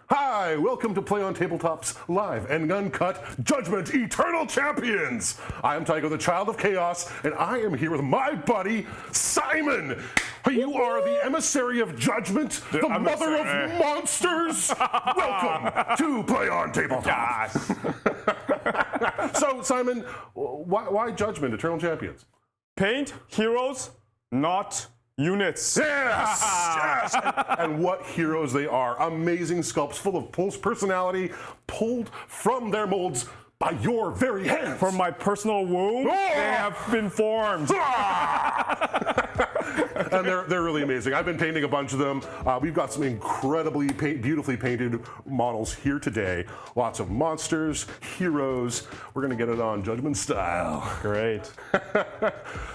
Hi, welcome to Play on Tabletop's live and uncut Judgement Eternal Champions. I am Tycho, the Child of Chaos, and I am here with my buddy, Simon. You are the emissary of judgment, the mother of monsters. Welcome to Play on Tabletop. So, Simon, why Judgement Eternal Champions? Paint heroes, not units. Yes! Yes! And what heroes they are. Amazing sculpts full of personality, pulled from their molds by your very hands. From my personal womb, they have been formed. And they're really amazing. I've been painting a bunch of them. We've got some incredibly beautifully painted models here today. Lots of monsters, heroes. We're going to get it on Judgment style. Great.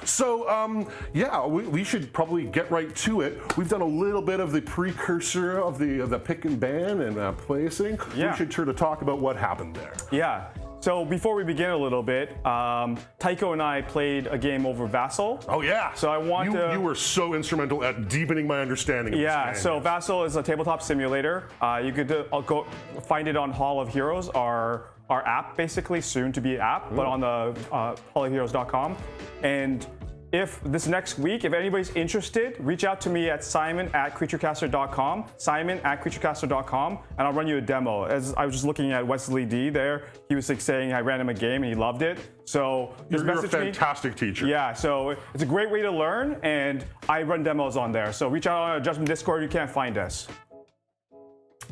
So, yeah, we should probably get right to it. We've done a little bit of the precursor of the pick and ban and placing. Yeah. We should sort of talk about what happened there. Yeah. So before we begin a little bit, Tycho and I played a game over Vassal. Oh yeah. So I want you were so instrumental at deepening my understanding of this game. So Vassal is a tabletop simulator. You could go find it on Hall of Heroes, our app, basically soon to be app, but on the hallofheroes.com. And if this next week, if anybody's interested, reach out to me at simon@creaturecaster.com, simon@creaturecaster.com, and I'll run you a demo. As I was just looking at Wesley D there, he was like saying I ran him a game and he loved it. So just you're a message me. fantastic teacher. Yeah, so it's a great way to learn, and I run demos on there. So reach out on our Judgment Discord, you can't find us.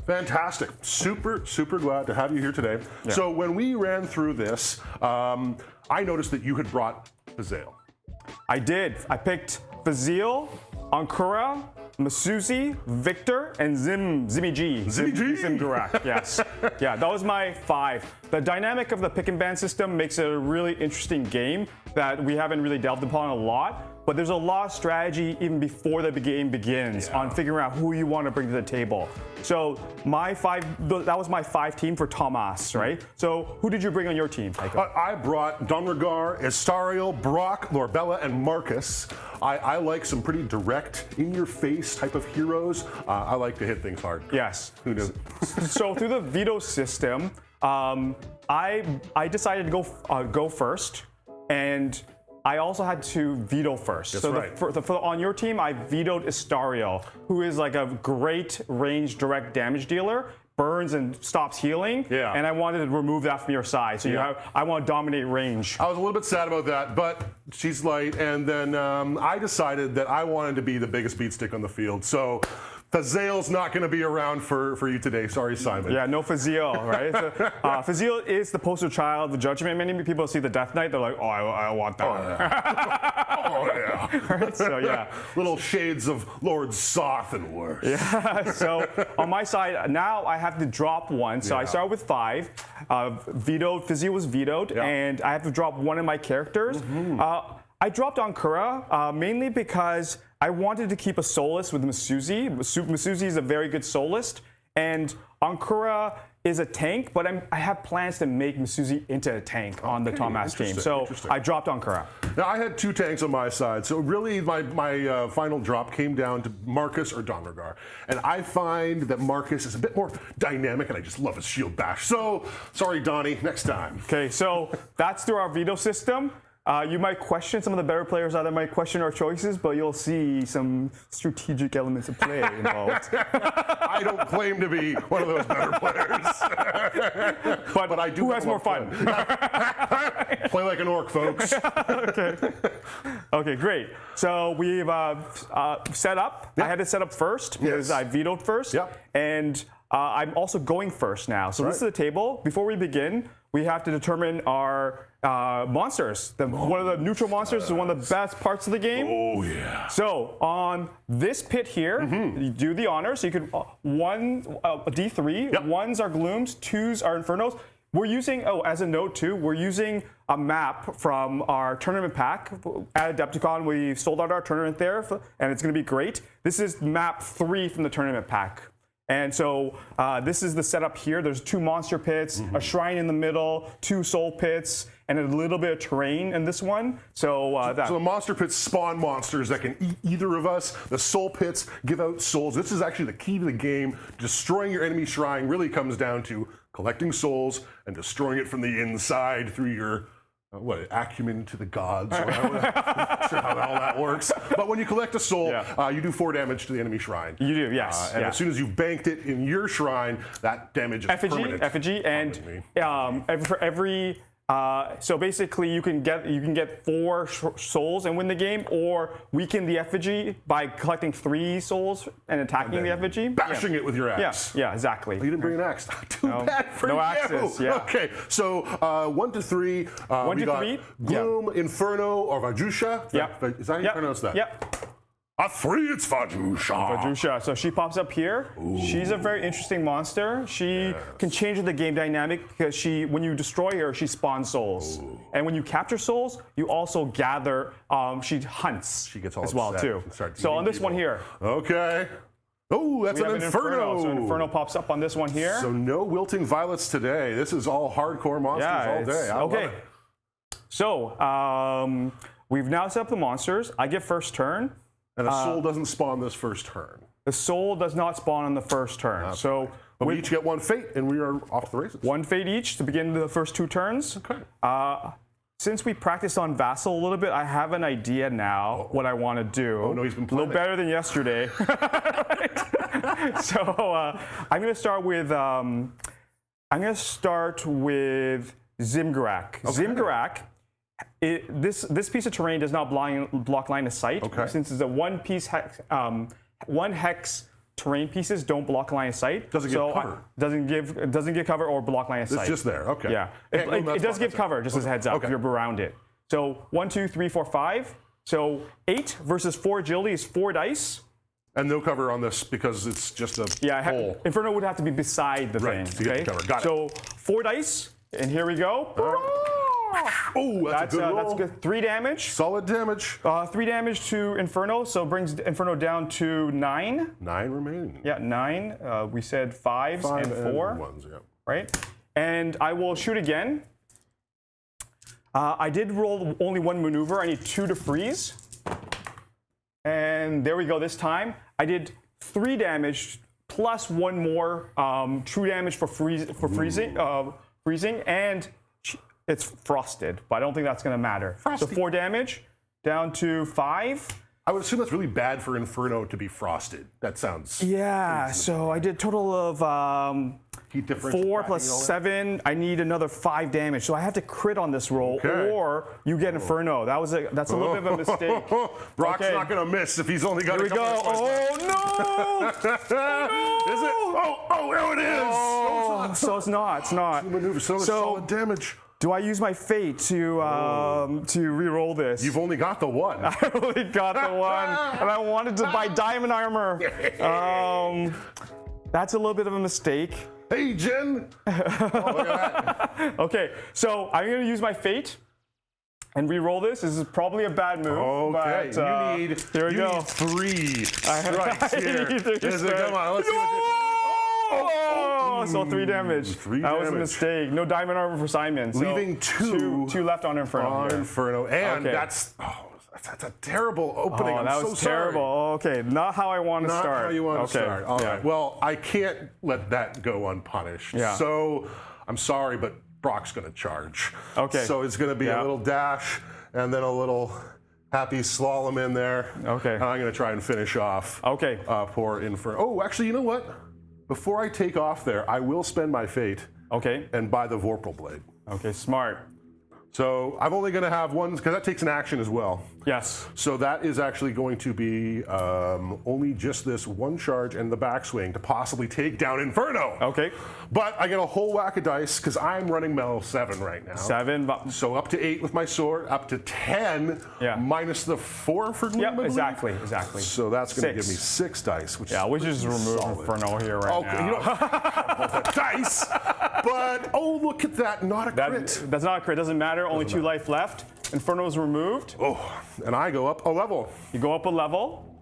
Fantastic. Super, super glad to have you here today. Yeah. So when we ran through this, I noticed that you had brought Veto. I did. I picked Fazil, Ankura, Masuzi, Victor, and Zimmy G. Zimgurak, yes. Yeah, that was my 5. The dynamic of the pick and ban system makes it a really interesting game that we haven't really delved upon a lot. But there's a lot of strategy even before the game begins on figuring out who you want to bring to the table. So that was my 5 team for Tomas, right? So who did you bring on your team, Tycho? I brought Donregar, Estariel, Brock, Lorbella, and Marcus. I like some pretty direct, in-your-face type of heroes. I like to hit things hard. Yes. Who knew? So through the veto system, I decided to go first, and I also had to veto first. That's so right. On your team, I vetoed Estariel, who is like a great range direct damage dealer, burns and stops healing. Yeah. And I wanted to remove that from your side. So I want to dominate range. I was a little bit sad about that, but she's light. And then I decided that I wanted to be the biggest beat stick on the field. So Fazil's not going to be around for you today. Sorry, Simon. Yeah, no Fazil, right? Fazil is the poster child of the Judgment. Many people see the Death Knight, they're like, oh, I want that. Oh, yeah. Oh, yeah. Right? So, yeah. Little shades of Lord Soth and worse. Yeah, so on my side, now I have to drop one. So I started with 5. Fazil was vetoed, and I have to drop one of my characters. I dropped Ankura mainly because I wanted to keep a soloist with Masuzi. Masuzi is a very good soloist, and Ankura is a tank, but I have plans to make Masuzi into a tank on the Tomas team. So I dropped Ankura. Now, I had 2 tanks on my side, so really my final drop came down to Marcus or Donregar. And I find that Marcus is a bit more dynamic, and I just love his shield bash. So, sorry, Donnie, next time. Okay, so that's through our veto system. You might question, some of the better players out there might question our choices, but you'll see some strategic elements of play involved. I don't claim to be one of those better players. but I do. Who has more fun? Play like an orc, folks. Okay, great. So we've set up. I had to set up first because I vetoed first. And I'm also going first now. So this is the table. Before we begin, we have to determine our monsters. One of the neutral monsters is one of the best parts of the game. Oh, yeah. So on this pit here, you do the honors. So you could, a D3, 1s are glooms, 2s are infernos. We're using, as a note too, we're using a map from our tournament pack. At Adepticon, we sold out our tournament there, and it's going to be great. This is map 3 from the tournament pack. And so this is the setup here. There's 2 monster pits, a shrine in the middle, 2 soul pits, and a little bit of terrain in this one. So So the monster pits spawn monsters that can eat either of us. The soul pits give out souls. This is actually the key to the game. Destroying your enemy shrine really comes down to collecting souls and destroying it from the inside through your acumen to the gods. Or I'm not sure how all that works. But when you collect a soul, you do 4 damage to the enemy shrine. you do, yes. And as soon as you've banked it in your shrine, that damage is permanent. Effigy, and for every so basically you can get 4 souls and win the game, or weaken the effigy by collecting 3 souls and attacking the effigy. Bashing it with your axe. Yeah, exactly. You didn't bring an axe. Too bad for no you. axes, yeah. Okay, so 1 to 3. 1 we to got 3. Gloom, Inferno, or Vajusha. Is that how you pronounce that? Yep. A 3, it's Vajusha. Vajusha. So she pops up here. Ooh. She's a very interesting monster. She can change the game dynamic because when you destroy her, she spawns souls. Ooh. And when you capture souls, you also gather. She hunts. She gets all as well too. So on this one here. Okay. Oh, that's an Inferno. So Inferno pops up on this one here. So no wilting violets today. This is all hardcore monsters all day. I love it. So we've now set up the monsters. I get first turn. And a soul doesn't spawn this first turn. The soul does not spawn on the first turn. So we each get 1 fate, and we are off the races. 1 fate each to begin the first 2 turns. Okay. Since we practiced on Vassal a little bit, I have an idea now what I want to do. Oh no, he's been planning. A little better than yesterday. So I'm going to start with Zimgarak. Okay. Zimgarak. This piece of terrain does not block line of sight. Okay. Since it's a 1 piece hex, 1 hex terrain pieces don't block line of sight. Doesn't give cover. Doesn't give cover or block line of sight. It's just there. Okay. Yeah. It does give cover, just as a heads up, if you're around it. So 1, 2, 3, 4, 5. So 8 versus 4 agility is 4 dice. And no cover on this because it's just a hole. Inferno would have to be beside the thing. To get the cover. Got it. So 4 dice, and here we go. Oh, that's a good roll. That's good. 3 damage. Solid damage. 3 damage to Inferno, so brings Inferno down to 9. 9 remaining. Yeah, 9. We said 5s and 4. And 1s, yeah. Right? And I will shoot again. I did roll only 1 maneuver. I need 2 to freeze. And there we go this time. I did 3 damage plus 1 more true damage for freezing, and it's frosted, but I don't think that's going to matter. Frosty. So 4 damage down to 5. I would assume that's really bad for Inferno to be frosted. That sounds... Yeah, so I did a total of heat differential 4 plus 7. I need another 5 damage, so I have to crit on this roll, or you get Inferno. That's a little bit of a mistake. Brock's not going to miss if he's only got a couple of Oh, no! Is it? Oh, there it is! Oh, so it's not. It's not. Maneuver, so solid damage. Do I use my fate to re-roll this? You've only got the 1. I only got the 1, and I wanted to buy diamond armor. That's a little bit of a mistake. Hey, Jen! Oh, look at that. Okay, so I'm going to use my fate and re-roll this. This is probably a bad move. Okay, but, you need 3 strikes here. Come on, let's see what so 3 damage. That was a mistake. No diamond armor for Simon. So leaving 2 left on Inferno. And that's a terrible opening. Oh, that was terrible. Okay, not how I want to start. Not how you want to start. All right. Well, I can't let that go unpunished. Yeah. So I'm sorry, but Brock's going to charge. Okay. So it's going to be a little dash and then a little happy slalom in there. Okay. And I'm going to try and finish off. Okay. Poor Inferno. Oh, actually, you know what? Before I take off there, I will spend my fate. Okay. And buy the Vorpal Blade. Okay, smart. So I'm only going to have 1, because that takes an action as well. Yes. So that is actually going to be only just this 1 charge and the backswing to possibly take down Inferno. Okay. But I get a whole whack of dice because I'm running Mel 7 right now. 7. So up to 8 with my sword, up to 10 minus the 4 for me. Yep, exactly. So that's going to give me 6 dice, which is remove Inferno here right now. You don't have the dice, but look at that, not a crit. That's not a crit. Doesn't matter. Only 2 life left. Inferno is removed. Oh, and I go up a level. You go up a level.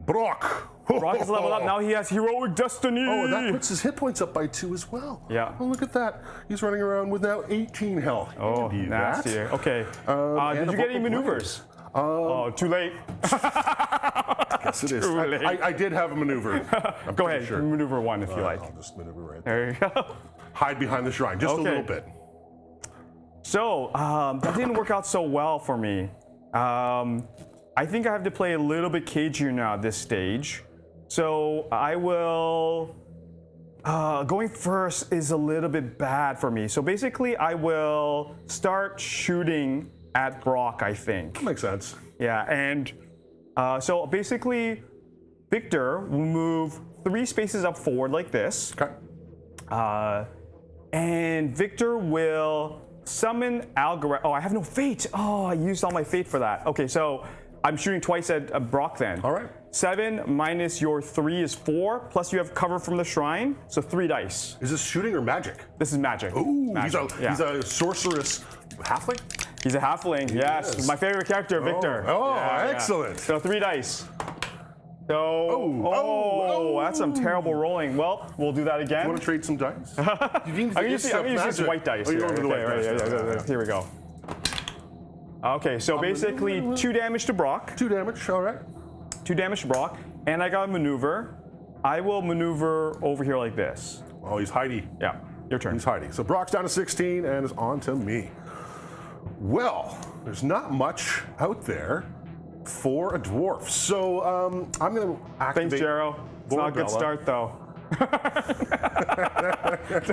Brock. Brock is leveled up. Now he has heroic destiny. Oh, and that puts his hit points up by 2 as well. Yeah. Oh, look at that. He's running around with now 18 health. You Oh, can do nasty. that. Okay. And Did a you get any vocal maneuvers? Oh, too late. Yes, it is. Too late. I did have a maneuver. I'm Go pretty ahead, Sure. maneuver 1 if you like. I'll just maneuver right there. There you go. Hide behind the shrine, just a little bit. So that didn't work out so well for me. I think I have to play a little bit cagier now at this stage. So I will. Going first is a little bit bad for me. So basically, I will start shooting at Brock, I think. Makes sense. Yeah, and so basically, Victor will move 3 spaces up forward like this. Okay. And Victor will summon Algorand. Oh, I have no fate. Oh, I used all my fate for that. Okay, so I'm shooting twice at Brock then. All right. 7 minus your 3 is 4, plus you have cover from the shrine, so 3 dice. Is this shooting or magic? This is magic. Ooh, Magic, he's a sorceress halfling? He's a halfling, yes. is. My favorite character, Victor. Oh, Yeah. excellent. So 3 dice. So, that's some terrible rolling. Well, we'll do that again. You want to trade some dice? I'm gonna use these white dice. Oh, you're here. going to the white Okay, dice. Here we go. Okay, so basically 2 damage to Brock. 2 damage, all right. 2 damage to Brock, and I got a maneuver. I will maneuver over here like this. Oh, he's Heidi. Yeah, your turn. He's Heidi. So Brock's down to 16 and is on to me. Well, there's not much out there for a dwarf. So I'm going to activate. Thanks, Jero. It's not a good Borabella. start, though.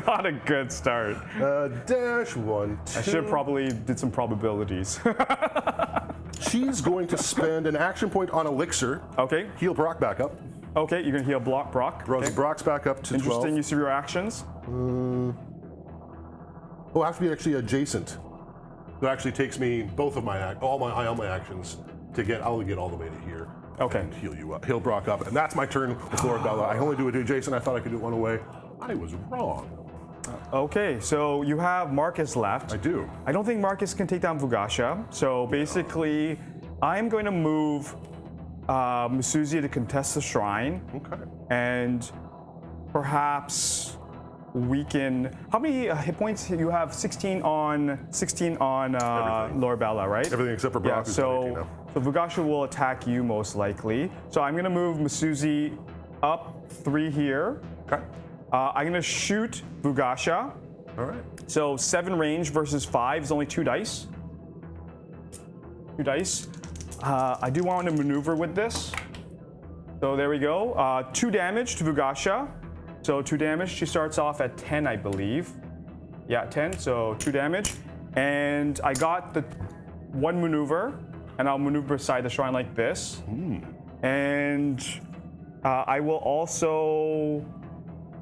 Not a good start. Dash 1, 2. I should have probably did some probabilities. She's going to spend an action point on Elixir. Okay. Heal Brock back up. Okay, you're gonna heal Brock. Throws Okay. Brock's back up to 12. Interesting use of your actions. Oh, I have to be actually adjacent. That actually takes me both of all my actions to get. I'll get all the way to here. Okay. And heal you up, heal Brock up, and that's my turn with Lord Bella. I only do it adjacent. I thought I could do it one away. I was wrong. Okay, so you have Marcus left. I do. I don't think Marcus can take down Vugasha. So basically, I'm going to move Masuzi to contest the shrine. Okay. And perhaps weaken. How many hit points you have? 16 on Lord Bella, right? Everything except for Brock. Yeah. who's at 18 So now. Vugasha will attack you most likely. So I'm gonna move Masuzi up 3 here. Okay. I'm gonna shoot Vugasha. All right. So 7 range versus 5 is only 2 dice. 2 dice. I do want to maneuver with this. So there we go. 2 damage to Vugasha. So 2 damage. She starts off at 10, I believe. Yeah, 10. So 2 damage. And I got the 1 maneuver, and I'll maneuver beside the shrine like this. And I will also,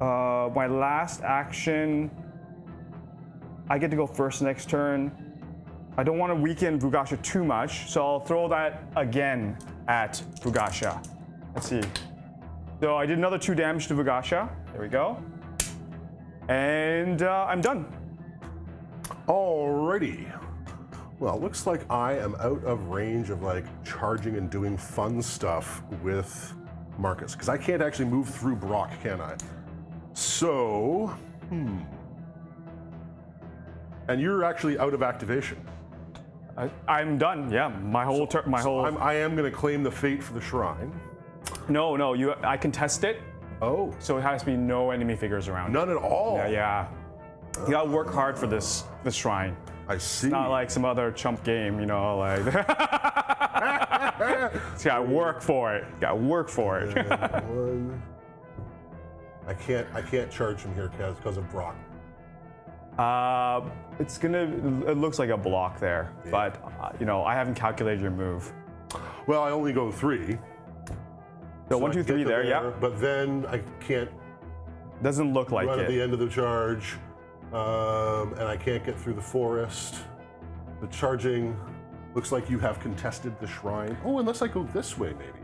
my last action, I get to go first next turn. I don't want to weaken Vugasha too much, so I'll throw that again at Vugasha. Let's see. So I did another 2 damage to Vugasha. There we go. And I'm done. Alrighty. Well, it looks like I am out of range of like charging and doing fun stuff with Marcus, because I can't actually move through Brock, can I? So, And you're actually out of activation. I'm done. Yeah, my whole turn. I am going to claim the fate for the shrine. No, I contest it, Oh, so it has to be no enemy figures around. none at all. Yeah. You gotta work hard for this shrine. I see. Not like some other chump game, you know, like. You gotta work for it. Gotta work for it. One. I can't charge him here because of Brock. It looks like a block there, but I haven't calculated your move. Well, I only go 3. So I 1, 2, get 3 to there, yeah. But then I can't Doesn't look like run at the it. end of the charge, and I can't get through the forest. The charging looks like you have contested the shrine. Oh, unless I go this way, maybe.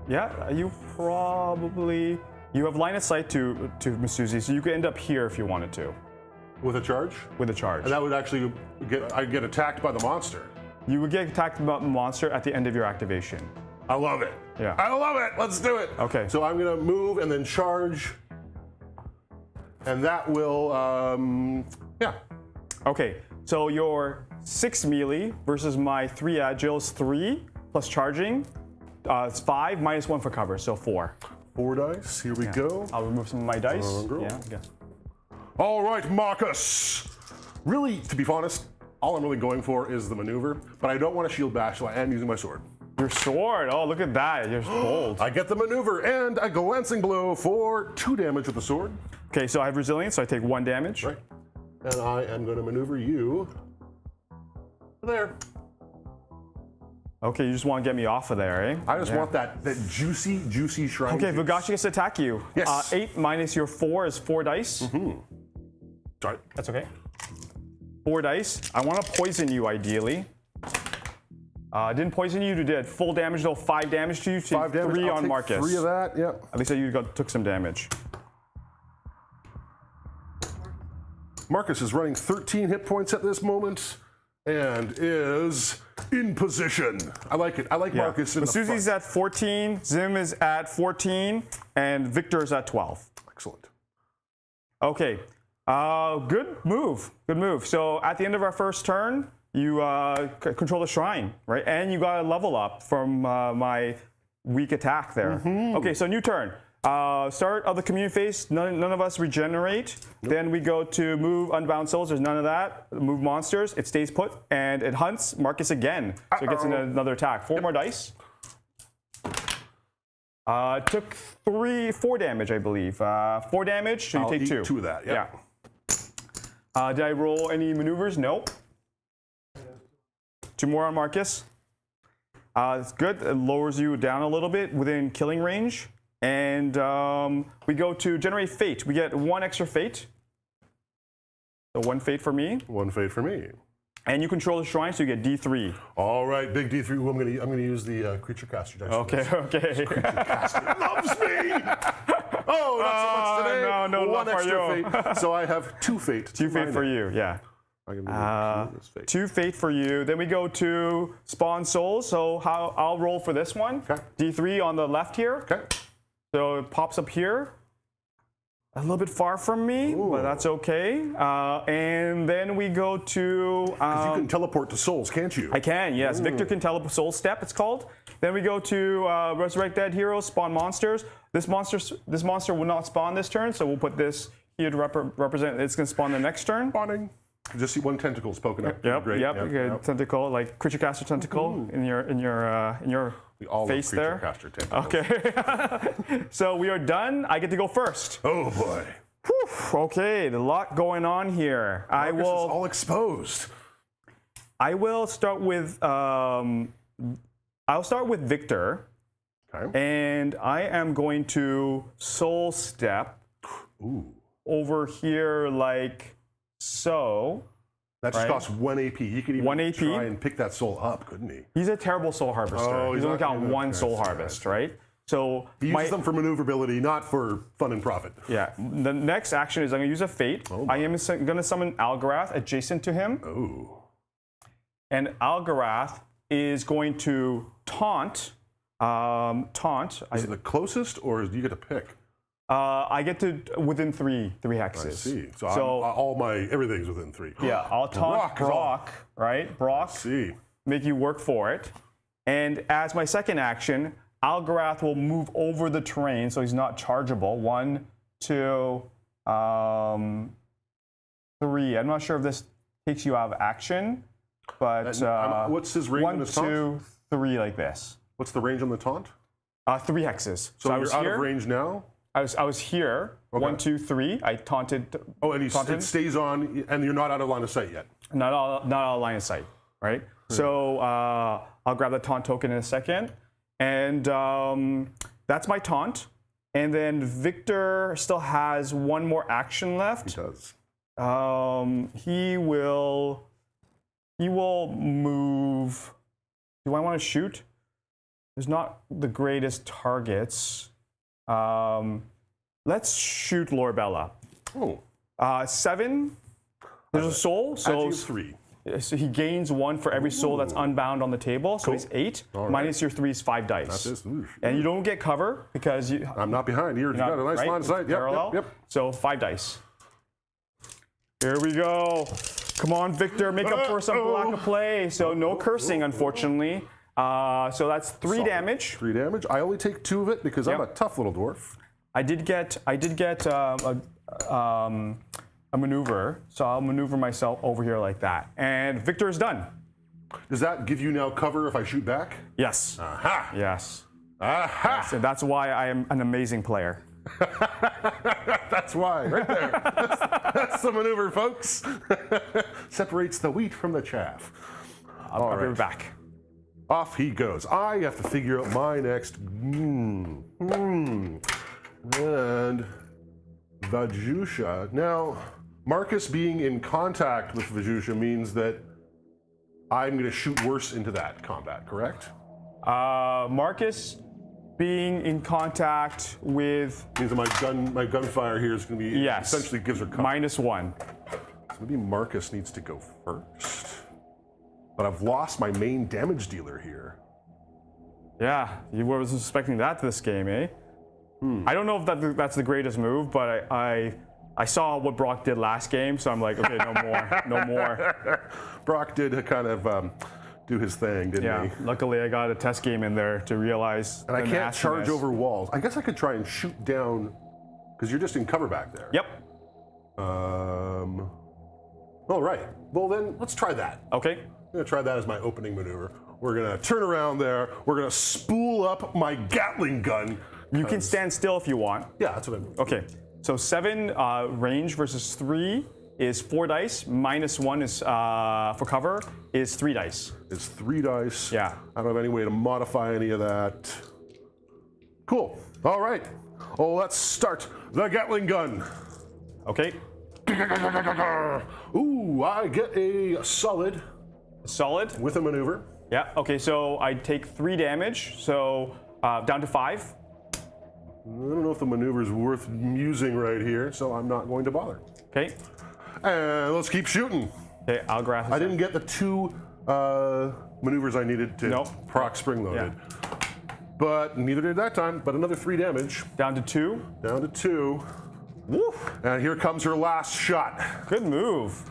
Yeah, you have line of sight to Masuzi, so you could end up here if you wanted to With a charge? with a charge. And that would actually I'd get attacked by the monster. You would get attacked by the monster at the end of your activation. I love it. Yeah. I love it. Let's do it. Okay. So I'm gonna move and then charge, and that will, yeah. Okay, so your 6 melee versus my 3 agile is 3 plus charging. It's 5 minus 1 for cover, so 4. 4 dice. Here we go. I'll remove some of my dice. Girl. Yeah. All right, Marcus. Really, to be honest, all I'm really going for is the maneuver, but I don't want to shield bash, so I am using my sword. Your sword. Oh, look at that. You're bold. I get the maneuver and a glancing blow for 2 damage with the sword. Okay, so I have resilience, so I take 1 damage. Right. And I am going to maneuver you there. Okay, you just want to get me off of there, eh? I just want that juicy shrine. Okay, juice. Vugashi gets to attack you. Yes. 8 minus your 4 is 4 dice. Sorry. That's okay. 4 dice. I want to poison you, ideally. Didn't poison you, you did. Full damage, though, 5 damage to you. 5 damage. 3 I'll on take Marcus. 3 of that, yep. At least you took some damage. Marcus is running 13 hit points at this moment and is in position. I like it. I like Marcus in the front. Susie's at 14, Zim is at 14, and Victor is at 12. Excellent. Okay, good move, good move. So at the end of our first turn, you control the shrine, right? And you got a level up from my weak attack there. Okay, so new turn. Start of the community phase, none of us regenerate. Then we go to move unbound souls, there's none of that. Move monsters, it stays put, and it hunts Marcus again. So it gets another attack. 4 more dice. Took 4 damage, I believe. 4 damage, so you take 2. 2 of that, yeah. Did I roll any maneuvers? Nope. 2 more on Marcus. It's good, it lowers you down a little bit within killing range. And we go to generate fate. We get 1 extra fate. So 1 fate for me. 1 fate for me. And you control the shrine, so you get D3. All right, big D3. Ooh, I'm gonna use the creature caster dice. Okay. Creature caster loves me. Oh, not so much today. No, 1 not for extra you. fate. So I have 2 fate. 2 fate for you, yeah. I'm gonna do this fate. 2 fate for you. Then we go to spawn souls. So I'll roll for this one. Okay. D3 on the left here. Okay. So it pops up here. A little bit far from me, but that's okay. And then we go to... you can teleport to souls, can't you? I can, yes. Victor can teleport, soul step, it's called. Then we go to resurrect dead heroes, spawn monsters. This monster will not spawn this turn, so we'll put this here to represent. It's going to spawn the next turn. Spawning. Just see 1 tentacle poking up. Yep, Great. Yep. Tentacle, like creature caster tentacle in your We all face love there. creature caster tentacles. Okay. So we are done. I get to go first. Oh boy. Whew. Okay, a lot going on here. Marcus is all exposed. I will start with I'll start with Victor. Okay. And I am going to soul step over here like so. That just costs 1 AP. He could even 1 AP. try and pick that soul up, couldn't he? He's a terrible soul harvester. Oh, he's only got not- 1 okay, soul sorry. harvest, right? So He uses them for maneuverability, not for fun and profit. yeah, the next action is I'm going to use a fate. I am going to summon Algarath adjacent to him. Oh. And Algarath is going to taunt. Is it the closest, or do you get to pick? I get to within three hexes. I see. So everything's within 3. Yeah, I'll taunt Brock, right? Brock, See. make you work for it. And as my second action, Algarath will move over the terrain, so he's not chargeable. 1, 2, 3. I'm not sure if this takes you out of action, but what's his range on 1, his taunt? 2, 3, like this. What's the range on the taunt? 3 hexes. So I you're was out here. of range now? I was here. Okay. 1, 2, 3. I taunted. Oh, and taunted. it stays on, and you're not out of line of sight yet. Not all line of sight, right? So I'll grab the taunt token in a second, and that's my taunt. And then Victor still has 1 more action left. He does. He will move. Do I want to shoot? There's not the greatest targets. Let's shoot Lorabella. Oh. 7. There's a soul, so Actually, 3. So he gains 1 for every soul that's unbound on the table. So he's 8. All right. Minus your 3 is 5 dice. That's this. And you don't get cover because you. I'm not behind. You got a nice right? line of sight. Parallel. Yep. So 5 dice. Here we go. Come on, Victor, make up for some lack of play. So no cursing, unfortunately. So that's 3 damage. 3 damage. I only take 2 of it because I'm a tough little dwarf. I did get a maneuver, so I'll maneuver myself over here like that. And Victor is done. Does that give you now cover if I shoot back? Yes. Aha! Yes. Aha! So that's why I am an amazing player. That's why, right there. That's the maneuver, folks. Separates the wheat from the chaff. I'll be back. Off he goes. I have to figure out my next. And Vajusha. Now, Marcus being in contact with Vajusha means that I'm going to shoot worse into that combat, correct? Marcus being in contact with. Means that my gunfire here is going to be essentially gives her cover. -1. So maybe Marcus needs to go first. But I've lost my main damage dealer here. Yeah, you wasn't expecting that this game, eh? I don't know if that's the greatest move, but I saw what Brock did last game, so I'm like, okay, no more, no more. Brock did kind of do his thing, didn't he? Luckily I got a test game in there to realize. And I can't charge over walls. I guess I could try and shoot down, because you're just in cover back there. Yep. All right. Well then, let's try that. Okay. I'm gonna try that as my opening maneuver. We're gonna turn around there. We're gonna spool up my Gatling gun. You can stand still if you want. Yeah, that's what I'm. Okay. So 7 range versus 3 is 4 dice. -1 is for cover is 3 dice. It's 3 dice. Yeah. I don't have any way to modify any of that. Cool. All right. Oh, let's start the Gatling gun. Okay. Ooh, I get a solid Solid. with a maneuver. Yeah. Okay. So I take 3 damage. So down to 5. I don't know if the maneuver is worth using right here, so I'm not going to bother. Okay. And let's keep shooting. Okay. Algrath. I didn't get the 2 maneuvers I needed to proc spring loaded. Yeah. But neither did that time, but another 3 damage. Down to 2. Down to 2. Woo. And here comes her last shot. Good move.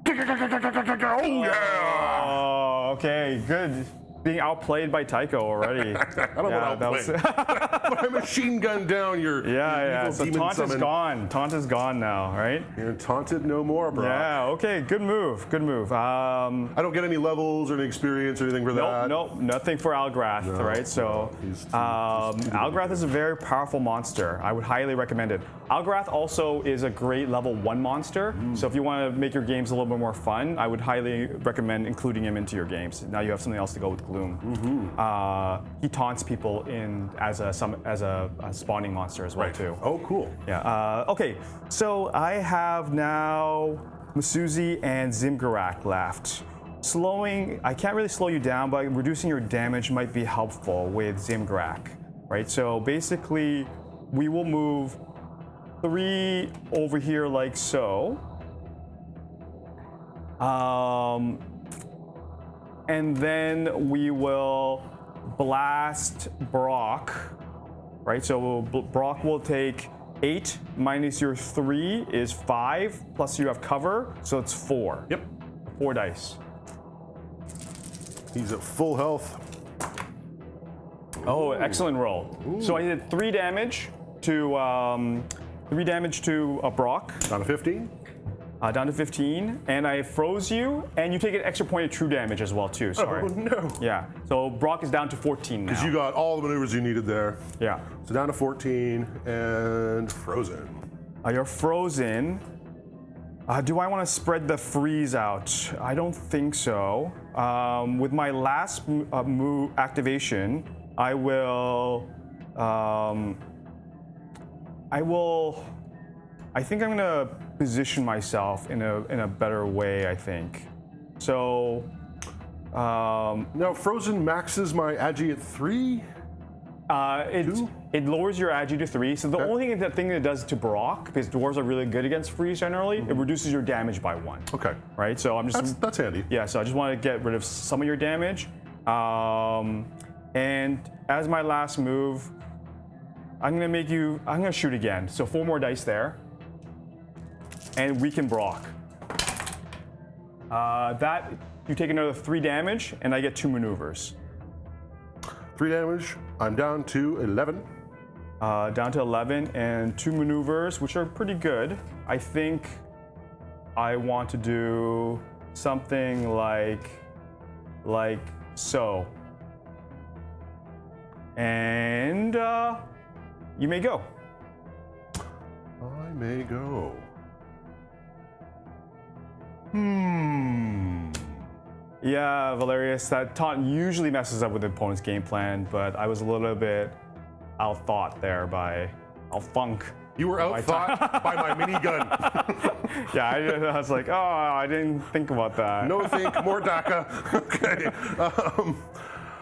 Oh, yeah! Oh, okay. Good. Being outplayed by Tycho already. I don't know what outplayed. But I machine gun down your Yeah. evil So demon taunt is summon. gone. Taunt is gone now, right? You're taunted no more, bro. Yeah. Okay. Good move. Good move. I don't get any levels or any experience or anything for that. Nope, nothing for Algrath, right? So, he's too Algrath is a very powerful monster. I would highly recommend it. Algrath also is a great level 1 monster. So if you want to make your games a little bit more fun, I would highly recommend including him into your games. Now you have something else to go with Gloom. He taunts people as a spawning monster as well too. Oh, cool. Yeah. Okay. So I have now Masuzi and Zimgarak left. I can't really slow you down, but reducing your damage might be helpful with Zimgarak, right? So basically, we will move 3 over here like so. And then we will blast Brock, right? So Brock will take 8 minus your 3 is 5, plus you have cover, so it's 4. Yep. 4 dice. He's at full health. Oh, excellent roll. So I did 3 damage to Brock. Down to 15. Down to 15, and I froze you, and you take an extra point of true damage as well too. Sorry. Oh no. Yeah. So Brock is down to 14 now. Because you got all the maneuvers you needed there. Yeah. So down to 14 and frozen. You're frozen. Do I want to spread the freeze out? I don't think so. With my last move activation, I will. I think I'm gonna position myself in a better way. I think. So. Now frozen maxes my agi at 3. It lowers your agi to 3. So the only thing that it does to Brock, because dwarves are really good against freeze generally, it reduces your damage by 1. Okay. Right. So I'm just That's handy. yeah. So I just want to get rid of some of your damage. And as my last move, I'm gonna shoot again. So 4 more dice there, and weaken Brock. That you take another 3 damage, and I get 2 maneuvers. 3 damage. I'm down to 11. Down to 11 and 2 maneuvers, which are pretty good. I think I want to do something like so. And you may go. I may go. Yeah, Valerius, that taunt usually messes up with the opponent's game plan, but I was a little bit outthought there by outthunk. You were outthought by my minigun. Yeah, I was like, oh, I didn't think about that. No think, more DACA. Okay.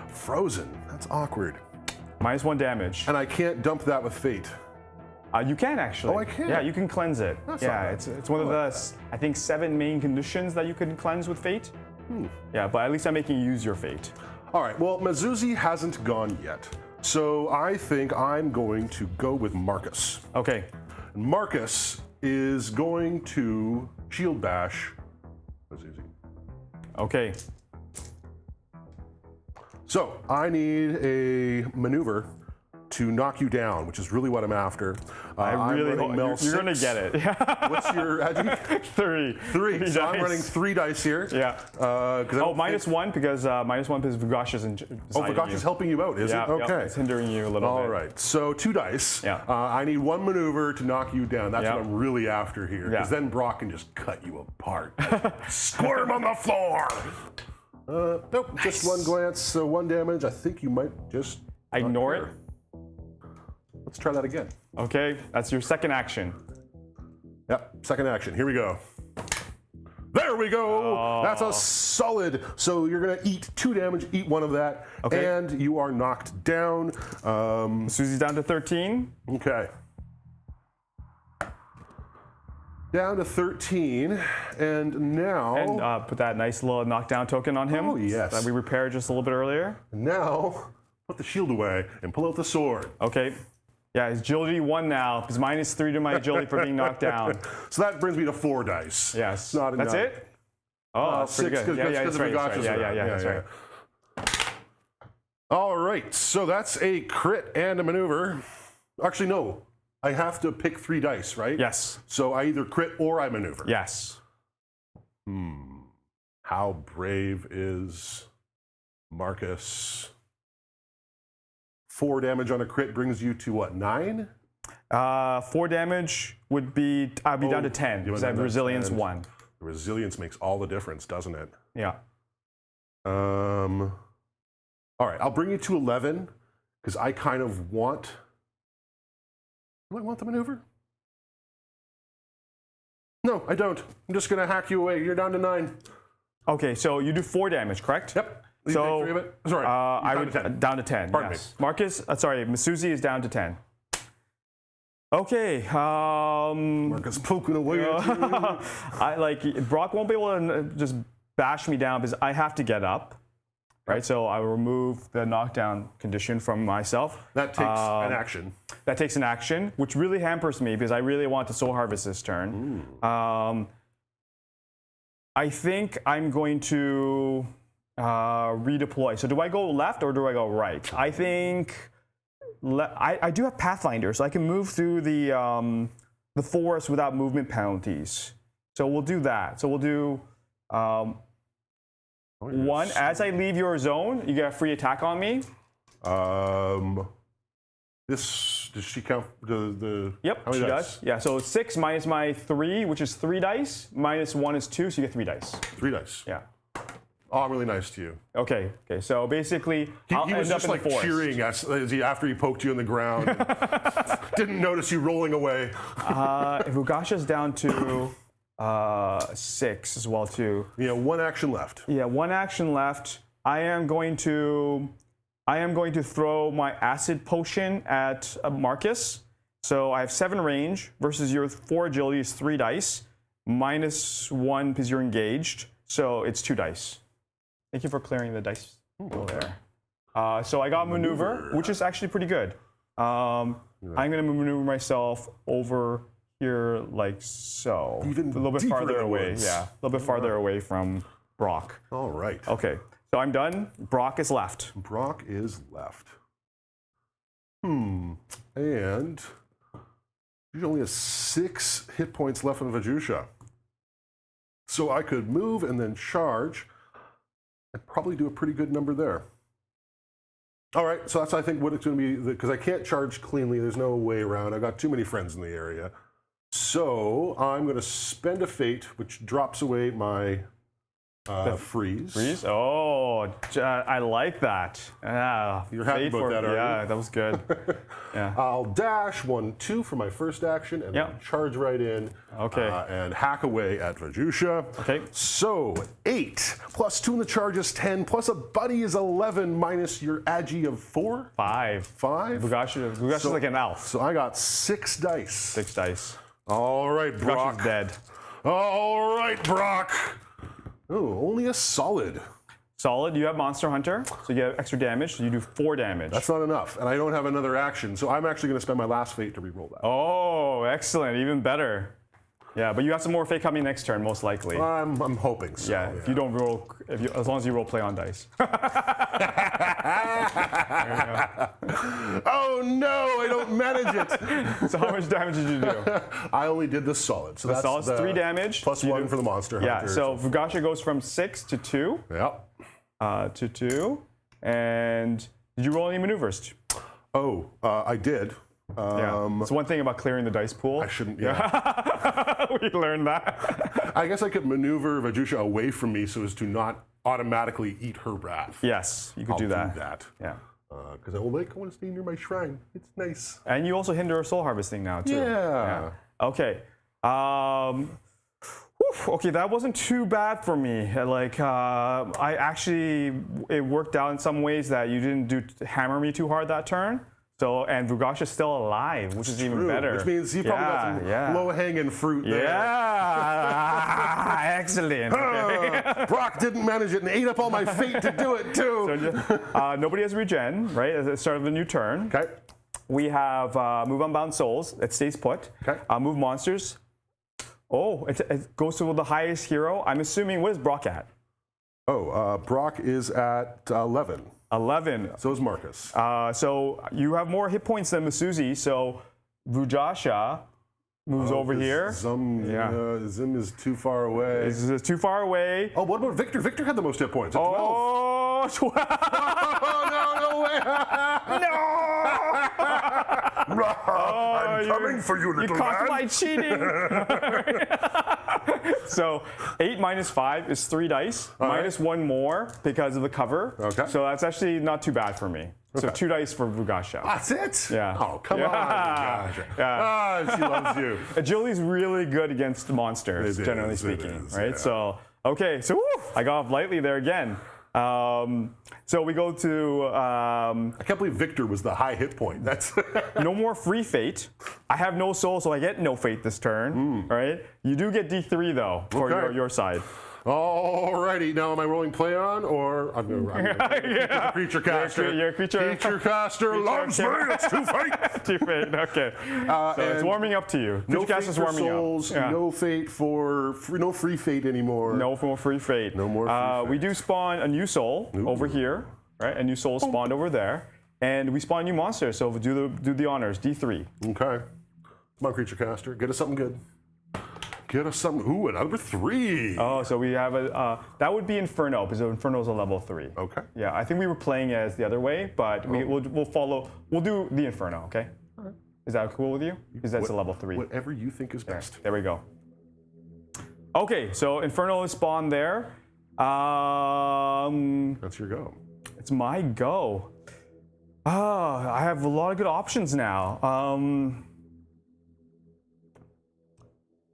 Frozen. That's awkward. -1 damage. And I can't dump that with Fate. You can actually. Oh, I can? Yeah, you can cleanse it. That's yeah, not bad. it's one of the, I think, 7 main conditions that you can cleanse with Fate. Yeah, but at least I'm making you use your Fate. All right, well, Mazuzi hasn't gone yet. So I think I'm going to go with Marcus. Okay. And Marcus is going to shield bash Mazuzi. Okay. So I need a maneuver to knock you down, which is really what I'm after. I really hope you're going to get it. What's your agi? 3. 3. So I'm dice. running 3 dice here. Yeah. -1 because -1 because Vugash is Vugash is helping you out, is it? Okay. It's hindering you a little bit. All right. So 2 dice. Yeah. I need 1 maneuver to knock you down. That's Yeah. what I'm really after here. Because Yeah. then Brock can just cut you apart. Squirm on the floor. Nope. Nice. Just 1 glance. So 1 damage. I think you might just Ignore it. Let's try that again. Okay, that's your second action. Yep, second action. Here we go. There we go. Oh. That's a solid. So you're gonna eat 2 damage, eat 1 of that, Okay. and you are knocked down. Susie's down to 13. Okay. Down to 13, and now. And put that nice little knockdown token on him. Oh, yes. That we repaired just a little bit earlier. Now, put the shield away and pull out the sword. Okay. Yeah, his agility 1 now, because -3 to my agility for being knocked down. So that brings me to 4 dice. Yes. Not That's enough. it? Oh, that's pretty 6 good. Yeah, because that's right, that's Vugash's right. around. Yeah, that's right. All right, so that's a crit and a maneuver. Actually, no. I have to pick 3 dice, right? Yes. So I either crit or I maneuver. Yes. How brave is Marcus? 4 damage on a crit brings you to what, 9? 4 damage would be, I'd be down to 10, because I have resilience 1. Resilience makes all the difference, doesn't it? Yeah. All right, I'll bring you to 11, because I kind of want... Do I want the maneuver? No, I don't. I'm just going to hack you away. You're down to 9. Okay, so you do 4 damage, correct? Yep. You So, take 3 of it? Sorry, I down would to 10. down to 10. Pardon yes. Marcus, sorry, Masuzi is down to 10. Okay. Marcus poking away at you. Brock won't be able to just bash me down because I have to get up. Right, so I will remove the knockdown condition from myself. That takes an action. That takes an action, which really hampers me because I really want to Soul Harvest this turn. I think I'm going to redeploy. So do I go left or do I go right? I think I do have Pathfinder, so I can move through the forest without movement penalties. So we'll do that. So we'll do 1. As I leave your zone, you get a free attack on me. Does she count the Yep, how many she dice? does. Yeah, so 6 minus my 3, which is 3 dice, minus 1 is 2, so you get 3 dice. 3 dice. Yeah. Oh, I'm really nice to you. Okay. So basically, He I'll was end up just in like the forest. cheering as after he poked you in the ground. And didn't notice you rolling away. Vugasha's down to 6 as well too. Yeah, 1 action left. Yeah, 1 action left. I am going to I am going to throw my acid potion at Marcus. So I have 7 range versus your 4 agility is 3 dice, -1 because you're engaged. So it's 2 dice. Thank you for clearing the dice pool there. So I got maneuver, which is actually pretty good. I'm going to maneuver myself over here like so. Even a little bit deeper farther in the away. woods. Yeah, a little bit farther away from Brock. All right. Okay, so I'm done. Brock is left. Brock is left. And he only has 6 hit points left on Vajusha. So I could move and then charge and probably do a pretty good number there. All right, so that's, I think, what it's going to be, because I can't charge cleanly. There's no way around. I've got too many friends in the area. So I'm going to spend a fate, which drops away my freeze. Freeze? Oh, I like that. You're happy about that, aren't you? Yeah, that was good. Yeah. I'll dash 1, 2 for my first action, and then charge right in. Okay. And hack away at Vajusha. Okay. So 8 plus 2 in the charge is 10, plus a buddy is 11, minus your agi of 4. 5. 5. Vugasha's like an elf. So I got 6 dice. 6 dice. All right, Brock. Vugasha's dead. All right, Brock. Oh, only a solid. Solid. You have Monster Hunter, so you have extra damage. So you do 4 damage. That's not enough, and I don't have another action, so I'm actually going to spend my last fate to reroll that. Oh, excellent. Even better. Yeah, but you have some more fate coming next turn, most likely. I'm hoping so. Yeah, if you don't roll, as long as you roll play on dice. Oh no, I don't manage it. So how much damage did you do? I only did the solid. So that's solid's 3 damage. Plus 1 for the monster. Yeah, hunter. so Vugasha goes from 6 to 2. Yep. To 2. And did you roll any maneuvers? Oh, I did. Yeah. It's one thing about clearing the dice pool. I shouldn't. Yeah. We learned that. I guess I could maneuver Vajusha away from me so as to not automatically eat her wrath. Yes, you could do that. Yeah. Because I want to stay near my shrine. It's nice. And you also hinder soul harvesting now too. Yeah. Okay. Okay, that wasn't too bad for me. Like, I actually, it worked out in some ways that you didn't hammer me too hard that turn. So, and Vugasha's still alive, which is even better. Which means you probably got some low-hanging fruit there. Yeah, excellent. Okay. Brock didn't manage it and ate up all my fate to do it too. So, nobody has regen, right? At the start of the new turn. Okay. We have move unbound souls. It stays put. Okay. Move monsters. Oh, it goes to the highest hero. I'm assuming, what is Brock at? Oh, Brock is at 11. 11. So is Marcus. So you have more hit points than Masuzi, so Vugasha moves over here. Zim is too far away. Is too far away. Oh, what about Victor? Victor had the most hit points at 12. Oh, 12. Oh, no way. No! I'm coming for you, little man. You caught man. my cheating. So 8 minus 5 is 3 dice, minus 1 more because of the cover. Okay. So that's actually not too bad for me. So 2 dice for Vugasha. That's it? Yeah. Oh, come on. Vugasha. Yeah. She loves you. Agility's really good against monsters, generally speaking, right? Yeah. So, okay, so I got off lightly there again. So we go to... I can't believe Victor was the high hit point. That's no more free fate. I have no soul, so I get no fate this turn, right? You do get D3, though, for your side. Alrighty, now am I rolling play on, or I'm gonna the creature caster? Your creature caster loves me. It's 2 fate. 2 fate. Okay. So it's warming up to you. No creature caster's warming souls, up. No fate for no free fate anymore. No more free fate. No more free fate. We do spawn a new soul over here, right? A new soul spawned over there, and we spawn a new monster. So do the honors. D3. Okay. Come on, creature caster, get us something good. Get us some. Ooh, a number 3. Oh, so we have that would be Inferno, because Inferno is a level 3. Okay. Yeah, I think we were playing as the other way, but we'll follow. We'll do the Inferno, okay? All right. Is that cool with you? Because that's a level 3. Whatever you think is best. There we go. Okay, so Inferno is spawned there. That's your go. It's my go. I have a lot of good options now.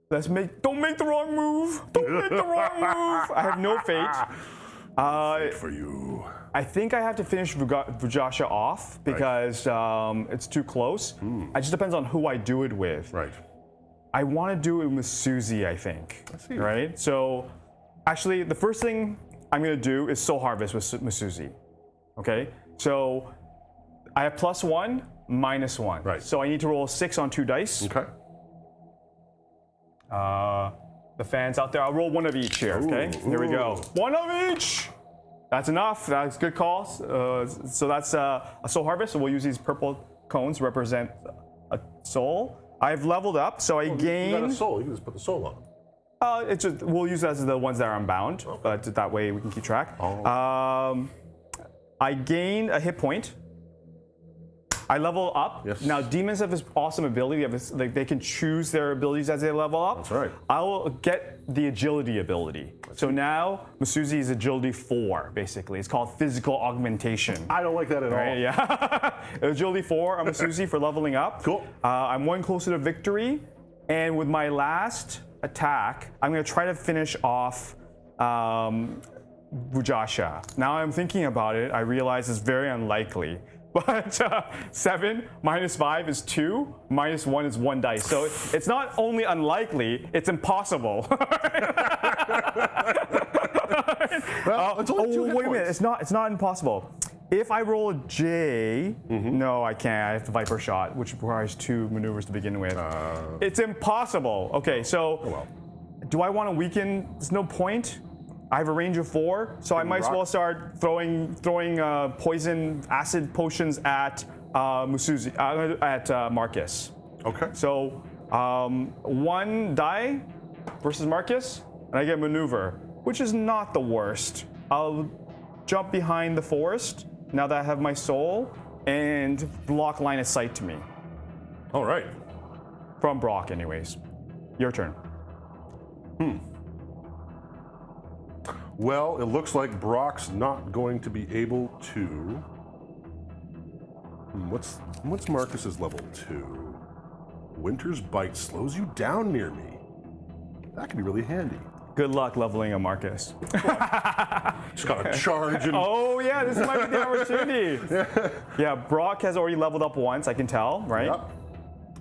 Don't make the wrong move. Don't make the wrong move. I have no fate. Fate for you. I think I have to finish Vujasha off because it's too close. It just depends on who I do it with. Right. I want to do it with Susie, I think. I see. Right? So, actually, the first thing I'm going to do is Soul Harvest with Susie. Okay? So, I have +1, -1. Right. So, I need to roll 6 on 2 dice. Okay. The fans out there, I'll roll 1 of each here. Okay? Here we go. 1 of each! That's enough. That's good calls. So that's a Soul Harvest. So we'll use these purple cones to represent a soul. I've leveled up, so I gain. You got a soul. You can just put the soul on. It's just we'll use that as the ones that are unbound, but that way we can keep track. I gain a hit point. I level up. Yes. Now demons have this awesome ability. Like they can choose their abilities as they level up. That's right. I will get the agility ability. So now Masuzi is agility 4, basically. It's called physical augmentation. I don't like that at all. Right, yeah. Agility 4 on Masuzi for leveling up. Cool. I'm 1 closer to victory, and with my last attack, I'm going to try to finish off Vujasha. Now I'm thinking about it, I realize it's very unlikely. But 7 -5 is 2, -1 is 1 dice. So it's not only unlikely, it's impossible. Well, it's only 2 hit wait a minute, points. it's not impossible. If I roll a J, no, I can't. I have the Viper shot, which requires 2 maneuvers to begin with. It's impossible. Okay, so do I want to weaken? There's no point. I have a range of 4, so I might as well start throwing poison acid potions at Marcus. Okay. So 1 die versus Marcus, and I get maneuver, which is not the worst. I'll jump behind the forest now that I have my soul and block line of sight to me. All right. From Brock, anyways. Your turn. Well, it looks like Brock's not going to be able to. What's Marcus's level 2? Winter's Bite slows you down near me. That could be really handy. Good luck leveling a Marcus. Just gotta charge and. Oh yeah, this might be the opportunity. Yeah, Brock has already leveled up once, I can tell, right? Yep.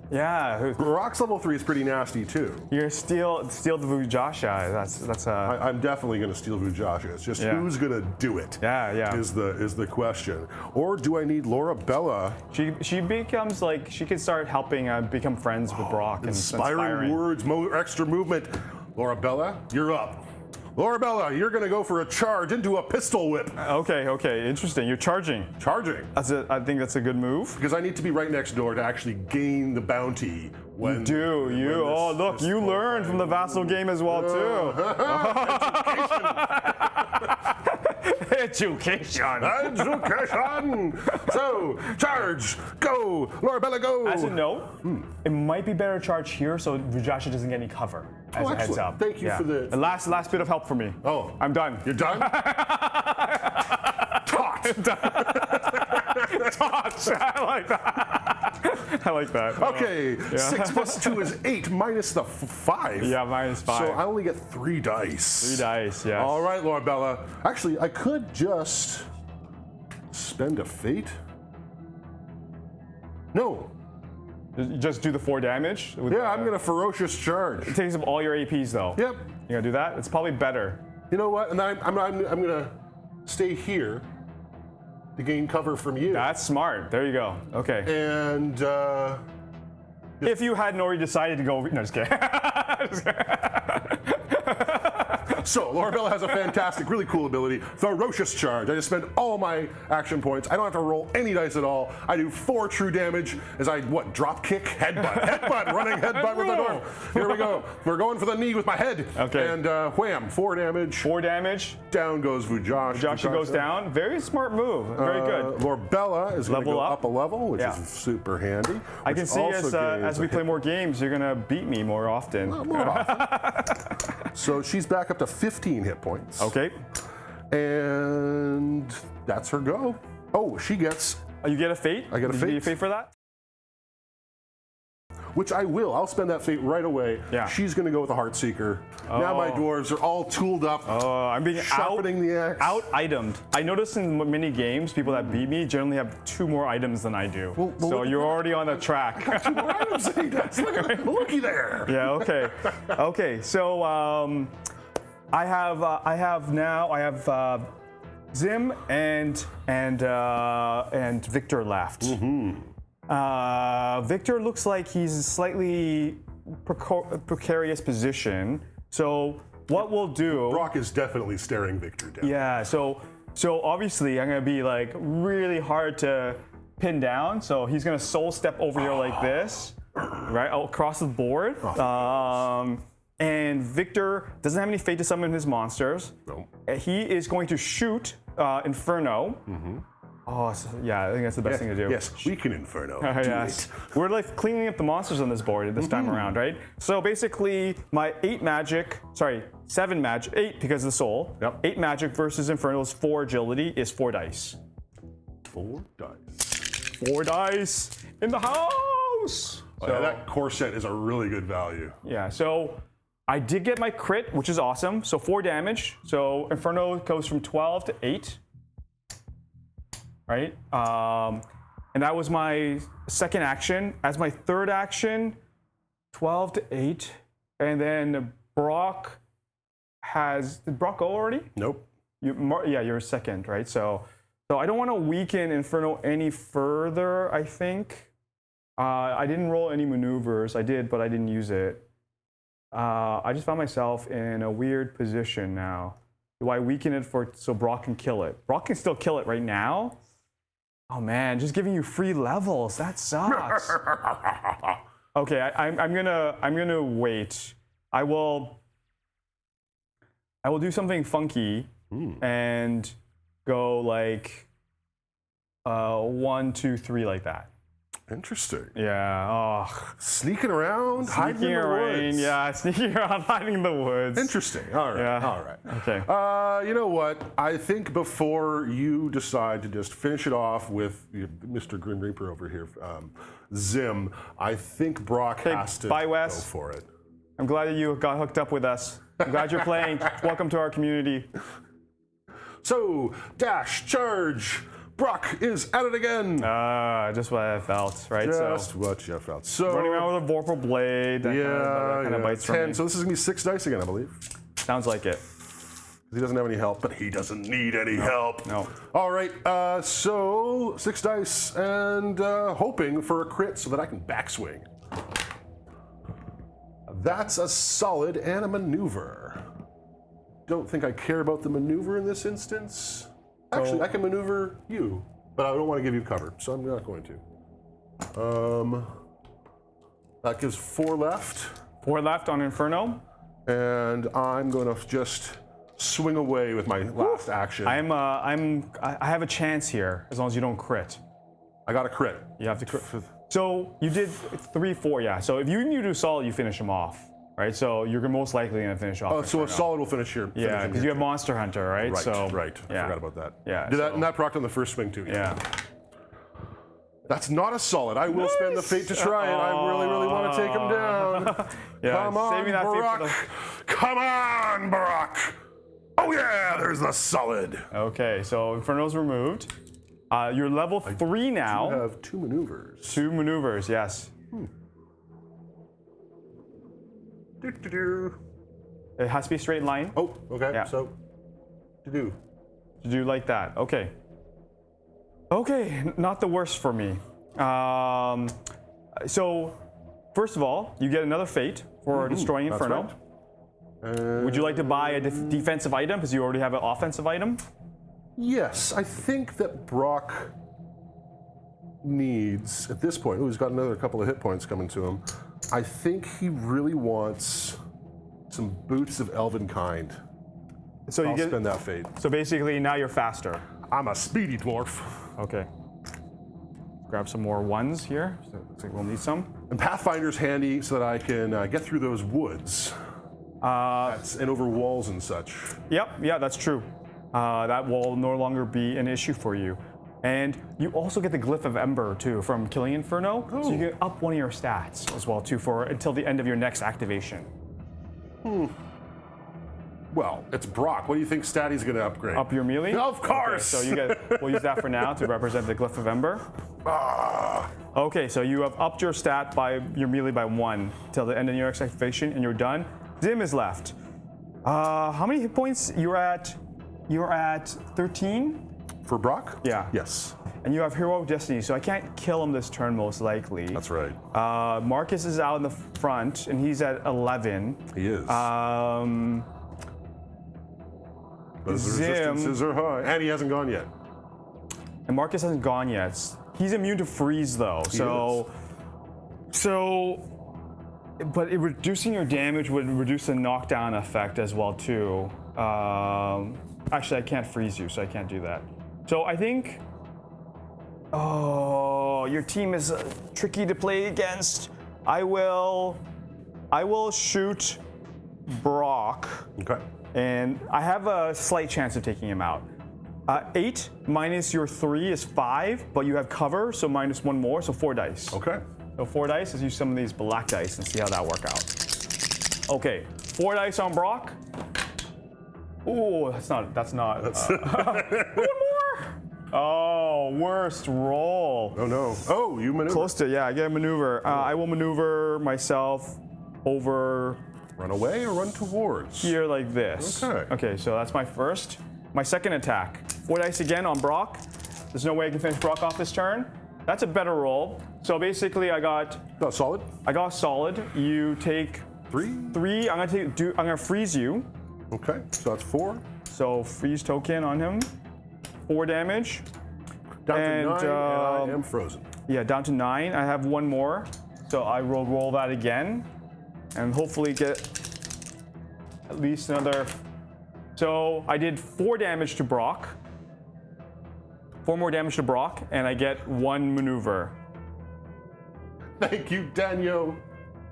Yeah. Brock's level 3 is pretty nasty too. You're steal the Vujasha. That's I'm definitely gonna steal Vujasha. It's just who's gonna do it. Yeah. Is the question. Or do I need Laura Bella? She becomes like she can start helping become friends with Brock and Inspiring words, extra movement. Laura Bella, you're up. Laura Bella, you're gonna go for a charge into a pistol whip. Okay, interesting. You're charging. Charging. I think that's a good move. Because I need to be right next door to actually gain the bounty. When, Look, you learned from the Vassal game as well too. Education. So, charge, go, Laura Bella, go. As a note, it might be better to charge here so Vujasha doesn't get any cover. As a heads up. Thank you for the last bit of help for me. Oh, I'm done. You're done? Taught. Touch. I like that. I like that. Okay, 6 plus 2 is 8 minus the 5. Yeah, -5. So I only get 3 dice. 3 dice, yes. All right, Laura Bella. Actually, I could just spend a fate. No. Just do the 4 damage? Yeah, I'm gonna ferocious charge. It takes up all your APs though. Yep. You gonna do that? It's probably better. You know what? And then I'm gonna stay here to gain cover from you. That's smart. There you go. Okay. And if you hadn't already decided to go, no, just kidding. So, Laura Bella has a fantastic, really cool ability, Ferocious Charge. I just spend all my action points. I don't have to roll any dice at all. I do 4 true damage as I, drop kick? Headbutt, running headbutt with the dwarf. Here we go. We're going for the knee with my head. Okay. And wham, 4 damage. 4 damage. Down goes Vujasha. Vujasha goes down. Very smart move. Very good. Laura Bella is going to go up a level, which is super handy. I can see as we play more games, you're going to beat me more often. More often. So she's back up to 15 hit points. Okay. And that's her go. Oh, she gets... You get a fate? I get a fate. Did you get a fate for that? which I will. I'll spend that fate right away. Yeah. She's going to go with the Heartseeker. Now my dwarves are all tooled up. Oh, I'm being sharpening the axe. out-itemed. I noticed in many games, people that beat me generally have 2 more items than I do. Well, so you're already on the track. 2 more items than he does. Looky there. Yeah. Okay. Okay. So I have Zim and Victor left. Victor looks like he's in a slightly precarious position. So what we'll do? Brock is definitely staring Victor down. Yeah. So obviously I'm gonna be like really hard to pin down. So he's gonna soul step over here like this, right across the board. And Victor doesn't have any fate to summon his monsters. No. He is going to shoot Inferno. Oh, so, yeah, I think that's the best thing to do. Yes, we can Inferno. Do Yes. it. We're like cleaning up the monsters on this board this time around, right? So basically, my 8 magic, 7 magic, 8 because of the soul. Yep. 8 magic versus Inferno's 4 agility is 4 dice. 4 dice. 4 dice in the house. Oh, yeah, that core set is a really good value. Yeah, so I did get my crit, which is awesome. So 4 damage. So Inferno goes from 12 to 8. Right? And that was my second action. As my third action, 12 to 8. And then Brock did Brock go already? Nope. You're second, right? So I don't want to weaken Inferno any further, I think. I didn't roll any maneuvers. I did, but I didn't use it. I just found myself in a weird position now. Do I weaken it so Brock can kill it? Brock can still kill it right now. Oh man, just giving you free levels. That sucks. Okay, I'm gonna wait. I will do something funky and go like 1, 2, 3 like that. Interesting. Yeah. Oh. Sneaking around, hiding in the woods. Yeah, sneaking around, hiding in the woods. Interesting. All right. Yeah. All right. Okay. You know what? I think before you decide to just finish it off with Mr. Grim Reaper over here, Zim, I think Brock has to go for it. I'm glad that you got hooked up with us. I'm glad you're playing. Welcome to our community. So, dash, charge. Brock is at it again. Just what I felt, right? Just what you felt. So running around with a Vorpal blade. That kind of bites 10. from me. So this is gonna be 6 dice again, I believe. Sounds like it. He doesn't have any help, but he doesn't need any help. No. All right. So 6 dice and hoping for a crit so that I can backswing. That's a solid and a maneuver. Don't think I care about the maneuver in this instance. Actually, I can maneuver you, but I don't want to give you cover, so I'm not going to. That gives 4 left. 4 left on Inferno. And I'm going to just swing away with my last action. I have a chance here as long as you don't crit. I got a crit. You have to crit. So you did 3, 4, yeah. So if you do solid, you finish him off, right? So you're most likely going to finish off. Oh, so a solid will finish here. Yeah, because you have Monster Hunter, right? Right, so, right. Yeah. I forgot about that. Yeah. Did that, and that procced on the first swing too. Yeah. That's not a solid. I will spend the fate to try it. I really, really want to take him down. Yeah, come on, saving that Brock. Come on, Brock. Oh yeah, there's the solid. Okay, so Inferno's removed. You're level 3 now. You have 2 maneuvers. 2 maneuvers, yes. It has to be a straight line. Oh, okay. Yeah. So, to do like that. Okay. Okay, not the worst for me. So, first of all, you get another fate for destroying Inferno. Right. Would you like to buy a defensive item because you already have an offensive item? Yes, I think that Brock needs, at this point, he's got another couple of hit points coming to him. I think he really wants some boots of elven kind. So I'll spend that fate. So basically, now you're faster. I'm a speedy dwarf. Okay. Grab some more 1s here. So looks like we'll need some. And Pathfinder's handy so that I can get through those woods. And over walls and such. Yep, yeah, that's true. That will no longer be an issue for you. And you also get the Glyph of Ember too from Killing Inferno. So you get up one of your stats as well too for until the end of your next activation. Well, it's Brock. What do you think stat he's going to upgrade? Up your melee? Of course! Okay, so you get, we'll use that for now to represent the Glyph of Ember. Okay, so you have upped your stat by your melee by 1 till the end of your next activation, and you're done. Zim is left. How many hit points? You're at 13? For Brock? Yeah. Yes. And you have Heroic Destiny, so I can't kill him this turn most likely. That's right. Marcus is out in the front, and he's at 11. He is. But his Zim, resistances are high. And he hasn't gone yet. and Marcus hasn't gone yet. He's immune to freeze though, but reducing your damage would reduce the knockdown effect as well too. Actually, I can't freeze you, so I can't do that. So I think, your team is tricky to play against. I will shoot Brock. Okay. And I have a slight chance of taking him out. 8 minus your 3 is 5, but you have cover, so minus 1 more, so 4 dice. Okay. So 4 dice, let's use some of these black dice and see how that work out. Okay, 4 dice on Brock. Ooh, that's not. One more! Oh, worst roll. Oh no. Oh, you maneuver. Close to, yeah, I get a maneuver. I will maneuver myself over Run away or run towards? here like this. Okay. Okay, so that's my first. My second attack. 4 dice again on Brock. There's no way I can finish Brock off this turn. That's a better roll. So basically, I got Solid? solid. You take 3. I'm gonna freeze you. Okay. So that's 4. So freeze token on him. 4 damage. Down And, to 9, and I am frozen. Yeah, down to 9. I have 1 more. So I will roll that again. And hopefully get at least another. So I did 4 damage to Brock. 4 more damage to Brock, and I get 1 maneuver. Thank you, Daniel.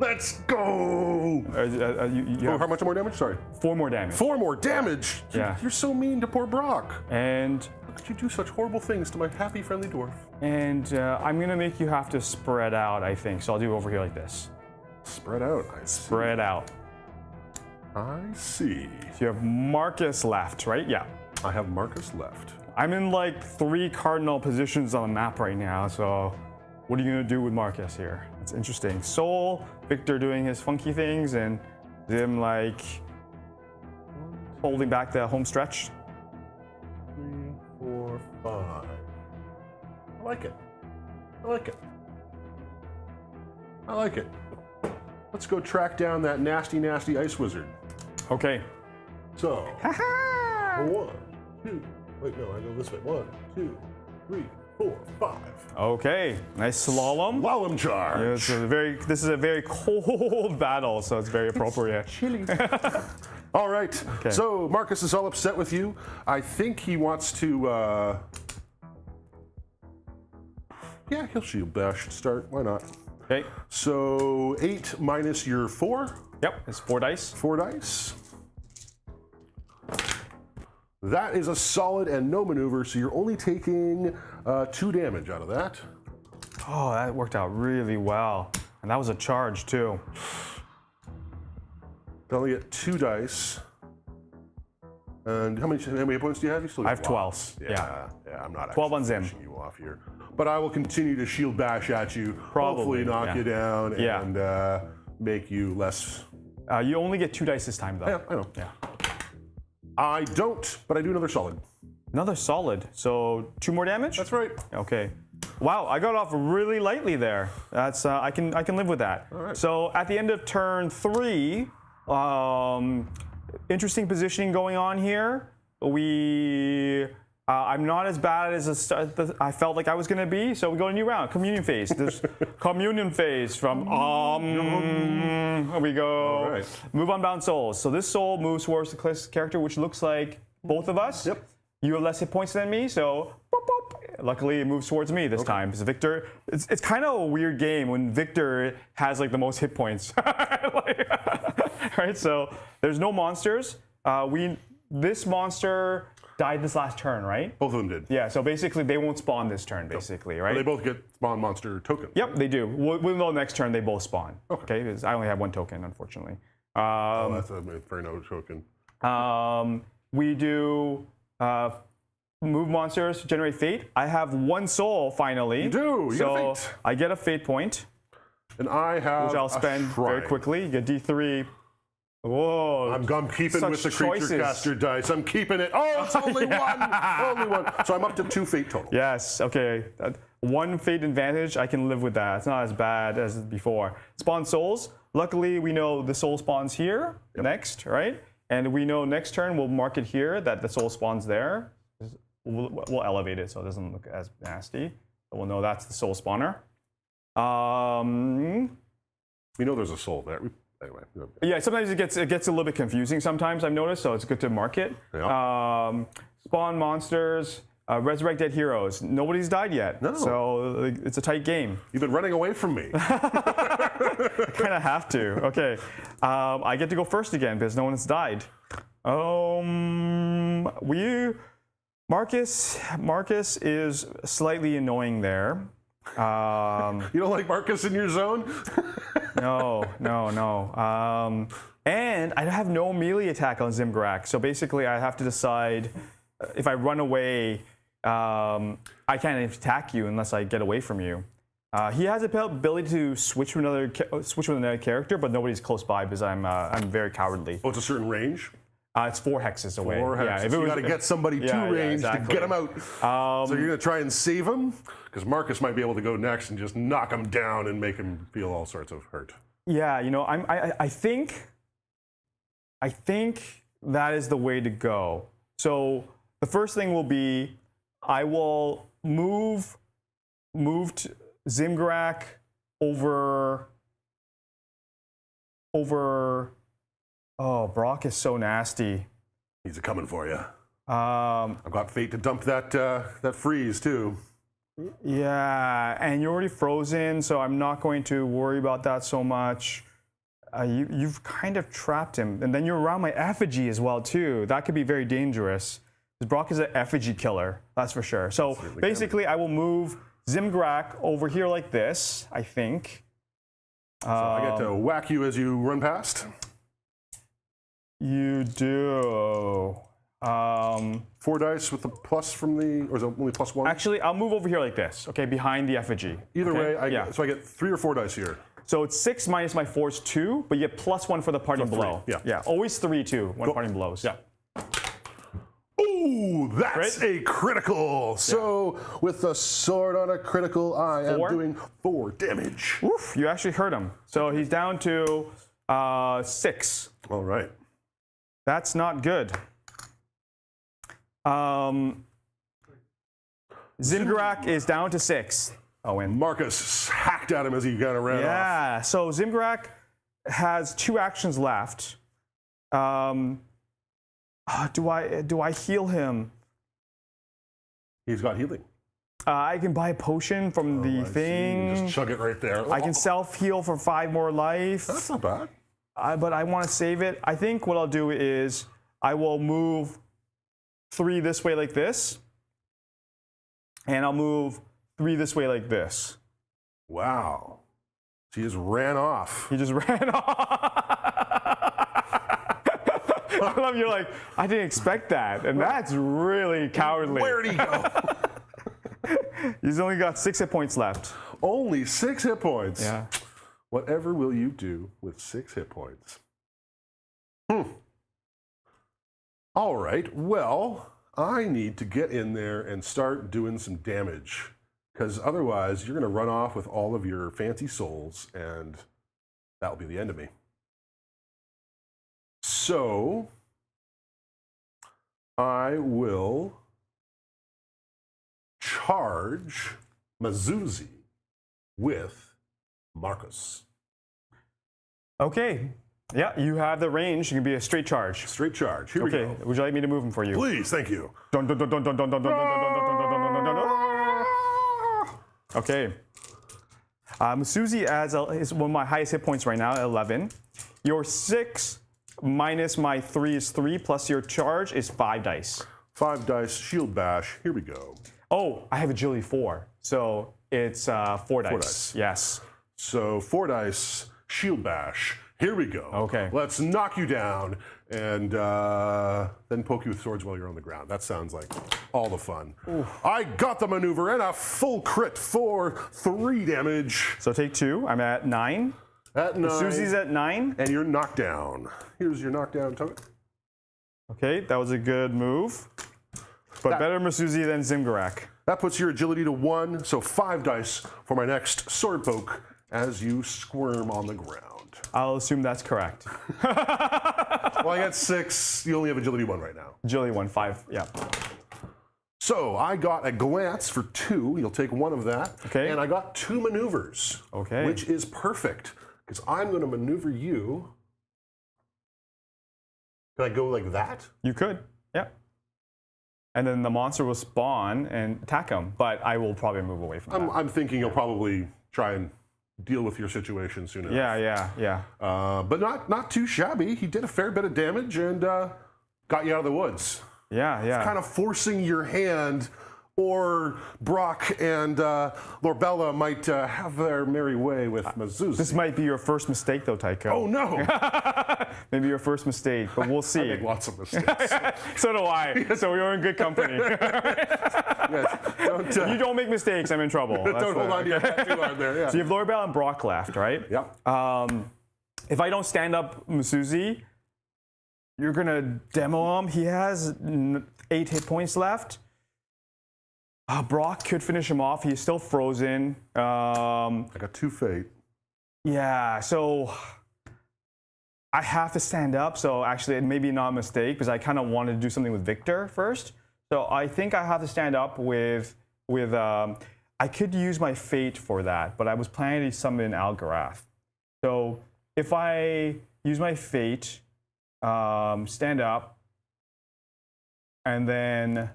Let's go! You have How much more damage? Sorry. 4 more damage. 4 more damage? Yeah. You're so mean to poor Brock. And How could you do such horrible things to my happy, friendly dwarf? I'm gonna make you have to spread out, I think. So I'll do over here like this. Spread out, I see. Spread out. I see. So you have Marcus left, right? Yeah. I have Marcus left. I'm in like 3 cardinal positions on the map right now, so what are you gonna do with Marcus here? It's interesting. Soul, Victor doing his funky things, and Zim like holding back the home stretch. 3, 4, 5. I like it. I like it. I like it. Let's go track down that nasty, nasty ice wizard. Okay. So, 1, 2. Wait, no, I go this way. 1, 2, 3, 4, 5. Okay. Nice slalom. Slalom charge. Yeah, this is a very cold battle, so it's very appropriate. Chilly. All right. Okay. So Marcus is all upset with you. I think he wants to. Yeah, he'll shield bash to start. Why not? Okay. So 8 minus your 4. Yep. It's 4 dice. 4 dice. That is a solid and no maneuver, so you're only taking 2 damage out of that. Oh, that worked out really well, and that was a charge too. You only get 2 dice. And how many points do you have? You still I have 12. Yeah, I'm not 12 on Zim. pushing you off here. But I will continue to shield bash at you, Probably, hopefully knock yeah. you down Yeah. and make you less. You only get 2 dice this time, though. Yeah, I know. Yeah. I don't, but I do another solid. Another solid. So 2 more damage. That's right. Okay. Wow, I got off really lightly there. That's I can live with that. All right. So at the end of turn 3, interesting positioning going on here. I'm not as bad as I felt like I was going to be, so we go to a new round. Communion phase. There's communion phase from Here we go. All right. Move Unbound Souls. So this soul moves towards the character, which looks like both of us. Yep. You have less hit points than me, so boop, boop. Luckily it moves towards me this time. Because Victor, it's kind of a weird game when Victor has like the most hit points. Right? So there's no monsters. This monster died this last turn, right? Both of them did. Yeah, so basically they won't spawn this turn, basically, right? They both get spawn monster token. Yep, they do. We'll know next turn they both spawn. Okay, because I only have one token, unfortunately. That's a very no token. We do move monsters, generate fate. I have one soul finally. You do. You so get a fate. I get a fate point, And I have which I'll spend very quickly. You get D3. Whoa. I'm keeping such with the creature choices. caster dice. I'm keeping it. Oh, it's only one. Only one. So I'm up to 2 fate total. Yes, okay. One fate advantage, I can live with that. It's not as bad as before. Spawn souls. Luckily, we know the soul spawns here next, right? And we know next turn we'll mark it here that the soul spawns there. We'll elevate it so it doesn't look as nasty. But we'll know that's the soul spawner. We know there's a soul there. Anyway. Yeah, sometimes it gets a little bit confusing sometimes, I've noticed, so it's good to mark it. Yeah. Spawn monsters, resurrect dead heroes. Nobody's died yet, so it's a tight game. You've been running away from me. I kind of have to. Okay, I get to go first again because no one's died. Marcus is slightly annoying there. You don't like Marcus in your zone? No. And I have no melee attack on Zimgrak, so basically I have to decide if I run away, I can't attack you unless I get away from you. He has the ability to switch with another character, but nobody's close by because I'm very cowardly. Oh, it's a certain range? It's 4 hexes away. 4 hexes. Yeah, you got to get somebody to range to get him out. So you're going to try and save him? Because Marcus might be able to go next and just knock him down and make him feel all sorts of hurt. Yeah, you know, I think that is the way to go. So the first thing will be I will move Zimgrak over. Oh, Brock is so nasty. He's coming for you. I've got fate to dump that freeze too. Yeah, and you're already frozen, so I'm not going to worry about that so much. You've kind of trapped him, and then you're around my effigy as well too. That could be very dangerous. Brock is an effigy killer, that's for sure. So basically, I will move Zimgrak over here like this, I think. So I get to whack you as you run past. You do. 4 dice with the plus from the, or is it only +1? Actually, I'll move over here like this, okay, behind the effigy. Either way, so I get 3 or 4 dice here. So it's 6 minus my 4 is 2, but you get +1 for the parting blow. Yeah. Always 3 too when parting blows. Yeah. Ooh, that's a critical. So with the sword on a critical, I am doing 4 damage. Oof, you actually hurt him. So he's down to 6. All right. That's not good. Zimgrak is down to 6. Oh, and Marcus hacked at him as he kind of ran off. Yeah, so Zimgrak has 2 actions left. Do I heal him? He's got healing. I can buy a potion from the thing. Just chug it right there. I can self-heal for 5 more life. That's not bad. But I want to save it. I think what I'll do is I will move 3 this way like this. And I'll move 3 this way like this. Wow. He just ran off. He just ran off. I love you're like, I didn't expect that. And that's really cowardly. Where'd he go? He's only got 6 hit points left. Only 6 hit points? Yeah. Whatever will you do with 6 hit points? All right, well, I need to get in there and start doing some damage. Because otherwise, you're going to run off with all of your fancy souls, and that'll be the end of me. So, I will charge Mazuzi with Marcus. Okay. Yeah, you have the range. You can be a straight charge. Straight charge. Here we go. Okay. Would you like me to move him for you? Please, thank you. Dun, dun, dun, dun, dun, dun, dun, dun, dun, dun, dun, dun, dun, dun, dun. Okay. Susie is one of my highest hit points right now at 11. Your 6 minus my 3 is 3, plus your charge is 5 dice. 5 dice, shield bash. Here we go. Oh, I have agility 4, so it's 4 dice. dice. Yes. So 4 dice, shield bash. Here we go. Okay. Let's knock you down and then poke you with swords while you're on the ground. That sounds like all the fun. Oof. I got the maneuver and a full crit for 3 damage. So take 2. I'm at 9. At 9. Susie's at 9. And you're knocked down. Here's your knockdown token. Okay, that was a good move. But better Masuzi than Zimgarak. That puts your agility to 1, so 5 dice for my next sword poke as you squirm on the ground. I'll assume that's correct. Well, I got 6. You only have agility 1 right now. Agility 1, 5, yeah. So I got a glance for 2. You'll take 1 of that. Okay. And I got 2 maneuvers. Okay. Which is perfect, because I'm going to maneuver you. Can I go like that? You could, yeah. And then the monster will spawn and attack him, but I will probably move away from that. I'm thinking you'll probably try and deal with your situation soon enough. Yeah. But not too shabby. He did a fair bit of damage and got you out of the woods. Yeah. Kind of forcing your hand, or Brock and Lorbella might have their merry way with Mazuzi. This might be your first mistake, though, Tycho. Oh, no. Maybe your first mistake, but we'll see. I make lots of mistakes. So do I. So we're in good company. Yes, You don't make mistakes, I'm in trouble. don't hold on to your tattoo on there. Yeah. So you have Lorbella and Brock left, right? Yep. If I don't stand up Masuzi, you're going to demo him. He has 8 hit points left. Brock could finish him off. He's still frozen. I got 2 fate. Yeah, so I have to stand up. So actually, it may be not a mistake because I kind of wanted to do something with Victor first. So I think I have to stand up with I could use my fate for that, but I was planning to summon Algarath. So if I use my fate, stand up, and then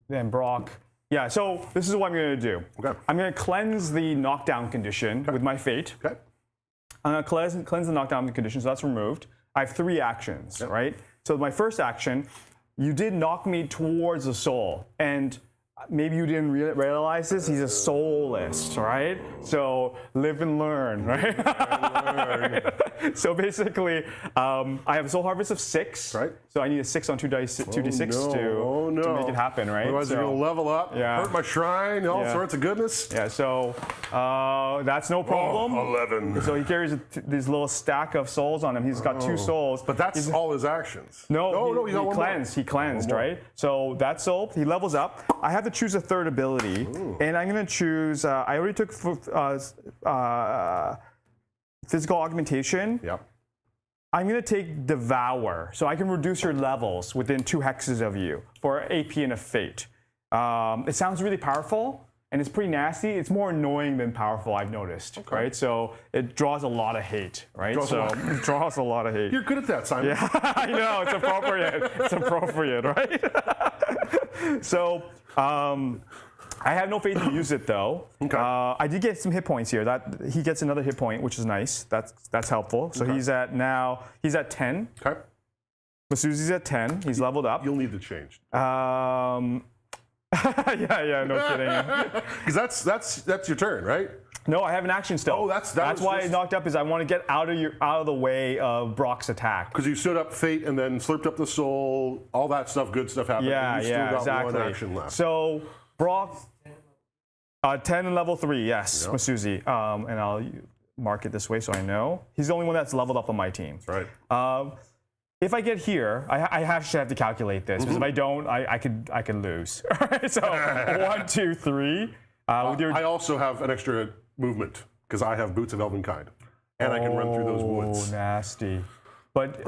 then Brock. Yeah, so this is what I'm going to do. Okay. I'm going to cleanse the knockdown condition with my fate. Okay. I'm going to cleanse the knockdown condition, so that's removed. I have 3 actions, right? So my first action, you did knock me towards the soul, and maybe you didn't realize this, he's a soulless, right? So live and learn, right? So basically, I have a soul harvest of 6. Right. So I need a 6 on 2d6 to make it happen, right? Otherwise you're going to level up, hurt my shrine, all sorts of goodness. Yeah, so that's no problem. 11. So he carries this little stack of souls on him. He's got 2 souls. But that's all his actions. No, he cleansed. He cleansed, right? So that soul, he levels up. I have to choose a 3rd ability, and I'm going to choose. I already took physical augmentation. Yep. I'm going to take Devour, so I can reduce your levels within 2 hexes of you for AP and a fate. It sounds really powerful, and it's pretty nasty. It's more annoying than powerful, I've noticed, right? So it draws a lot of hate, right? It draws a lot of hate. You're good at that, Simon. Yeah, I know, it's appropriate. It's appropriate, right? So I have no faith to use it, though. Okay. I did get some hit points here. He gets another hit point, which is nice. That's helpful. So he's at 10. Okay. Masuzi's at 10. He's leveled up. You'll need to change. Yeah, no kidding. Because that's your turn, right? No, I have an action still. Oh, that's why I knocked up. Is I want to get out of the way of Brock's attack. Because you stood up fate and then slurped up the soul. All that stuff, good stuff happened. Yeah, and you still got exactly. 1 action left. So Brock, 10 and level 3. Yes, Yep. Masuzi. And I'll mark it this way so I know. He's the only one that's leveled up on my team. Right. If I get here, I actually have to calculate this because if I don't, I could lose. All right, so 1, 2, 3. I also have an extra movement because I have Boots of Elvenkind, and I can run through those woods. Oh, nasty. But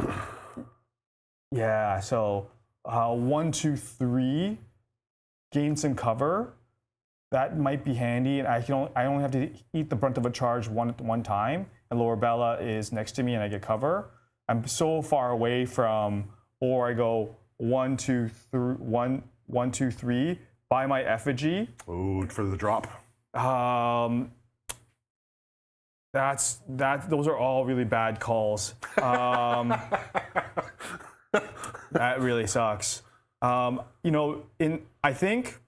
yeah, so 1, 2, 3, gain some cover. That might be handy, and I only have to eat the brunt of a charge one time, and Lorbella is next to me, and I get cover. I'm so far away from, or I go 1, 2, 3, by my effigy. Oh, for the drop. Those are all really bad calls. That really sucks. I think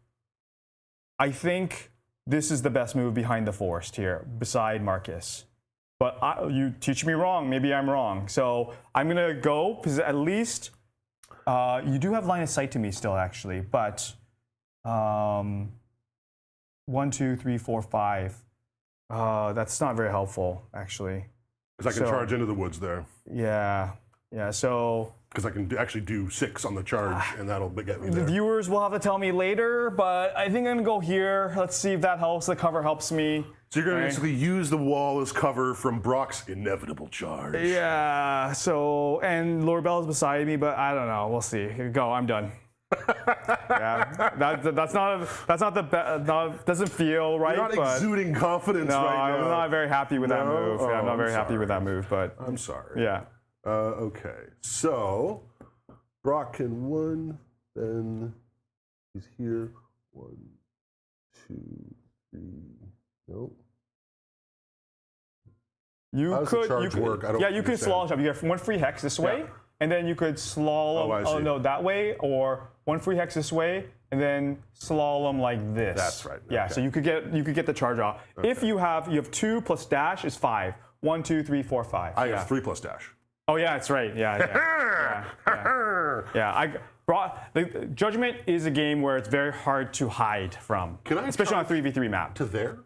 this is the best move behind the forest here, beside Marcus. But you teach me wrong. Maybe I'm wrong. So I'm gonna go because at least you do have line of sight to me still, actually. But 1, 2, 3, 4, 5. That's not very helpful, actually. Because I can charge into the woods there. Yeah. So. Because I can actually do 6 on the charge, and that'll get me there. The viewers will have to tell me later, but I think I'm gonna go here. Let's see if that helps. The cover helps me. So you're gonna basically use the wall as cover from Brock's inevitable charge. Yeah. So and Lord Bella's beside me, but I don't know. We'll see. Go. I'm done. Yeah. That's not the best. Doesn't feel right. You're not exuding confidence right now. I'm not very happy with that move. Oh, I'm not very happy with that move, but I'm sorry. Yeah. Okay, so Brock can 1, then he's here. 1, 2, 3. Nope. You could work? I don't you could understand. slalom. You get 1 free hex this way, and then you could slalom. That way, or 1 free hex this way, and then slalom like this. That's right. Yeah, Okay. so you could get the charge off. Okay. If you have 2 plus dash is 5. 1, 2, 3, 4, 5. I have 3 plus dash. Oh yeah, that's right. Yeah. Judgment is a game where it's very hard to hide from. Can I especially on a charge 3v3 map. to there?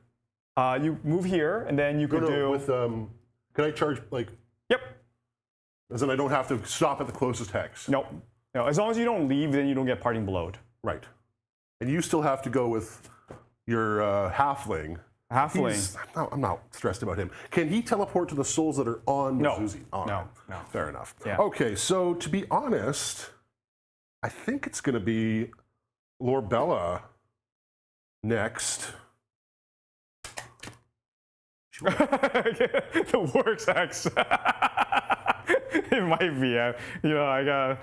You move here, and then you could do. With can I charge like? Yep. As in, I don't have to stop at the closest hex. No. As long as you don't leave, then you don't get parting blowed. Right. And you still have to go with your halfling. I'm not stressed about him. Can he teleport to the souls that are on Mazuzi? No. Fair enough. Yeah. Okay, so to be honest, I think it's going to be Lord Bella next. The works X. It might be. I got.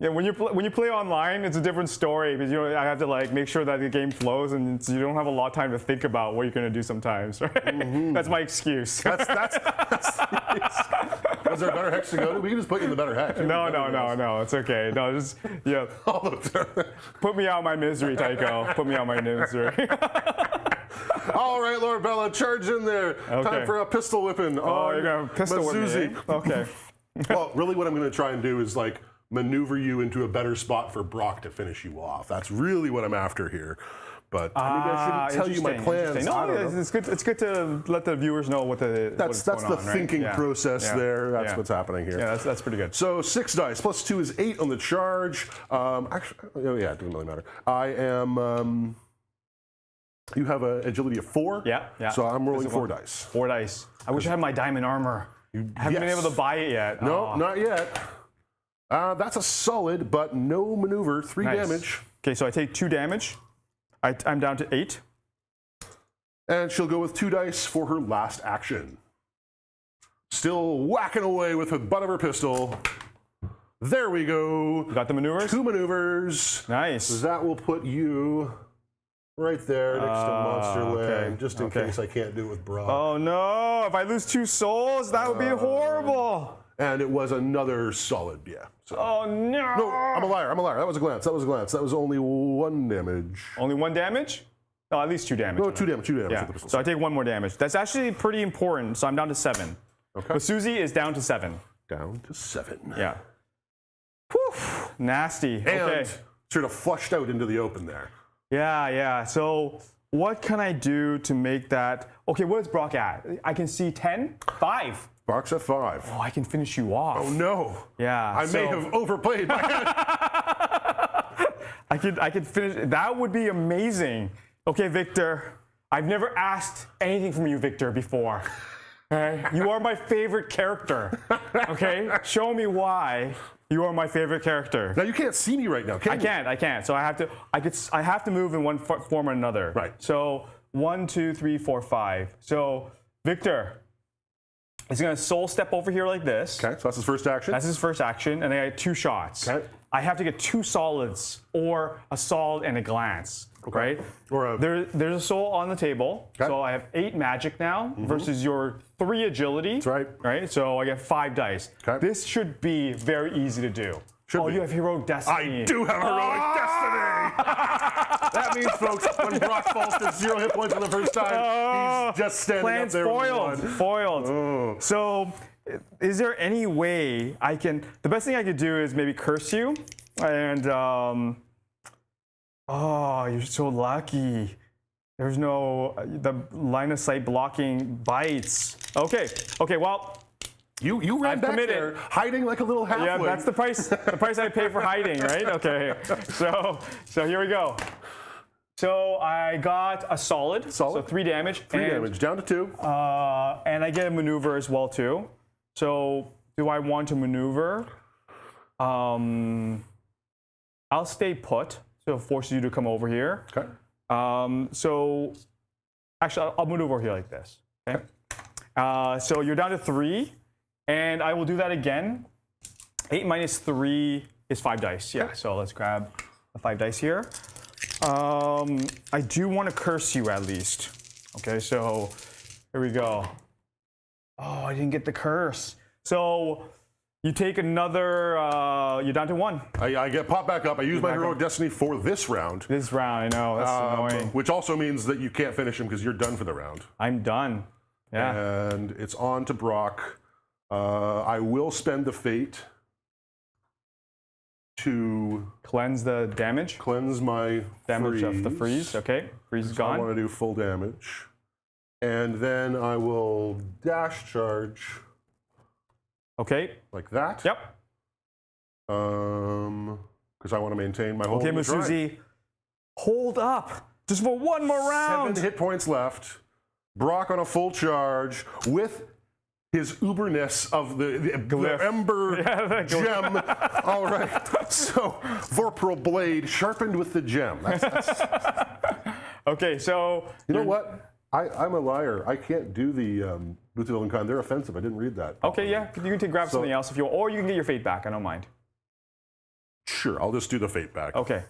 Yeah, when you play online, it's a different story because I have to make sure that the game flows, and you don't have a lot of time to think about what you're gonna do sometimes. Right? Mm-hmm. That's my excuse. Is there a better hex to go to? We can just put you in the better hex. No, it's okay. No, just put me out my misery, Tycho. Put me out my misery. All right, Lord Bella, charge in there. Okay. Time for a pistol whipping. Oh, you're gonna pistol whip me, eh? Okay. Well, really, what I'm gonna try and do is maneuver you into a better spot for Brock to finish you off. That's really what I'm after here. But I shouldn't tell you my plans. No, it's good. It's good to let the viewers know what's going on, thinking process there. That's what's happening here. Yeah, that's pretty good. So 6 dice plus 2 is 8 on the charge. Actually, it doesn't really matter. I am. You have an agility of 4. Yeah. So I'm rolling 4 dice. 4 dice. I wish I had my diamond armor. I haven't been able to buy it yet. No, not yet. That's a solid, but no maneuver. 3 damage. Okay, so I take 2 damage. I'm down to 8. And she'll go with 2 dice for her last action. Still whacking away with the butt of her pistol. There we go. Got the maneuvers? 2 maneuvers. Nice. That will put you right there next to Monster Land, just in case I can't do it with Brock. Oh no, if I lose 2 souls, that would be horrible. And it was another solid, So. Oh no! No, I'm a liar. That was a glance. That was only 1 damage. Only 1 damage? No, at least 2 damage. No, 2 damage. 2 damage. Yeah. So I take 1 more damage. That's actually pretty important. So I'm down to 7. Okay. But Susie is down to 7. Down to 7. Yeah. Whew. Nasty. And sort of flushed out into the open there. Yeah. So what can I do to make that? Okay, what is Brock at? I can see 10? 5. Brock's at 5. Oh, I can finish you off. Oh no. Yeah. I may have overplayed my hand. I could finish. That would be amazing. Okay, Victor. I've never asked anything from you, Victor, before. Okay? You are my favorite character. Okay? Show me why you are my favorite character. Now you can't see me right now, can you? I can't. So I have to move in one form or another. Right. So 1, 2, 3, 4, 5. So Victor is going to soul step over here like this. Okay, so that's his first action. That's his first action, and I get 2 shots. Okay. I have to get 2 solids or a solid and a glance. right? Or There's a soul on the table, so I have 8 magic now versus your 3 agility. That's right. Right, so I get 5 dice. Okay. This should be very easy to do. Should be. You have heroic destiny. I do have heroic destiny. That means, folks, when Brock falls to 0 hit points for the first time, he's just standing up there with 1. Foiled. So, is there any way I can? The best thing I could do is maybe curse you, and oh, you're so lucky. There's no the line of sight blocking bites. Okay. Well. You ran back there, hiding like a little halfway. Yeah, that's the price. The price I pay for hiding, right? Okay. So here we go. So I got a solid. So 3 damage. 3 damage, down to 2. And I get a maneuver as well too. So do I want to maneuver? I'll stay put. So it forces you to come over here. Okay. So actually, I'll maneuver here like this. Okay. So you're down to 3. And I will do that again. 8 minus 3 is 5 dice. Yeah, so let's grab the 5 dice here. I do want to curse you at least. Okay, so here we go. Oh, I didn't get the curse. So you take another, you're down to 1. I get popped back up. I use my heroic destiny for this round. This round, I know, that's annoying. Which also means that you can't finish him because you're done for the round. I'm done. Yeah. And it's on to Brock. I will spend the fate to cleanse the damage. Cleanse my damage freeze. Of the freeze. Okay, freeze is gone. I want to do full damage, and then I will dash charge. Okay. Like that. Yep. Because I want to maintain my hold. Okay, Masuzi, hold up just for 1 more round. 7 hit points left. Brock on a full charge with his uberness of the ember gem. All right. So, Vorpal Blade sharpened with the gem. That's... Okay, so... You know what? I'm a liar. I can't do the Boots of Elvenkind. They're offensive. I didn't read that. Okay, yeah. You can grab something else if you want. Or you can get your fate back. I don't mind. Sure. I'll just do the fate back. Okay.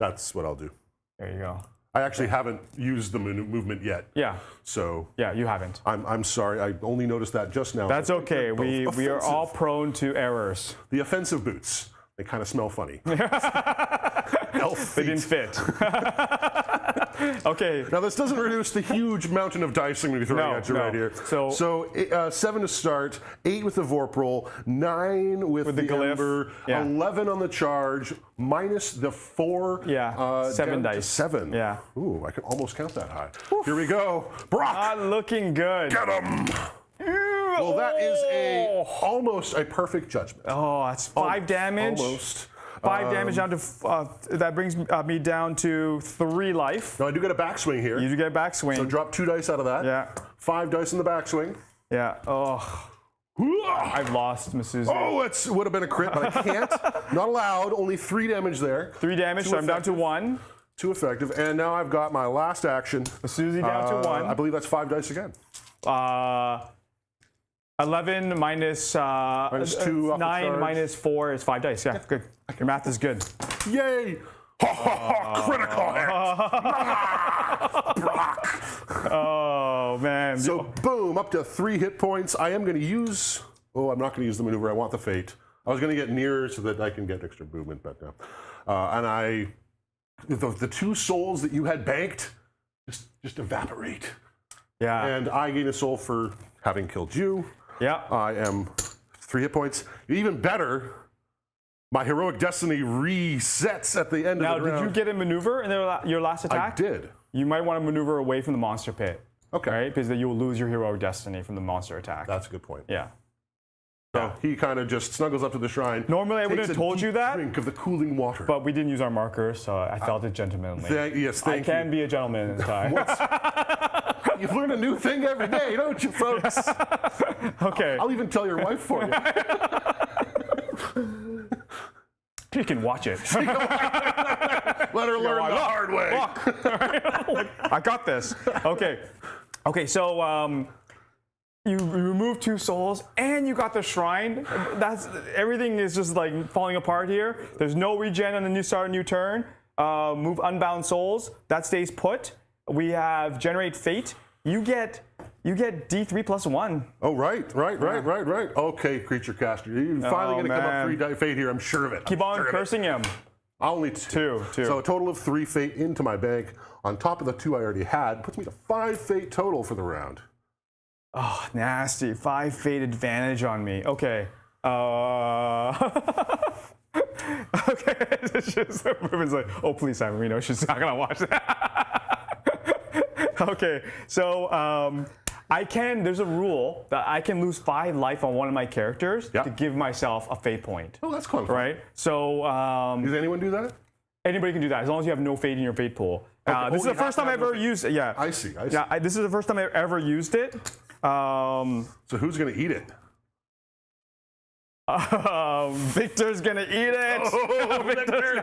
That's what I'll do. There you go. I actually haven't used the movement yet. Yeah. So yeah, you haven't. I'm sorry. I only noticed that just now. That's okay. We are all prone to errors. The offensive boots. They kind of smell funny. Elf feet. They didn't fit. Okay. Now this doesn't reduce the huge mountain of dice I'm going to be throwing at you right here. So 7 to start, 8 with the Vorpal, 9 with the glyph. Ember, 11 on the charge, minus the 4. Yeah. 7 dice. 7. Yeah. Ooh, I can almost count that high. Oof. Here we go. Brock. Not looking good. Get him. Well, that is almost a perfect judgment. Oh, that's 5 damage. Almost. 5 damage down to, that brings me down to 3 life. Now I do get a backswing here. You do get a backswing. So drop 2 dice out of that. Yeah. 5 dice in the backswing. Yeah. Oh. I've lost, Masuzi. Oh, it would have been a crit, but I can't. Not allowed. Only 3 damage there. 3 damage, so I'm down to 1. 2 effective. And now I've got my last action. Masuzi down to 1. I believe that's 5 dice again. 11 minus, minus 2 9 minus 4 is 5 dice. Yeah, good. Your math is good. Yay! Critical hit! Brock! Oh, man. So, boom, up to 3 hit points. I am going to use... Oh, I'm not going to use the maneuver. I want the fate. I was going to get nearer so that I can get extra movement, but no. And the 2 souls that you had banked just evaporate. Yeah. And I gain a soul for having killed you. Yeah. I am 3 hit points. Even better, my heroic destiny resets at the end of the round. Now, did you get a maneuver in your last attack? I did. You might want to maneuver away from the monster pit. Okay. Right? Because then you will lose your heroic destiny from the monster attack. That's a good point. Yeah. So he kind of just snuggles up to the shrine. Normally, I would have told you that. Drink of the cooling water. But we didn't use our markers, so I felt it gentlemanly. Thank you. I can be a gentleman in time. You learn a new thing every day, don't you, folks? Okay. I'll even tell your wife for you. You can watch it. Let her learn the hard way. Look. I got this. Okay. Okay, so you remove 2 souls and you got the shrine. Everything is just like falling apart here. There's no regen on the new start, new turn. move Unbound Souls. That stays put. We have Generate Fate. You get D3 plus 1. Oh, right. Okay, creature caster. You're finally going to come up 3 fate here. I'm sure of it. Keep on cursing him. Only 2. So a total of 3 fate into my bank. On top of the 2 I already had, puts me to 5 fate total for the round. Oh, nasty. 5 fate advantage on me. Okay. Okay. It's just, everyone's like, oh, please, Simon, we know she's not going to watch that. Okay. So there's a rule that I can lose 5 life on one of my characters to give myself a fate point. Oh, that's clever. Right? So. Does anyone do that? Anybody can do that as long as you have no fate in your fate pool. This is the first time I've ever used it. Yeah. I see. Yeah, this is the first time I've ever used it. So who's going to eat it? Victor's going to eat it. Oh, Victor.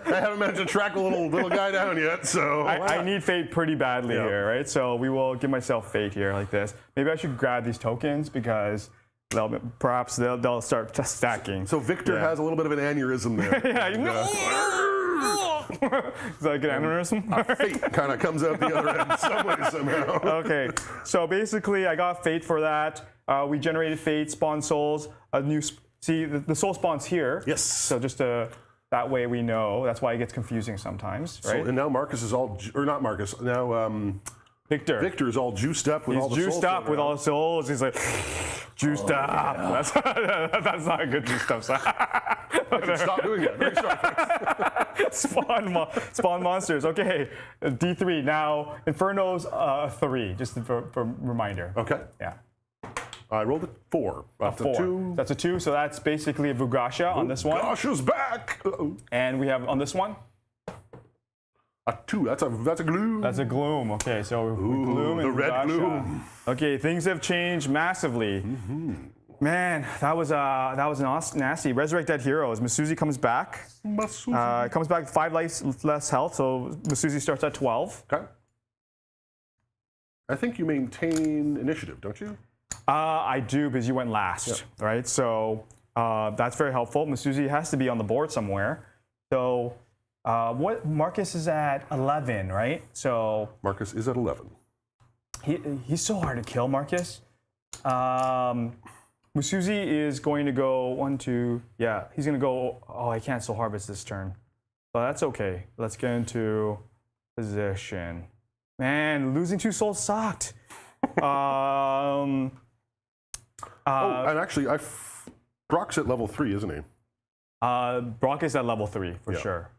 I haven't managed to track a little guy down yet, so. I need fate pretty badly here, right? So we will give myself fate here like this. Maybe I should grab these tokens because perhaps they'll start stacking. So Victor has a little bit of an aneurysm there. Is that like an aneurysm? Fate kind of comes out the other end somehow. Okay, so basically I got fate for that. We generated fate, spawn souls, a new. See, the soul spawns here. Yes. So just that way we know. That's why it gets confusing sometimes, right? So, and now Marcus is all, or not Marcus. Now Victor. Victor is all juiced up with all the souls. He's juiced up with all the souls. He's like juiced up. Yeah. That's not a good juiced up sign. I can stop doing that. Very sorry. Spawn monsters. Okay, D3 now. Inferno's 3. Just for reminder. Okay. Yeah. I rolled a 4. That's a 2. That's a 2. So that's basically a Vugasha on this one. Vugasha's back. And we have on this one. A 2. That's a gloom. That's a gloom. Okay, so gloom and the red Vugasha. gloom. Okay, things have changed massively. Man, that was nasty. Resurrect Dead Heroes. Masuzi comes back. Comes back with 5 life less health, so Masuzi starts at 12. Okay. I think you maintain initiative, don't you? I do, because you went last, right? So that's very helpful. Masuzi has to be on the board somewhere. So what Marcus is at 11, right? So Marcus is at 11. He's so hard to kill, Marcus. Masuzi is going to go 1, 2. Yeah, he's going to go. Oh, I can't Soul Harvest this turn. But that's okay. Let's get into position. Man, losing 2 souls sucked. And actually, Brock's at level 3, isn't he? Brock is at level 3 for sure.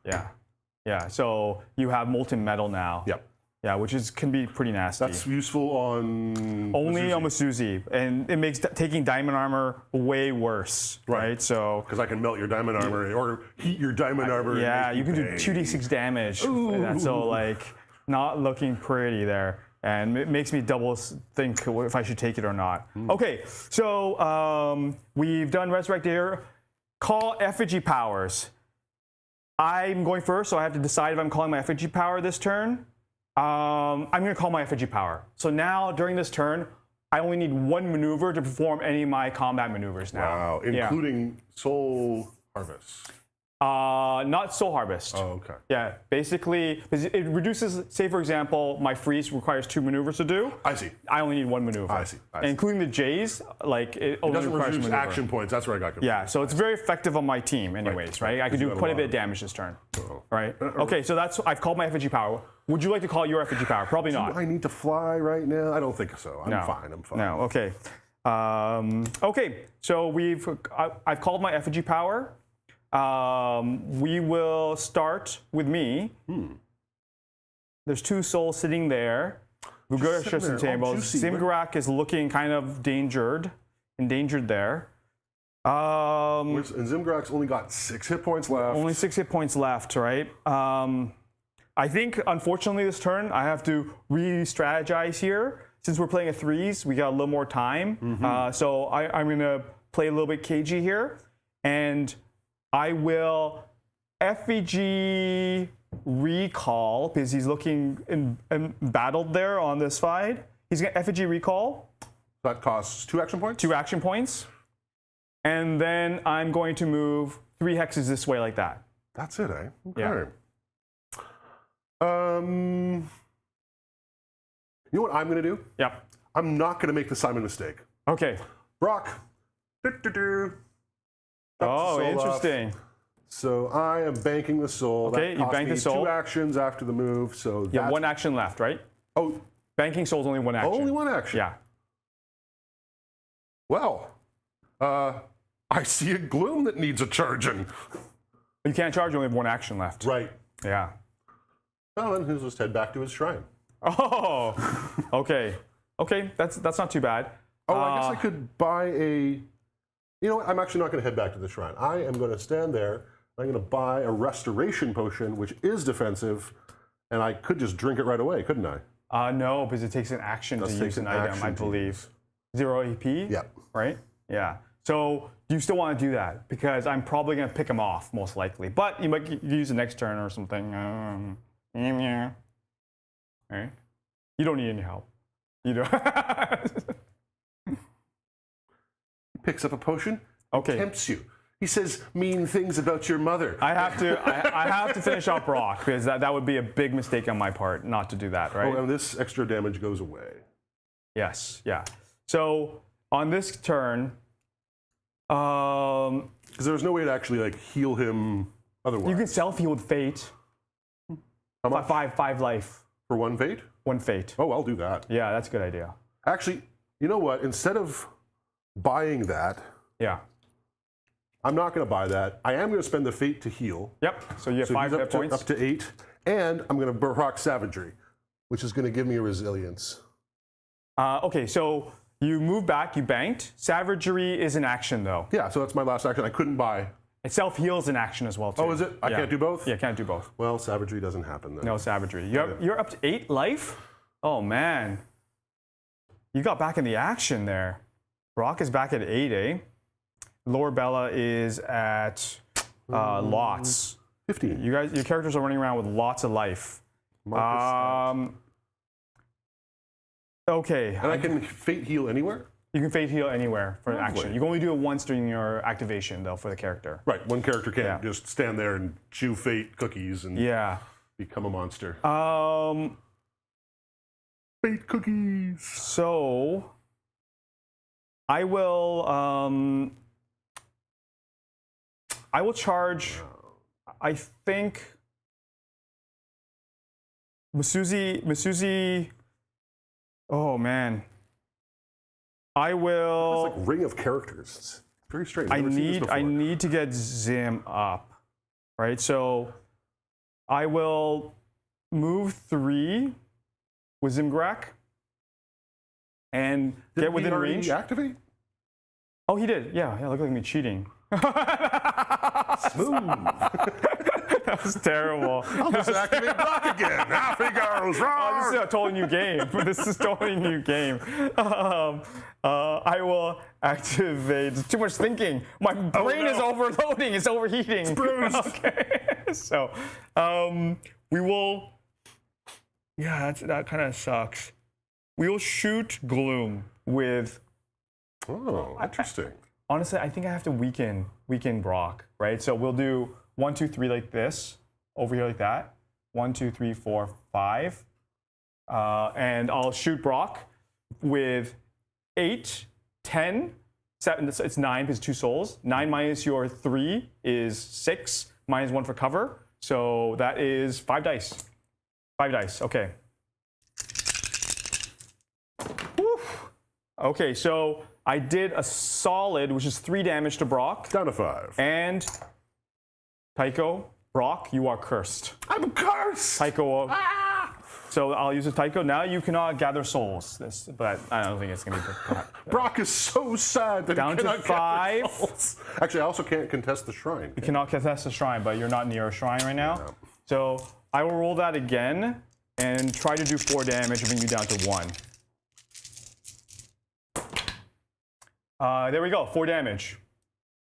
Yeah. So you have molten metal now. Yep. Yeah, which can be pretty nasty. That's useful on only on Masuzi, and it makes taking diamond armor way worse, right? So because I can melt your diamond armor or heat your diamond armor. Yeah, you can do 2d6 damage. That's so like not looking pretty there, and it makes me double think if I should take it or not. Okay, so we've done Resurrect here. Call effigy powers. I'm going first, so I have to decide if I'm calling my effigy power this turn. I'm going to call my effigy power. So now, during this turn, I only need 1 maneuver to perform any of my combat maneuvers now. Wow, including Soul Harvest. Not Soul Harvest. Oh, okay. Yeah, basically, because it reduces, say for example, my freeze requires 2 maneuvers to do. I see. I only need 1 maneuver. I see. And including the J's, like it only doesn't requires reduce maneuver. action points. That's where I got confused. Yeah, so it's very effective on my team anyways, right? I can do quite a bit of damage this turn. Right? Okay, so I've called my effigy power. Would you like to call your effigy power? Probably not. Do I need to fly right now? I don't think so. I'm fine. No, okay. Okay, so I've called my effigy power. We will start with me. There's 2 souls sitting there. Vugasha's in table. Simgarak is looking kind of endangered there. And Zimgarak's only got 6 hit points left. Only 6 hit points left, right? I think, unfortunately, this turn, I have to re-strategize here. Since we're playing at 3s, we got a little more time. So I'm going to play a little bit cagey here. And I will effigy recall, because he's looking embattled there on this side. He's going to effigy recall. That costs 2 action points? 2 action points. And then I'm going to move 3 hexes this way like that. That's it, eh? Okay. Yeah. You know what I'm going to do? Yep. I'm not going to make the Simon mistake. Okay. Brock. Oh, interesting. So I am banking the soul. Okay, that you cost bank the me soul. 2 actions after the move. So You have 1 action left, right? Oh, Banking soul's only 1 action. only 1 action. Yeah. Well, I see a gloom that needs a charging. You can't charge, you only have 1 action left. Right. Yeah. Well, then he'll just head back to his shrine. Oh, okay. Okay, that's not too bad. Oh, I guess I could buy a... You know what? I'm actually not going to head back to the shrine. I am going to stand there. I'm going to buy a restoration potion, which is defensive, and I could just drink it right away, couldn't I? No, because it takes an action to use an item, I believe. 0 AP? Yeah. Right? Yeah. So do you still want to do that? Because I'm probably going to pick him off, most likely. But you might use the next turn or something. Right? You don't need any help. You don't. Picks up a potion, Okay. tempts you. He says mean things about your mother. I have to finish off Brock because that would be a big mistake on my part not to do that, right? Oh, and this extra damage goes away. Yes, yeah. So on this turn, Because there's no way to actually like heal him otherwise. you can self-heal with Fate. How much? Five life, For 1 fate? 1 Fate. Oh, I'll do that. Yeah, that's a good idea. Actually, you know what? Instead of buying that, Yeah. I'm not going to buy that. I am going to spend the fate to heal. Yep. So you have So 5 he's hit points. up to 8. And I'm going to Barak Savagery, which is going to give me a resilience. Okay, so you move back, you banked. Savagery is an action though. Yeah, so that's my last action. I couldn't buy. It self-heals an action as well too. Oh, is it? I Yeah. can't do both? Yeah, can't do both. Well, Savagery doesn't happen then. No savagery. You're up to 8 life? Oh man. You got back in the action there. Brock is back at 8, eh? Lower Bella is at lots. 15. Your characters are running around with lots of life. Okay. And I can fate heal anywhere? You can fate heal anywhere for an Lovely. action. You can only do it once during your activation though for the character. Right, one character can't Yeah. just stand there and chew fate cookies and Yeah. become a monster. Fate cookies. So I will charge, I think, Masuzi, oh man. I will, It's like ring of characters. It's very strange. I've never seen this I before. need to get Zim up, right? So I will move 3 with Zimgrak and Did get he within already range. activate? Oh, he did. Yeah, look at me cheating. Smooth. That was terrible. I'll just activate Brock again. Off he goes. Oh, Roar! this is a totally new game. This is totally new game. I will activate. It's too much thinking. My brain is overloading. It's overheating. It's bruised. Okay. So, we will. Yeah, that kind of sucks. We will shoot Gloom with. Oh, interesting. Honestly, I think I have to weaken Brock, right? So we'll do 1, 2, 3 like this, over here like that. 1, 2, 3, 4, 5. And I'll shoot Brock with 8, 10, 7. It's 9 because 2 souls. 9 minus your 3 is 6, minus 1 for cover. So that is 5 dice. 5 dice, okay. Woo. Okay, so I did a solid, which is 3 damage to Brock. Down to 5. And Tycho, Brock, you are cursed. I'm cursed. Tycho. So I'll use a Tycho. Now you cannot gather souls. But I don't think it's going to be. Brock is so sad that Down he to cannot 5. get results. Actually, I also can't contest the shrine. You cannot contest the shrine, but you're not near a shrine right now. No. So I will roll that again and try to do 4 damage and bring you down to 1. There we go, 4 damage.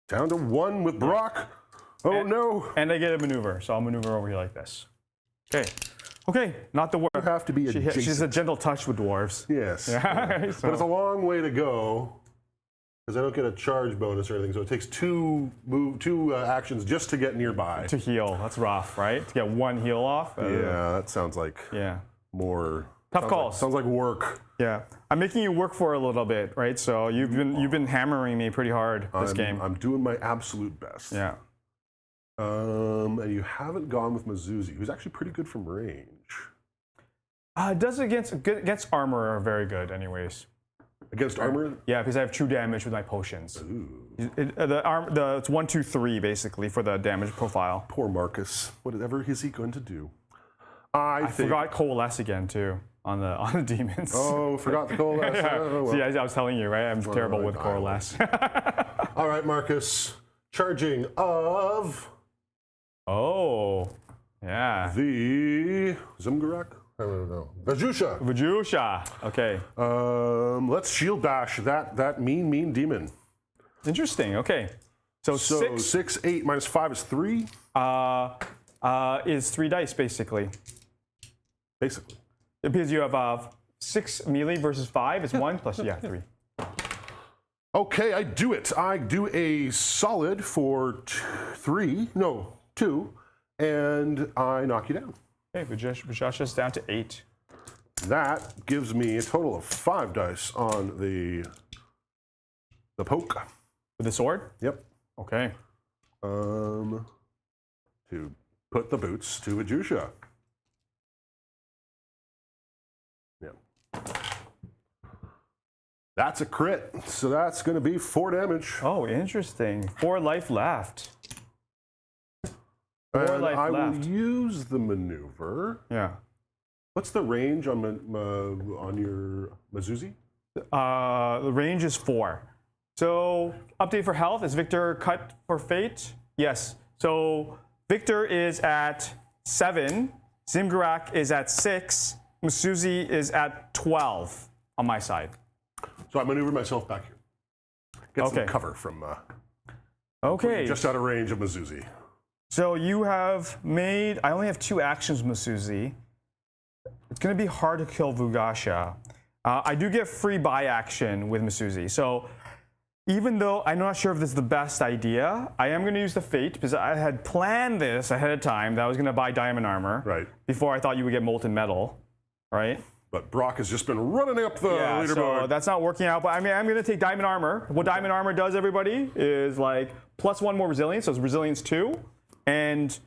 Down to 1 with Brock. Oh no. And I get a maneuver, so I'll maneuver over here like this. Okay. Okay, not the You worst. have to be adjacent. She's a gentle touch with dwarves. Yes. Yeah. But it's a long way to go. Because I don't get a charge bonus or anything, so it takes two actions just to get nearby. To heal. That's rough, right? To get one heal off. Yeah, that sounds like more tough calls. Sounds like work. Yeah, I'm making you work for a little bit, right? So you've been hammering me pretty hard this game. I'm doing my absolute best. Yeah. And you haven't gone with Mazuzi, who's actually pretty good from range. It does against armor are very good, anyways. Against armor? Yeah, because I have true damage with my potions. It's 1, 2, 3 basically for the damage profile. Poor Marcus. Whatever is he going to do? I forgot coalesce again too on the demons. Oh, forgot the coalesce. Yeah. Oh, well. See, I was telling you, right? I'm terrible with coalesce. All right, Marcus. Charging of. Oh, yeah. The Zimgarak? I don't know. Vajusha. Vajusha. Okay. Let's shield bash that mean demon. Interesting. Okay. So 6, 8 minus 5 is 3. Is 3 dice basically. Basically. Because you have 6 melee versus 5 is 1 plus 3. Okay, I do it. I do a solid for 2, and I knock you down. Okay, Vajusha's down to 8. That gives me a total of 5 dice on the poke. With the sword? Yep. Okay. To put the boots to Vajusha. Yeah. That's a crit, so that's going to be 4 damage. Oh, interesting. 4 life left. And I will use the maneuver. Yeah. What's the range on your Mazuzi? The range is 4. So, update for health. Is Victor cut for fate? Yes. So, Victor is at 7. Zimgarak is at 6. Mazuzi is at 12 on my side. So I maneuver myself back here. Get some cover from just out of range of Mazuzi. So you have made, I only have 2 actions with Mazuzi. It's going to be hard to kill Vugasha. I do get free buy action with Mazuzi. So even though I'm not sure if this is the best idea, I am going to use the Fate because I had planned this ahead of time that I was going to buy diamond armor before I thought you would get molten metal, right? But Brock has just been running up the leaderboard. So that's not working out. But I mean, I'm going to take diamond armor. What diamond armor does, everybody, is like +1 more resilience. So it's resilience 2. And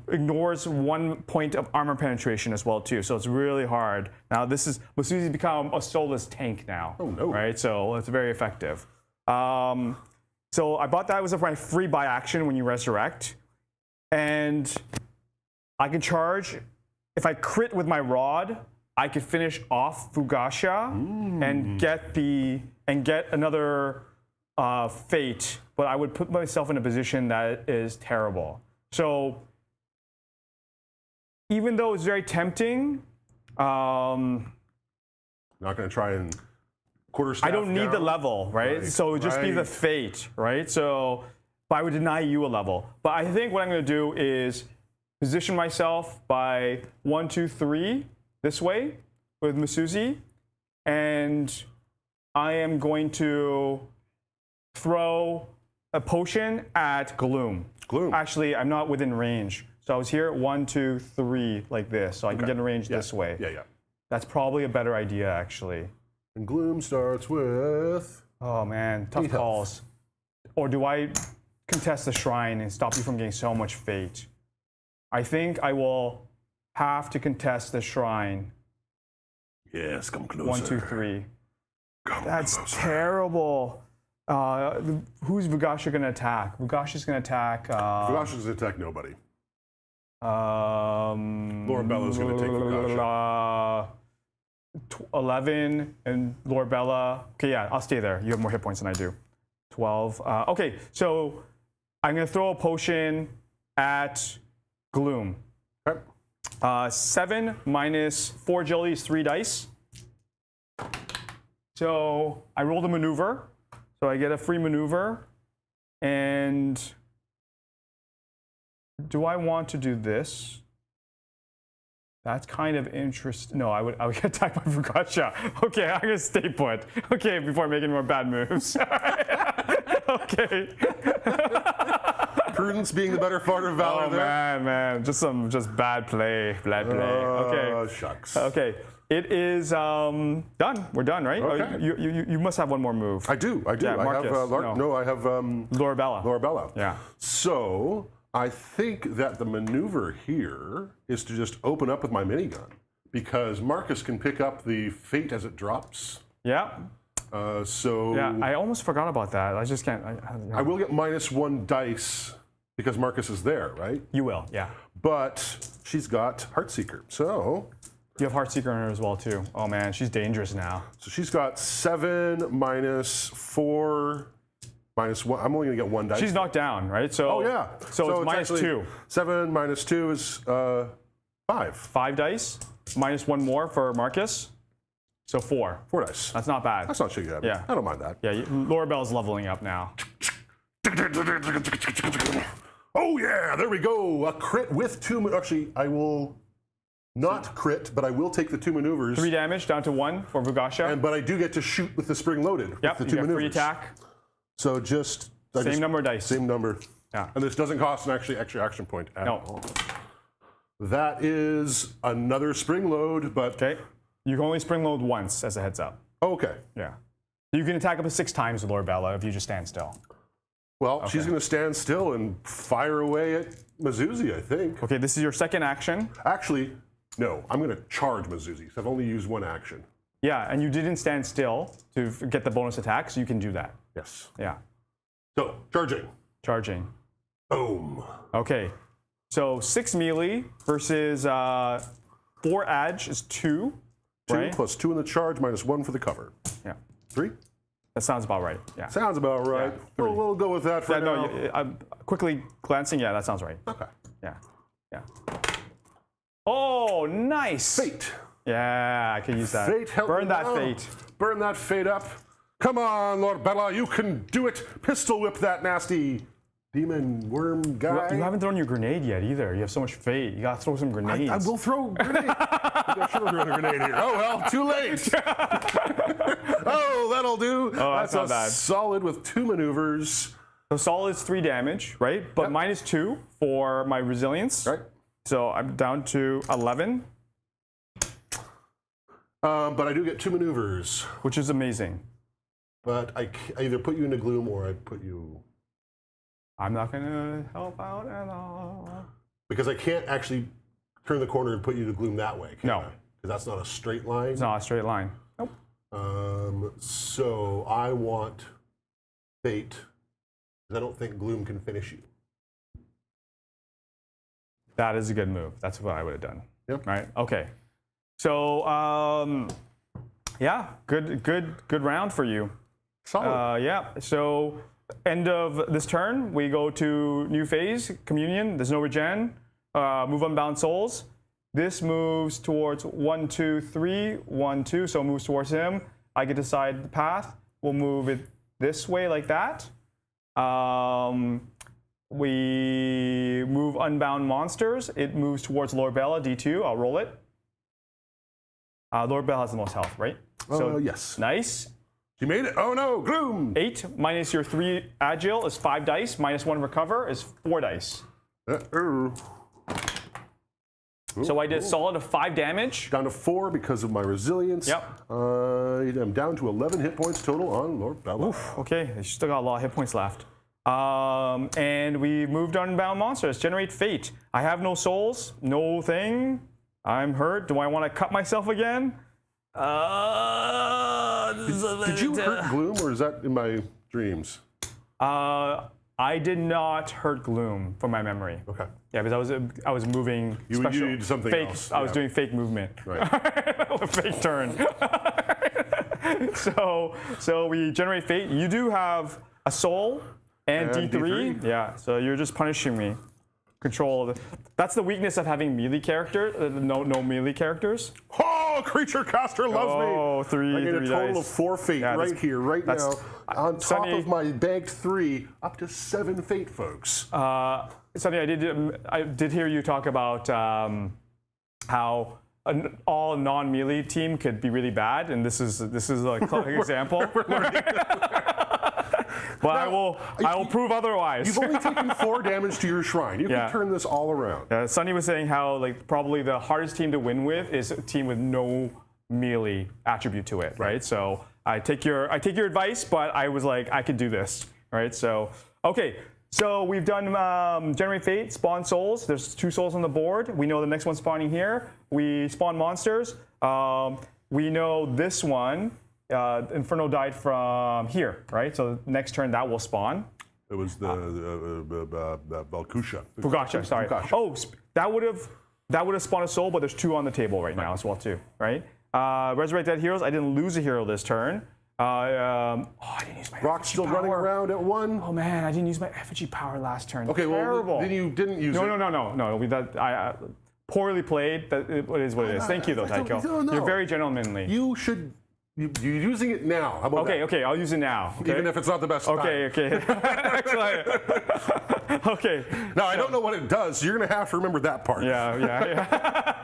ignores 1 point of armor penetration as well too. So it's really hard. Now this is Mazuzi's become a soulless tank now. Oh no! Right, so it's very effective. So I bought that was my free buy action when you resurrect, and I can charge. If I crit with my rod, I could finish off Vugasha and get another fate. But I would put myself in a position that is terrible. So even though it's very tempting, not going to try and quarterstaff. I don't need down. the level, right? So it would just be the fate, right? So but I would deny you a level. But I think what I'm going to do is position myself by 1, 2, 3 this way with Mazuzi, and I am going to throw a potion at Gloom. Actually, I'm not within range. So I was here at 1, 2, 3 like this. So I can get in range this way. Yeah. That's probably a better idea, actually. And Gloom starts with... Oh, man. Tough calls. Or do I contest the shrine and stop you from getting so much fate? I think I will have to contest the shrine. Yes, come closer. 1, 2, 3. That's closer. Terrible. Who's Vugasha going to attack? Vugasha's going to attack... Vugasha's going to attack nobody. Lorbella's going to take Vugasha. 11 and Lorabella. Okay, yeah, I'll stay there. You have more hit points than I do. 12. Okay, so I'm going to throw a potion at Gloom. Okay. 7 minus 4 agility is 3 dice. So I rolled a maneuver. So I get a free maneuver. And do I want to do this? That's kind of interesting. No, I would get attacked by Fugacha. Okay, I'm gonna stay put. Okay, before making more bad moves. Okay. Prudence being the better part of valor. Oh man, just bad play, Okay. Shucks. Okay, it is done. We're done, right? Okay. Oh, you must have one more move. I do. Yeah, Marcus, I have Lorabella. Lorabella. Yeah. So I think that the maneuver here is to just open up with my minigun, because Marcus can pick up the fate as it drops. Yeah. So Yeah, I almost forgot about that. I just can't. I will get -1 dice because Marcus is there, right? You will, yeah. But she's got Heartseeker, so You have Heartseeker on her as well too. Oh man, she's dangerous now. she's got 7 -4 -1. I'm only gonna get 1 dice. She's knocked down, right? So Oh yeah. So, it's actually -2. 7 -2 is 5. 5 dice, -1 more for Marcus. So 4. 4 dice. That's not bad. That's not too good. Yeah. I don't mind that. Yeah, Lorabelle's leveling up now. Oh yeah, there we go. A crit with 2. Actually, I will not crit, but I will take the 2 maneuvers. 3 damage down to 1 for Fugacha. But I do get to shoot with the spring loaded. Yep, with you the 2 get free maneuvers. attack. So just Same number of dice. Same number. Yeah. And this doesn't cost an extra action point at No. all. That is another spring load, but Okay. You can only spring load once as a heads up. okay. Yeah. You can attack up to 6 times with Lorabella if you just stand still. Well, she's going to stand still and fire away at Mizuzi, I think. Okay, this is your second action. Actually, no, I'm going to charge Mizuzi, because I've only used 1 action. Yeah, and you didn't stand still to get the bonus attack, so you can do that. Yes. Yeah. So, charging. Charging. Boom. Okay. So 6 melee versus 4 edge is 2. 2 right? plus 2 in the charge, -1 for the cover. Yeah. 3? That sounds about right. Yeah. Sounds about right. Yeah, We'll go with that for Yeah, now. no, I'm quickly glancing. Yeah, that sounds right. Okay. Yeah. Yeah. Oh, nice. Fate. Yeah, I can use that. Fate, help Burn me that now. fate. Burn that fate up. Come on, Lord Bella, you can do it. Pistol whip that nasty demon worm guy. You haven't thrown your grenade yet either. You have so much fate. You gotta throw some grenades. I will throw a grenade. I should have thrown a grenade here. Oh well, too late. Oh, that'll do. Oh, that's not bad. Solid with 2 maneuvers. So solid is 3 damage, right? But -2 for my resilience. Right. So I'm down to 11, But I do get 2 maneuvers. which is amazing. But I either put you into gloom or I put you... I'm not gonna help out at all. Because I can't actually turn the corner and put you to gloom that way, can No. I? Because that's not a straight line. It's not a straight line. Nope. So I want fate, because I don't think gloom can finish you. That is a good move. That's what I would have done. Yep. Right. Okay. So yeah, good round for you. Solid. Yeah. So end of this turn, we go to new phase, communion. There's no regen. Move unbound souls. This moves towards 1, 2, 3, 1, 2. So it moves towards him. I get to decide the path. We'll move it this way like that. We move unbound monsters. It moves towards Lorabella, D2. I'll roll it. Lorabella has the most health, right? So yes. nice. You made it. Oh no, gloom. 8 minus your 3 agile is 5 dice. -1 recover is 4 dice. So I did a solid of 5 damage. Down to 4 because of my resilience. Yep. I'm down to 11 hit points total on Lord Bella. Oof, okay, you still got a lot of hit points left. And we moved unbound monsters. Generate fate. I have no souls, no thing. I'm hurt. Do I want to cut myself again? Did you hurt gloom, or is that in my dreams? I did not hurt gloom from my memory. Okay. Yeah, because I was moving special. You did something fake, else. I was Yeah. doing fake movement. Right. A fake turn. so we generate fate. You do have a soul and D3. D3. Yeah. So you're just punishing me. Control of it. That's the weakness of having melee character. No melee characters. Oh, creature caster loves me. Oh, 3. I get a 3 total dice. of 4 fate Yeah, right here, right now. On top Sunny- of my bagged 3, up to 7 fate, folks. Sonny, I did hear you talk about how an all non-melee team could be really bad, and this is a classic example. But I will prove otherwise. You've only taken 4 damage to your shrine. You can turn this all around. Sunny was saying how like probably the hardest team to win with is a team with no melee attribute to it, right? So I take your advice, but I was like, I could do this, right? So okay, so we've done Generate Fate, spawn souls. There's 2 souls on the board. We know the next one's spawning here. We spawn monsters. We know this one. Inferno died from here, right? So next turn that will spawn. It was the Valkusha. Fugasha, sorry. Fugasha. Oh, that would have spawned a soul, but there's 2 on the table right now as well too, right? Resurrect Dead Heroes. I didn't lose a hero this turn. I didn't use my Brock's still running around at 1. Oh man, I didn't use my effigy power last turn. Okay, terrible. Well, then you didn't use it. No. I poorly played. That it is what it is. Thank you though, Tycho. No. You're very gentlemanly. You should. You're using it now. How about that? Okay, I'll use it now. Okay? Even if it's not the best time. Okay. Excellent. Okay. Now, I don't know what it does, so you're going to have to remember that part. Yeah.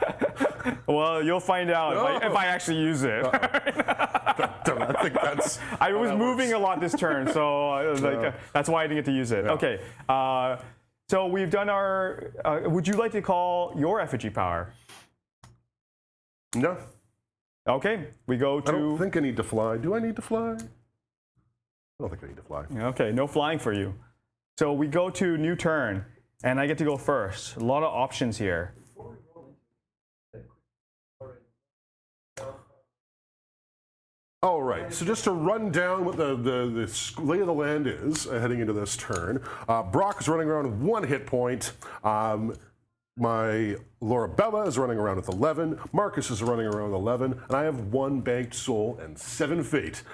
Well, you'll find out if I actually use it. I think that's. I was moving a lot this turn, so that's why I didn't get to use it. Yeah. Okay. So we've done our. Would you like to call your effigy power? No. Okay, we go to. I don't think I need to fly. Do I need to fly? I don't think I need to fly. Okay, no flying for you. So we go to new turn, and I get to go first. A lot of options here. All right, so just to run down what the lay of the land is heading into this turn. Brock is running around with 1 hit point. My Lorabella is running around with 11. Marcus is running around with 11. And I have 1 banked soul and 7 fate.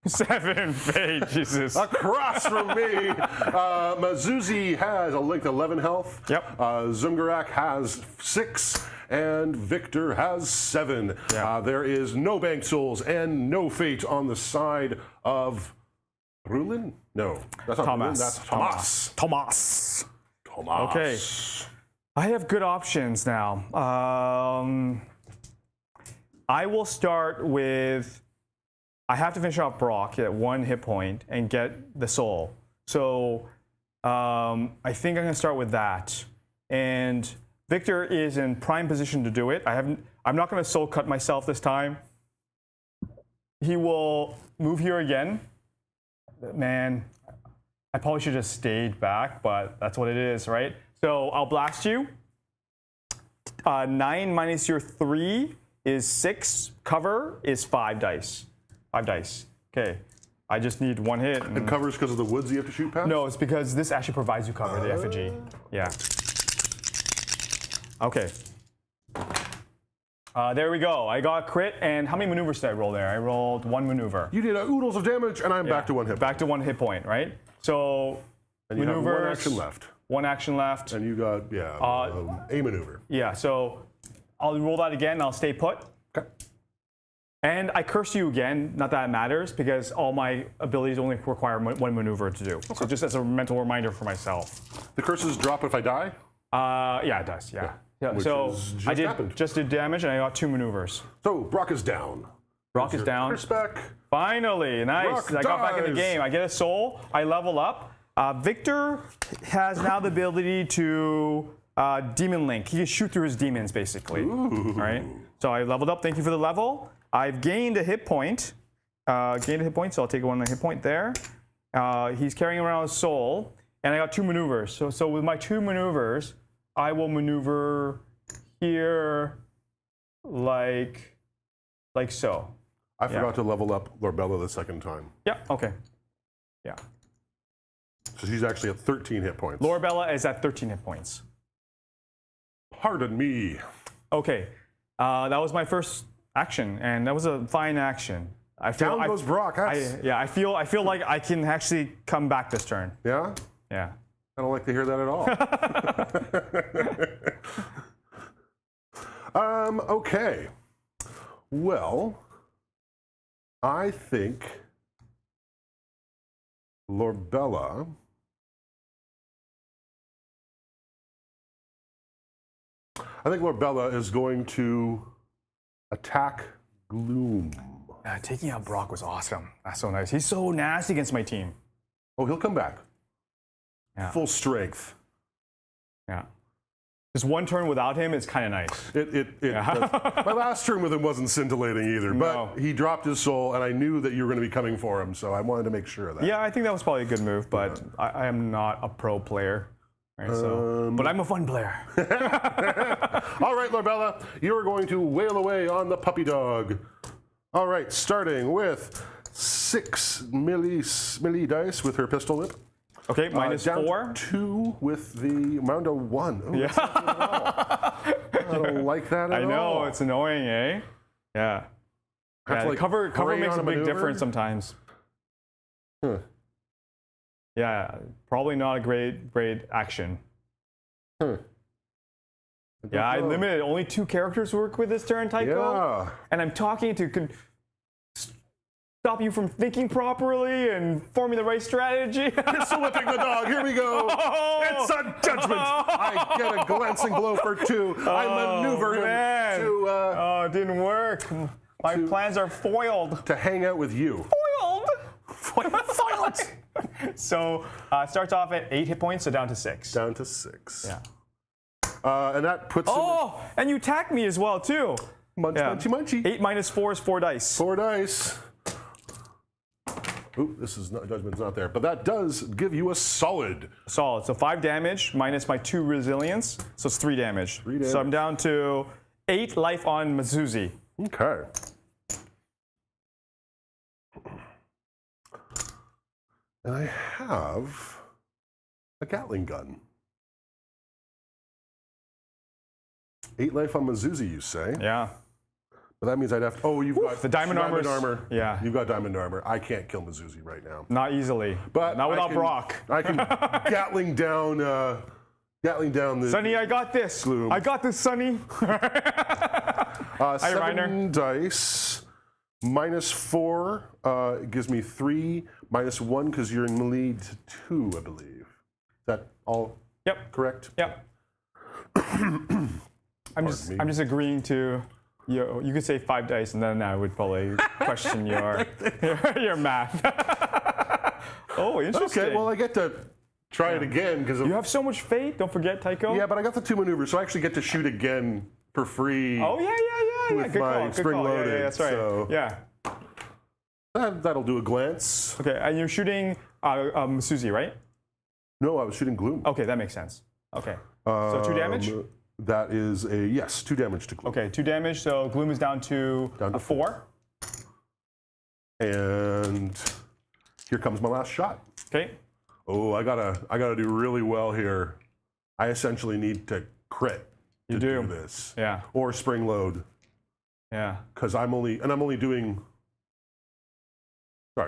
7 fate, Jesus. Across from me, Mazuzi has a linked 11 health. Yep. Zumgarak has 6. And Victor has 7. Yeah. There is no banked souls and no fate on the side of Rulin? No, that's not Tomas. Rulin, that's Tomas. Tomas. Tomas. Okay. I have good options now. I will start with. I have to finish off Brock at 1 hit point and get the soul. So I think I'm going to start with that. And Victor is in prime position to do it. I'm not going to soul cut myself this time. He will move here again. Man, I probably should have stayed back, but that's what it is, right? So I'll blast you. 9 minus your 3 is 6. Cover is 5 dice. 5 dice. Okay. I just need 1 hit. And covers because of the woods you have to shoot past? No, it's because this actually provides you cover, the effigy. Yeah. Okay. There we go. I got a crit, and how many maneuvers did I roll there? I rolled 1 maneuver. You did oodles of damage, and I'm back to 1 hit point. Back to 1 hit point, right? So, and you maneuvers. have 1 action left. 1 action left. And you got, a maneuver. Yeah, so I'll roll that again, and I'll stay put. Okay. And I curse you again, not that it matters, because all my abilities only require 1 maneuver to do. Okay. So just as a mental reminder for myself. The curses drop if I die? Yeah, it does, yeah. So I just did damage, and I got 2 maneuvers. So Brock is down. Brock is down. Back. Finally, nice. Brock I got back in the game. I get a soul. I level up. Victor has now the ability to demon link. He can shoot through his demons, basically. Ooh. Right? So I leveled up. Thank you for the level. I've gained a hit point. So I'll take 1 hit point there. He's carrying around a soul, and I got 2 maneuvers. So with my 2 maneuvers, I will maneuver here like so. I forgot to level up Lorabella the second time. Yeah, okay. Yeah. So she's actually at 13 hit points. Lorabella is at 13 hit points. Pardon me. Okay. That was my first action, and that was a fine action. Down goes Brock. I feel like I can actually come back this turn. Yeah? Yeah. I don't like to hear that at all. Okay. Well, I think Lorabella I think Lord Bella is going to attack Gloom. Yeah, taking out Brock was awesome. That's so nice. He's so nasty against my team. Oh, he'll come back. Yeah. Full strength. Yeah. Just one turn without him is kind of nice. My last turn with him wasn't scintillating either, but he dropped his soul, and I knew that you were going to be coming for him, so I wanted to make sure of that. Yeah, I think that was probably a good move, but I am not a pro player. Right, so. But I'm a fun player. All right, Lord Bella, you are going to wail away on the puppy dog. All right, starting with 6 melee dice with her pistol whip. Okay, minus down 4. 2 with the round of 1. Ooh, Yeah. I don't like that at all. I know, it's annoying, eh? Yeah. Have to, like, cover pray makes on a big maneuver? difference sometimes. Huh. Yeah, probably not a great action. Huh. Yeah, I limited only 2 characters work with this turn, Tycho. Yeah. And I'm talking to stop you from thinking properly and forming the right strategy. Pistol whipping the dog. Here we go. Oh! It's a judgment. I get a glancing blow for 2. I maneuver him Oh, it didn't work. My plans are foiled. to hang out with you. Foiled. So starts off at 8 hit points, so down to 6. Down to 6. Yeah. And that puts him Oh, and you attacked me as well too. munchy. 8 minus 4 is 4 dice. 4 dice. Ooh, this is not, judgment's not there, but that does give you a solid. Solid. So 5 damage minus my 2 resilience, so it's 3 damage. 3 damage. So I'm down to 8 life on Masuzi. Okay. And I have a Gatling gun. 8 life on Mazuzi, you say? Yeah. But that means I'd have to. Oh, you've got the diamond armor. Yeah. You've got diamond armor. I can't kill Mazuzi right now. Not easily. But not without Brock. I can Gatling down the. Sonny, I got this. Gloom. I got this, Sonny. 7 dice. Minus 4 gives me 3. Minus 1 because you're in melee to 2, I believe. Is that all Yep. correct? Yep. I'm just agreeing to. You could say 5 dice, and then I would probably question your math. Oh, interesting. Okay, well, I get to try it again because You have so much fate. Don't forget, Tycho. yeah, but I got the 2 maneuvers, so I actually get to shoot again for free. Oh yeah. With Good my call. Good spring call. loaded, Yeah, that's right. so- Yeah. That'll do a glance. Okay, and you're shooting Masuzi, right? No, I was shooting Gloom. Okay, that makes sense. Okay. So 2 damage. That is a yes, 2 damage to Gloom. Okay, 2 damage. So Gloom is down to to 4. And here comes my last shot. Okay. Oh, I gotta do really well here. I essentially need to crit to do this. Yeah. Or spring load. Yeah. Because I'm only doing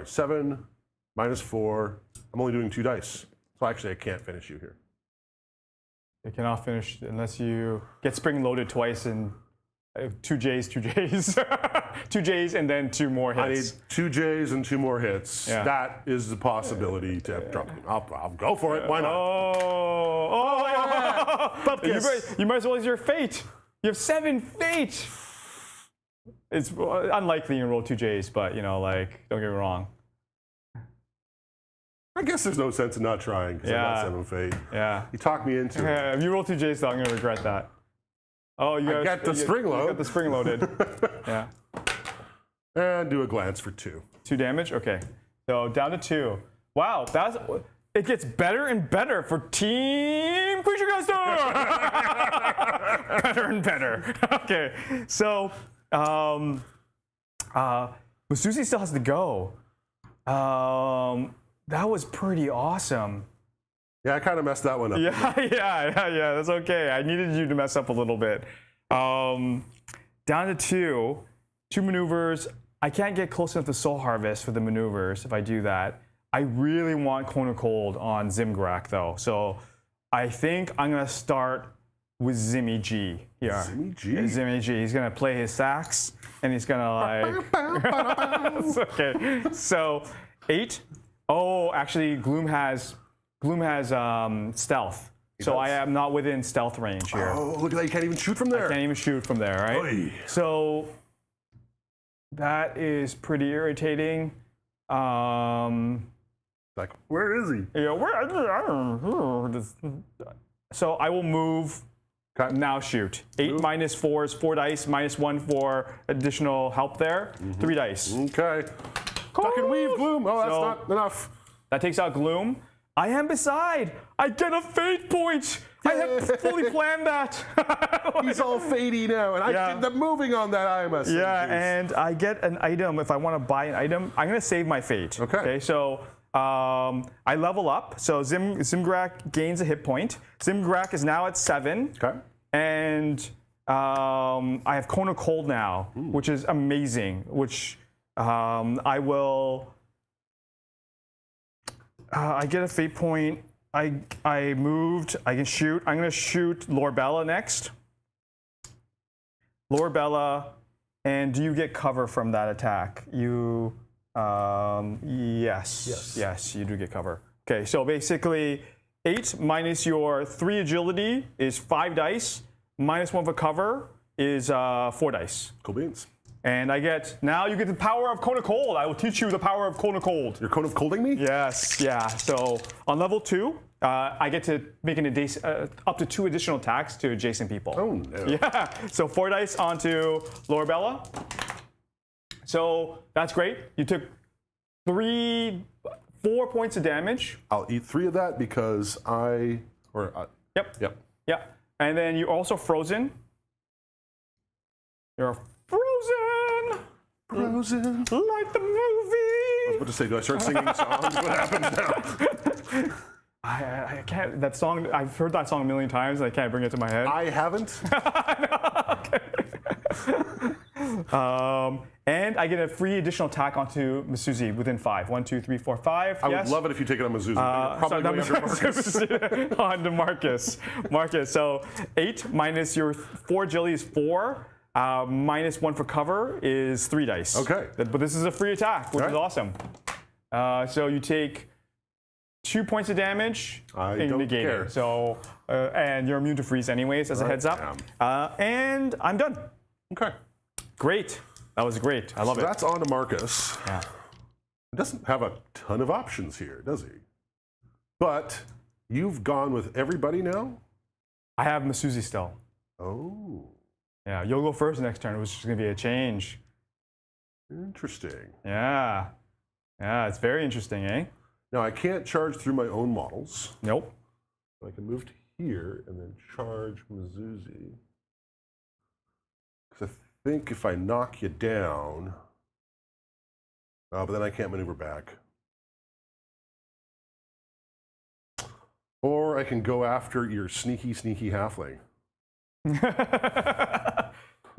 7 minus 4. I'm only doing 2 dice. So actually I can't finish you here. You cannot finish unless you get spring loaded twice and 2 J's, 2 J's. 2 J's and then 2 more hits. I need 2 J's and 2 more hits. Yeah. That is the possibility to drop. I'll go for it. Why not? Oh, yeah. You might as well use your fate. You have 7 fate. It's unlikely you can roll 2 J's, but don't get me wrong. I guess there's no sense in not trying because I got 7 fate. Yeah. You talked me into it. If you roll 2 J's, though, I'm going to regret that. Oh, you got the spring load. You got the spring loaded. Yeah. And do a glance for 2. 2 damage? Okay. So down to 2. Wow, it gets better and better for Team Creature Caster! Better and better. Okay. So, Masuzi still has to go. That was pretty awesome. Yeah, I kind of messed that one up. Yeah. That's okay. I needed you to mess up a little bit. Down to 2 maneuvers. I can't get close enough to Soul Harvest for the maneuvers if I do that. I really want Cone of Cold on Zimgrak though. So I think I'm gonna start with Zimmy G here. Zimmy G? Zimmy G. He's gonna play his sax and he's gonna okay. So 8. Oh, actually, Gloom has stealth. So I am not within stealth range here. Oh, look at that. You can't even shoot from there. I can't even shoot from there, right? Oy. So that is pretty irritating. Like, where is he? Yeah, so I will move. Okay. Now shoot. 8 minus 4 is 4 dice, minus 1 for additional help there. 3 dice. Okay. Duck and weave, Gloom. Oh, that's not enough. That takes out Gloom. I am beside. I get a fate point. I had fully planned that. He's all fadey now, and I did the moving on that IMS. Yeah, and I get an item. If I want to buy an item, I'm going to save my fate. Okay. So I level up. So Zimgrak gains a hit point. Zimgrak is now at 7. Okay. And I have Cone of Cold now, which is amazing. Which I will. I get a fate point. I moved. I can shoot. I'm going to shoot Lorbella next. Lorbella, and do you get cover from that attack? You, yes, you do get cover. Okay, so basically, 8 minus your 3 agility is 5 dice. Minus 1 for cover is 4 dice. Cool beans. And now you get the power of Cone of Cold. I will teach you the power of Cone of Cold. You're Cone of Colding me? Yes, yeah. So on level 2, I get to make up to 2 additional attacks to adjacent people. Oh, no. Yeah, so 4 dice onto Lorbella. So that's great. You took 4 points of damage. I'll eat 3 of that because Yep. And then you're also frozen. You're frozen. Like the movie. I was about to say, do I start singing songs? What happens now? I can't. That song. I've heard that song a million times, and I can't bring it to my head. I haven't. And I get a free additional attack onto Masuzi within 5. 1, 2, 3, 4, 5. I would love it if you take it on Mizuzu. Probably going under Marcus. On to Marcus. So 8 minus your 4 agility is 4. Minus 1 for cover is 3 dice. Okay. But this is a free attack, which is awesome. So you take 2 points of damage. I don't care. So, and you're immune to freeze anyways, as a heads up. And I'm done. Okay. Great. That was great. I love it. That's on to Marcus. Yeah. He doesn't have a ton of options here, does he? But you've gone with everybody now? I have Masuzi still. Oh. Yeah, you'll go first next turn, which is going to be a change. Interesting. Yeah. Yeah, it's very interesting, eh? Now, I can't charge through my own models. Nope. I can move to here and then charge Mizuzi. Because I think if I knock you down... Oh, but then I can't maneuver back. Or I can go after your sneaky, sneaky halfling.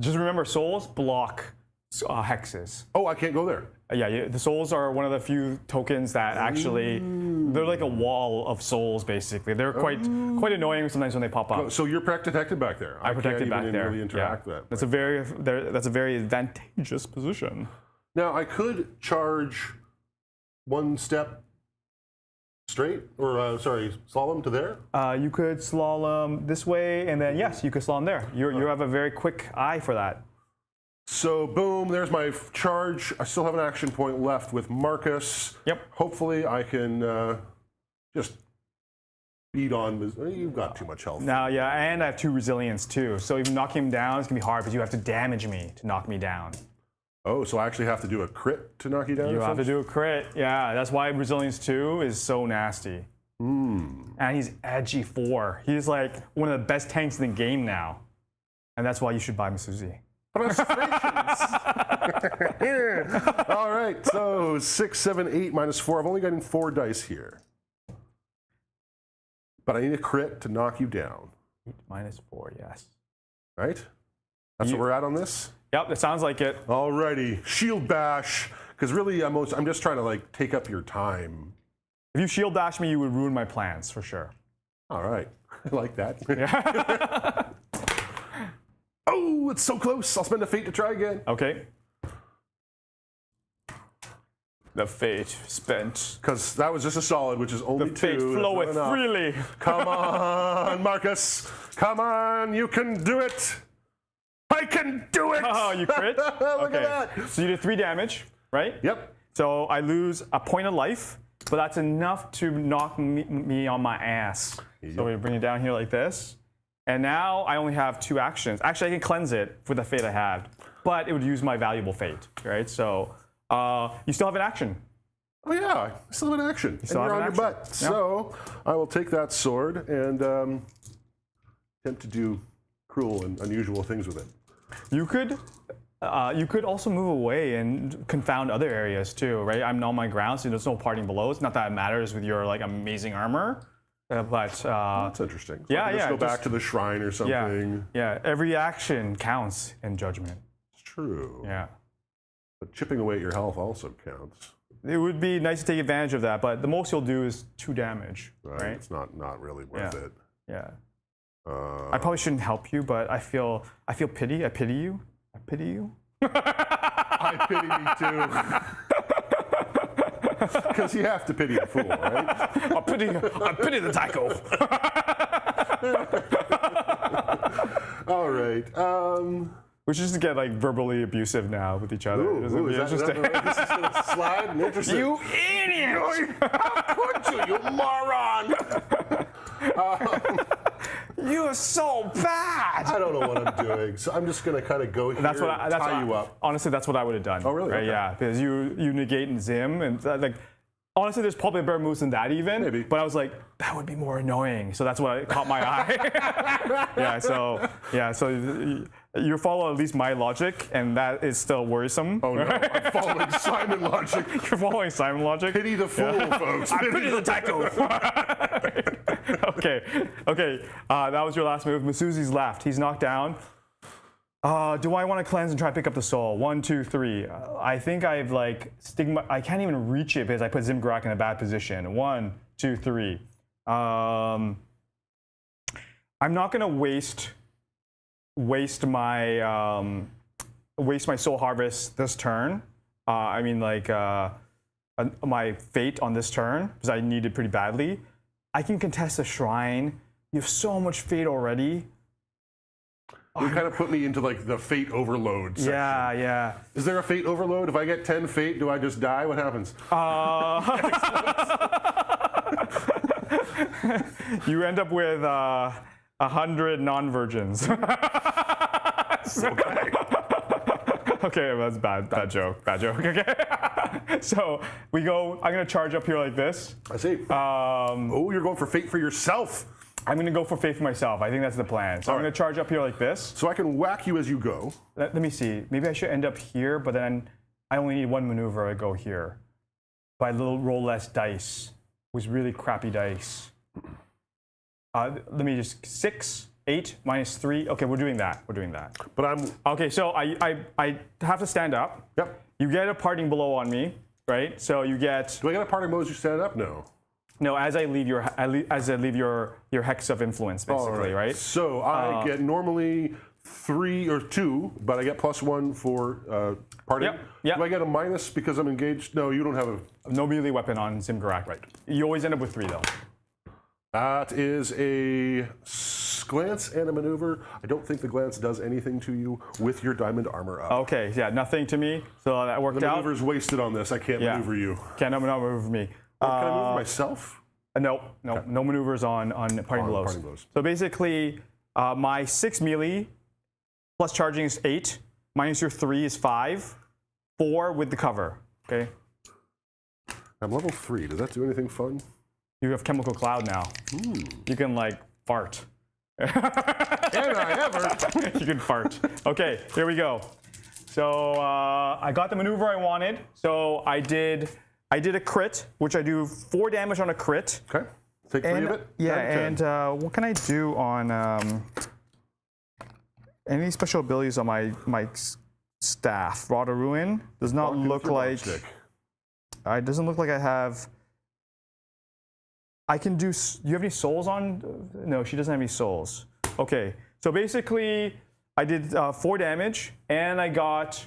Just remember, souls block hexes. Oh, I can't go there. Yeah, the souls are one of the few tokens that actually, they're like a wall of souls, basically. They're quite annoying sometimes when they pop up. So you're protected back there. I protected back there. Really interact with that. That's a very advantageous position. Now, I could charge 1 step straight, or slalom to there? You could slalom this way, and then yes, you could slalom there. You have a very quick eye for that. So boom, there's my charge. I still have an action point left with Marcus. Yep. Hopefully I can just beat on. You've got too much health. Now, yeah, and I have 2 resilience too. So even knocking him down is gonna be hard because you have to damage me to knock me down. Oh, so I actually have to do a crit to knock you down? You have to do a crit. Yeah, that's why resilience 2 is so nasty. And he's edgy 4. He's like one of the best tanks in the game now, and that's why you should buy Masuzi. All right, so 6, 7, 8 minus 4. I've only gotten 4 dice here. But I need a crit to knock you down. 8 minus 4, yes. Right? That's what we're at on this? Yep, it sounds like it. Alrighty, shield bash. Because really, I'm just trying to like take up your time. If you shield bash me, you would ruin my plans for sure. All right, I like that. Yeah. Oh, it's so close. I'll spend a fate to try again. Okay. The fate spent. Because that was just a solid, which is only The 2. fate That's not floweth enough. freely. Come on, Marcus. Come on, you can do it. I can do it. Oh, you crit? Look at that. So you did 3 damage, right? Yep. So I lose a point of life, but that's enough to knock me on my ass. Yep. So we bring it down here like this. And now I only have 2 actions. Actually, I can cleanse it with the fate I had, but it would use my valuable fate, right? So you still have an action. Oh yeah, I still have an action. And still you're have on an your action. butt. Yeah. So I will take that sword and attempt to do cruel and unusual things with it. You could also move away and confound other areas too, right? I'm on my ground, so there's no parting below. It's not that it matters with your like amazing armor, but That's interesting. So yeah, I can just yeah, go back just- to the shrine or something. yeah. Every action counts in Judgment. It's true. Yeah. But chipping away at your health also counts. It would be nice to take advantage of that, but the most you'll do is 2 damage, right? It's not really worth it. Yeah. I probably shouldn't help you, but I feel pity. I pity you. I pity you. I pity me too. Because you have to pity the fool, right? I pity the Tycho. All right. We should just get like verbally abusive now with each other. Ooh, Doesn't it be is that interesting? the way this is going to slide? Interesting. You idiot! How could you moron? You are so bad. I don't know what I'm doing, so I'm just going to kind of go here and tie you up. Honestly, that's what I would have done. Oh, really? Right, Okay. Yeah, because you negate and Zim, and like, honestly, there's probably better moves than that even. Maybe. But I was like, that would be more annoying. So that's what caught my eye. So you follow at least my logic, and that is still worrisome. Oh no, I'm following Simon logic. You're following Simon logic. Pity the fool, folks. I pity the Tycho. Okay. That was your last move. Masuzi's left. He's knocked down. Do I want to cleanse and try to pick up the soul? 1, 2, 3. I think I've like stigma. I can't even reach it because I put Zimgarak in a bad position. 1, 2, 3. I'm not gonna waste my soul harvest this turn. My fate on this turn because I need it pretty badly. I can contest a shrine. You have so much fate already. You kind of put me into like the fate overload section. Yeah. Is there a fate overload? If I get 10 fate, do I just die? What happens? You end up with 100 non-virgins. Okay, that's bad joke. Okay. So we go. I'm gonna charge up here like this. I see. You're going for fate for yourself. I'm gonna go for fate for myself. I think that's the plan. So I'm gonna charge up here like this. So I can whack you as you go. Let me see. Maybe I should end up here, but then I only need 1 maneuver. I go here. By a little roll less dice. Was really crappy dice. Let me just 6, 8, -3. Okay, we're doing that. But I'm. Okay, so I have to stand up. Yep. You get a parting blow on me, right? So you get. Do I get a parting blow as you stand up? No. No, as I leave your hex of influence, basically, right? So I get normally 3 or 2, but I get +1 for parting. Yep. Do I get a minus because I'm engaged? No, you don't have a. No melee weapon on Zimgarak. Right. You always end up with 3 though. That is a glance and a maneuver. I don't think the glance does anything to you with your diamond armor up. Okay, yeah, nothing to me. So that worked The out. maneuver's wasted on this. I can't maneuver you. Can't maneuver me. Can I maneuver myself? No maneuvers on parting blows. Parting blows. So basically, my 6 melee plus charging is 8, minus your 3 is 5, 4 with the cover. Okay. I'm level 3. Does that do anything fun? You have chemical cloud now. You can like fart. Can I ever? You can fart. Okay, here we go. So I got the maneuver I wanted. So I did a crit, which I do 4 damage on a crit. Okay. Take 3 of it. Yeah, 10, 10. and what can I do on any special abilities on my staff? Rod of Ruin does not look like. It doesn't look like I have. I can do. You have any souls on? No, she doesn't have any souls. Okay, so basically, I did 4 damage, and I got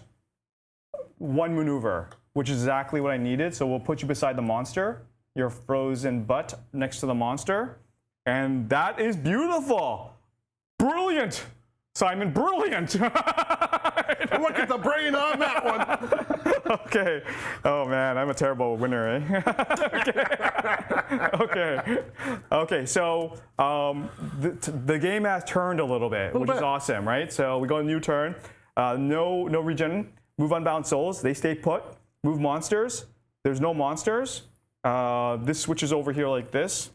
1 maneuver. which is exactly what I needed. So we'll put you beside the monster, your frozen butt next to the monster. And that is beautiful. Brilliant. Simon, brilliant. Look at the brain on that one. Okay. Oh man, I'm a terrible winner, eh? Okay. Okay. So the game has turned a little bit, which is awesome, right? So we go a new turn. No regen. Move unbound souls. They stay put. Move monsters. There's no monsters. This switches over here like this.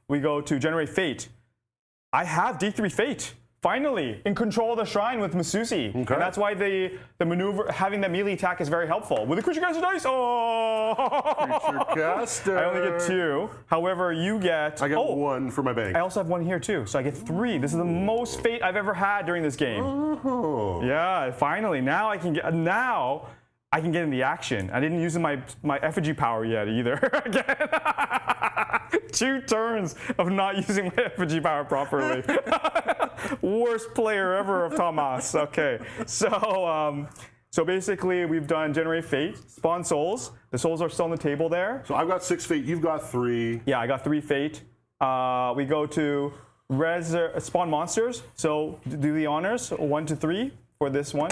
We go to generate fate. I have D3 fate. Finally, in control of the shrine with Masuzi. Okay. And that's why the maneuver, having the melee attack is very helpful. With the creature caster dice, Creature caster. I only get 2. However, you get... I get 1 for my bank. I also have 1 here too, so I get 3. This is the most fate I've ever had during this game. Oh. Yeah, finally. Now I can get in the action. I didn't use my effigy power yet either. Again. 2 turns of not using my effigy power properly. Worst player ever of Tomas. Okay, so basically we've done generate fate, spawn souls. The souls are still on the table there. So I've got 6 fate. You've got 3. Yeah, I got 3 fate. We go to spawn monsters. So do the honors. 1 to 3 for this one.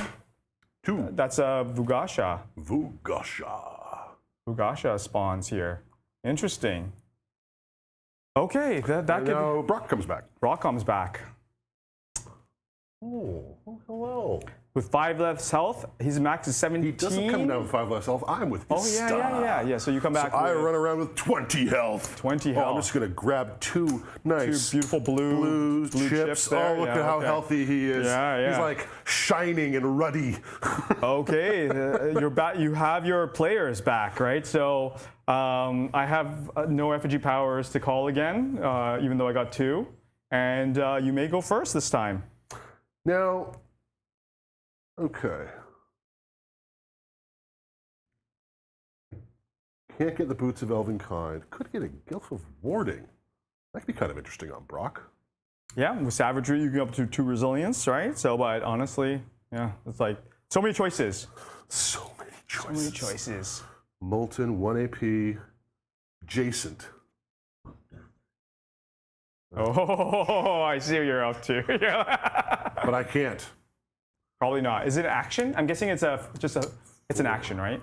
2. That's a Vugasha. Vugasha spawns here. Interesting. Okay, that could. Now Brock comes back. Brock comes back. Oh, hello. With 5 less health, his max is 17. He doesn't come down with 5 less health. I'm with Ista. Yeah. So you come back. So I run around with 20 health. 20 health. Oh, I'm just gonna grab 2 nice, 2 beautiful blue chips. there. Oh, look at how healthy he is. Yeah. He's like shining and ruddy. Okay, you're back. You have your players back, right? So I have no effigy powers to call again, even though I got 2. And you may go first this time. Now, okay. Can't get the Boots of Elvenkind. Could get a Gilf of Warding. That could be kind of interesting on Brock. Yeah, with Savagery, you can go up to 2 resilience, right? So, but honestly, yeah, it's like so many choices. So many choices. Molten, 1 AP, adjacent. Oh, I see what you're up to. But I can't. Probably not. Is it action? I'm guessing it's it's an action, right?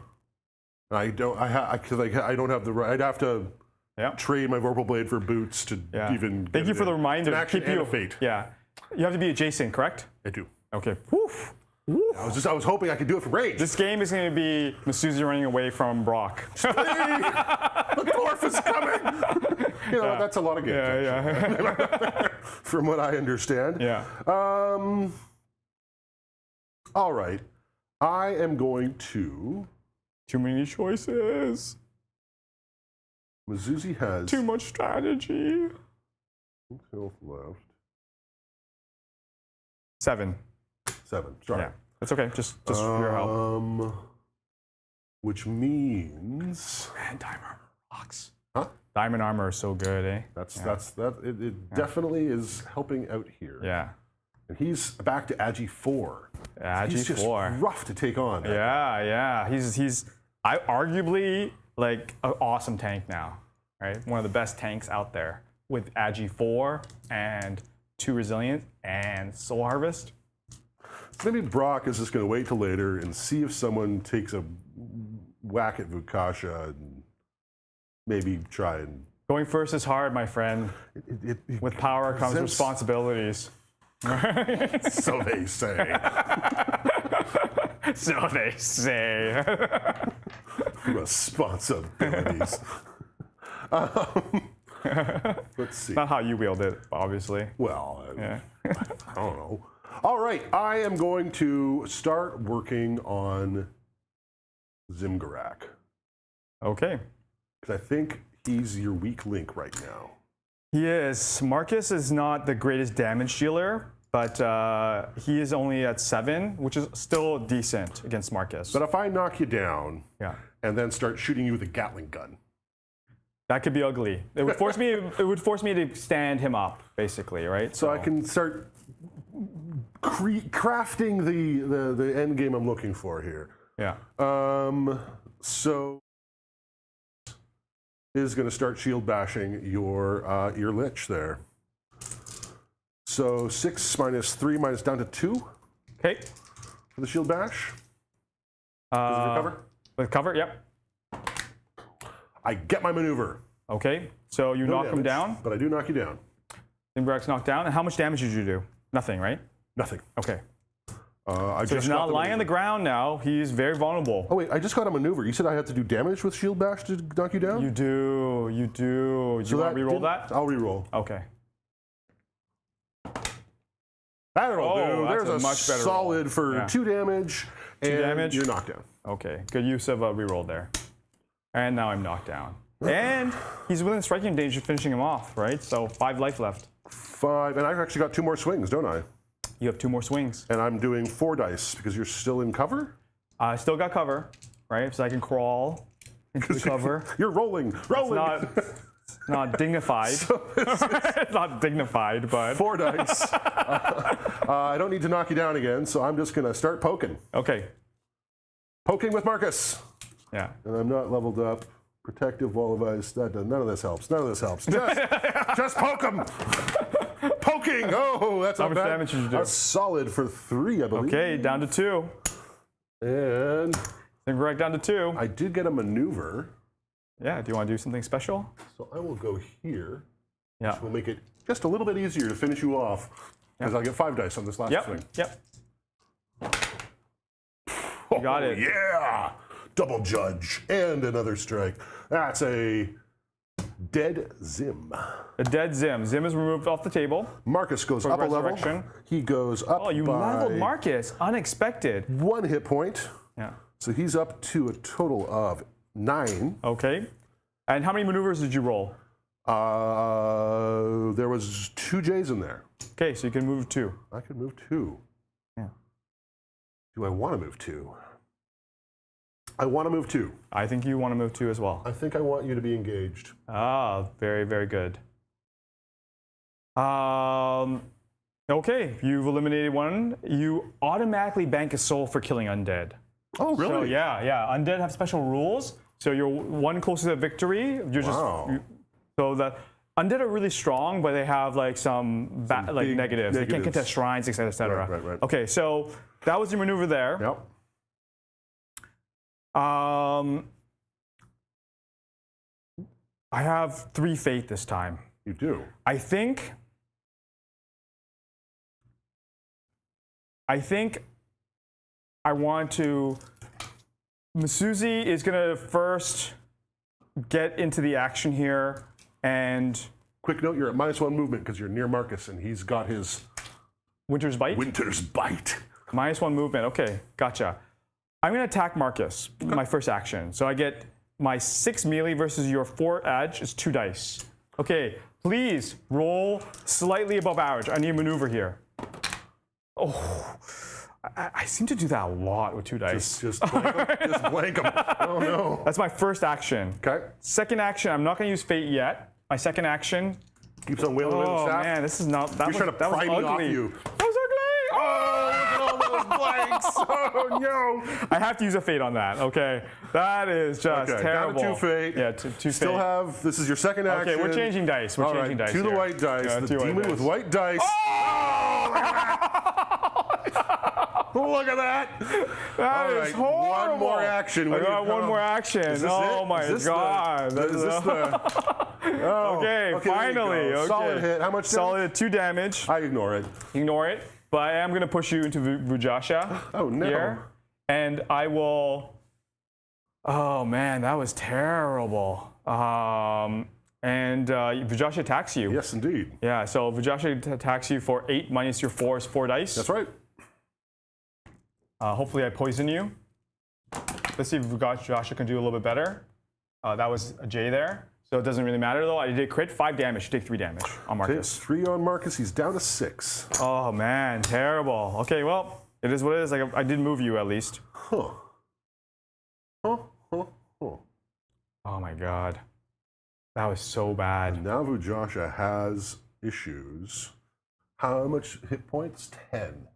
I don't have the right. I'd have to trade my Vorpal Blade for boots to even. Thank you for the reminder. An action and a fate. Yeah, you have to be adjacent, correct? I do. Okay. Woof. I was hoping I could do it from range. This game is going to be Masuzi running away from Brock. The dwarf is coming. You know, that's a lot of games. Yeah. From what I understand. Yeah. All right. I am going to. Too many choices. Masuzi has. Too much strategy. Health left. 7. 7. Sorry. Yeah, that's okay. Just for your help. Which means. Man, diamond armor rocks. Huh? Diamond armor is so good, eh? It definitely is helping out here. Yeah. And he's back to Agi 4. He's just rough to take on. Yeah. He's arguably like an awesome tank now, right? One of the best tanks out there with Agi 4 and 2 resilient and Soul Harvest. So maybe Brock is just going to wait till later and see if someone takes a whack at Vugasha and maybe try and. Going first is hard, my friend. With power comes responsibilities. So they say. So they say. Responsibilities. Let's see. Not how you wield it, obviously. Well, I don't know. All right, I am going to start working on Zimgarak. Okay. Because I think he's your weak link right now. He is. Marcus is not the greatest damage dealer, but he is only at 7, which is still decent against Marcus. But if I knock you down and then start shooting you with a Gatling gun. That could be ugly. It would force me. It would force me to stand him up, basically, right? So I can start crafting the end game I'm looking for here. Yeah. So is going to start shield bashing your Lich there. So 6 minus 3 minus down to 2 Okay. for the shield bash. Does it recover? With cover, yep. I get my maneuver. Okay. So you knock him down. But I do knock you down. Zimgurak's knocked down. And how much damage did you do? Nothing, right? Nothing. Okay. I So just he's not lying on the ground now. He's very vulnerable. Oh wait, I just got a maneuver. You said I had to do damage with shield bash to knock you down? You do. You do. Do you want to reroll that? I'll reroll. Okay. That'll do. That's There's a a much better solid roll. for Yeah. 2 damage. 2 and damage. You're knocked down. Okay. Good use of a reroll there. And now I'm knocked down. And he's within striking range of finishing him off, right? So 5 life left. 5, and I've actually got 2 more swings, don't I? You have 2 more swings. And I'm doing 4 dice because you're still in cover? I still got cover, right? So I can crawl into the cover. You're rolling. It's not dignified. It's not dignified, but 4 dice. I don't need to knock you down again, so I'm just going to start poking. okay. Poking with Marcus. Yeah. And I'm not leveled up. Protective wall of ice. None of this helps. None of this helps. Just poke him. Poking. Oh, that's How not much bad. damage did you do? That's solid for 3, I believe. Okay, down to 2. And Zimgurak down to 2. I did get a maneuver, Yeah. Do you want to do something special? so I will go here. Yeah. We'll make it just a little bit easier to finish you off, because I'll get 5 dice on this last Yep. swing. Yep. You got it. Yeah! Double judge and another strike. That's a dead Zim. A dead Zim. Zim is removed off the table. Marcus goes up a level. resurrection. He goes up Oh, you by leveled Marcus. Unexpected. 1 hit point. Yeah. So he's up to a total of 9. Okay. And how many maneuvers did you roll? There was 2 J's in there. Okay, so you can move 2. I could move 2. Yeah. Do I want to move 2? I want to move 2. I think you want to move 2 as well. I think I want you to be engaged. Ah, very, very good. Okay, you've eliminated 1. You automatically bank a soul for killing undead. Oh, really? So yeah. Undead have special rules. So you're 1 closer to victory. You're just Wow. so the undead are really strong, but they have like some big negatives. They can't negatives. contest shrines, etc., etc. Right. Okay, so that was your maneuver there. Yep. I have 3 fate this time. You do. I think I want to. Masuzi is gonna first get into the action here, and Quick note, you're at -1 movement because you're near Marcus and he's got his Winter's Bite. Winter's Bite. -1 movement. Okay, gotcha. I'm gonna attack Marcus. My first action. So I get my 6 melee versus your 4 edge. It's 2 dice. Okay, please roll slightly above average. I need a maneuver here. Oh, I seem to do that a lot with 2 dice. Just blank him. Just blank him. Oh, no. That's my first action. Okay. Second action, I'm not gonna use fate yet. My second action. Keeps on wailing with the Oh staff. man, this is not. That You're was, trying to that was pry me ugly. off you. That was ugly. Oh, look at all those blanks. Oh, no. I have to use a fate on that. Okay, that is just Okay, terrible. down to 2 fate. Yeah, two Still fate. have, this is your second action. Okay, we're changing dice. We're All changing right, dice. to the here. white dice. Yeah, The two white demon dice. with white dice. Look at that. That All is right, horrible. one more action. I When you got one come. more action. Is this Oh it? my Is this god. The, is this the? Oh, Okay, there you finally. go. Okay. Solid hit. How much damage? Solid 2 damage. I ignore it. Ignore it. But I am gonna push you into Vujasha. Oh, no. Here, and I will. Oh man, that was terrible. And Vujasha attacks you. Yes, indeed. Yeah, so Vujasha attacks you for 8 minus your 4 is 4 dice. That's right. Hopefully I poison you. Let's see if Vujasha can do a little bit better. That was a J there. So it doesn't really matter though. I did crit 5 damage. You take 3 damage on Okay, Marcus. 3 on Marcus. He's down to 6. Oh man, terrible. Okay, well, it is what it is. Like, I did move you at least. Huh. Oh my god. That was so bad. Now Vujasha has issues. How much hit points? 10.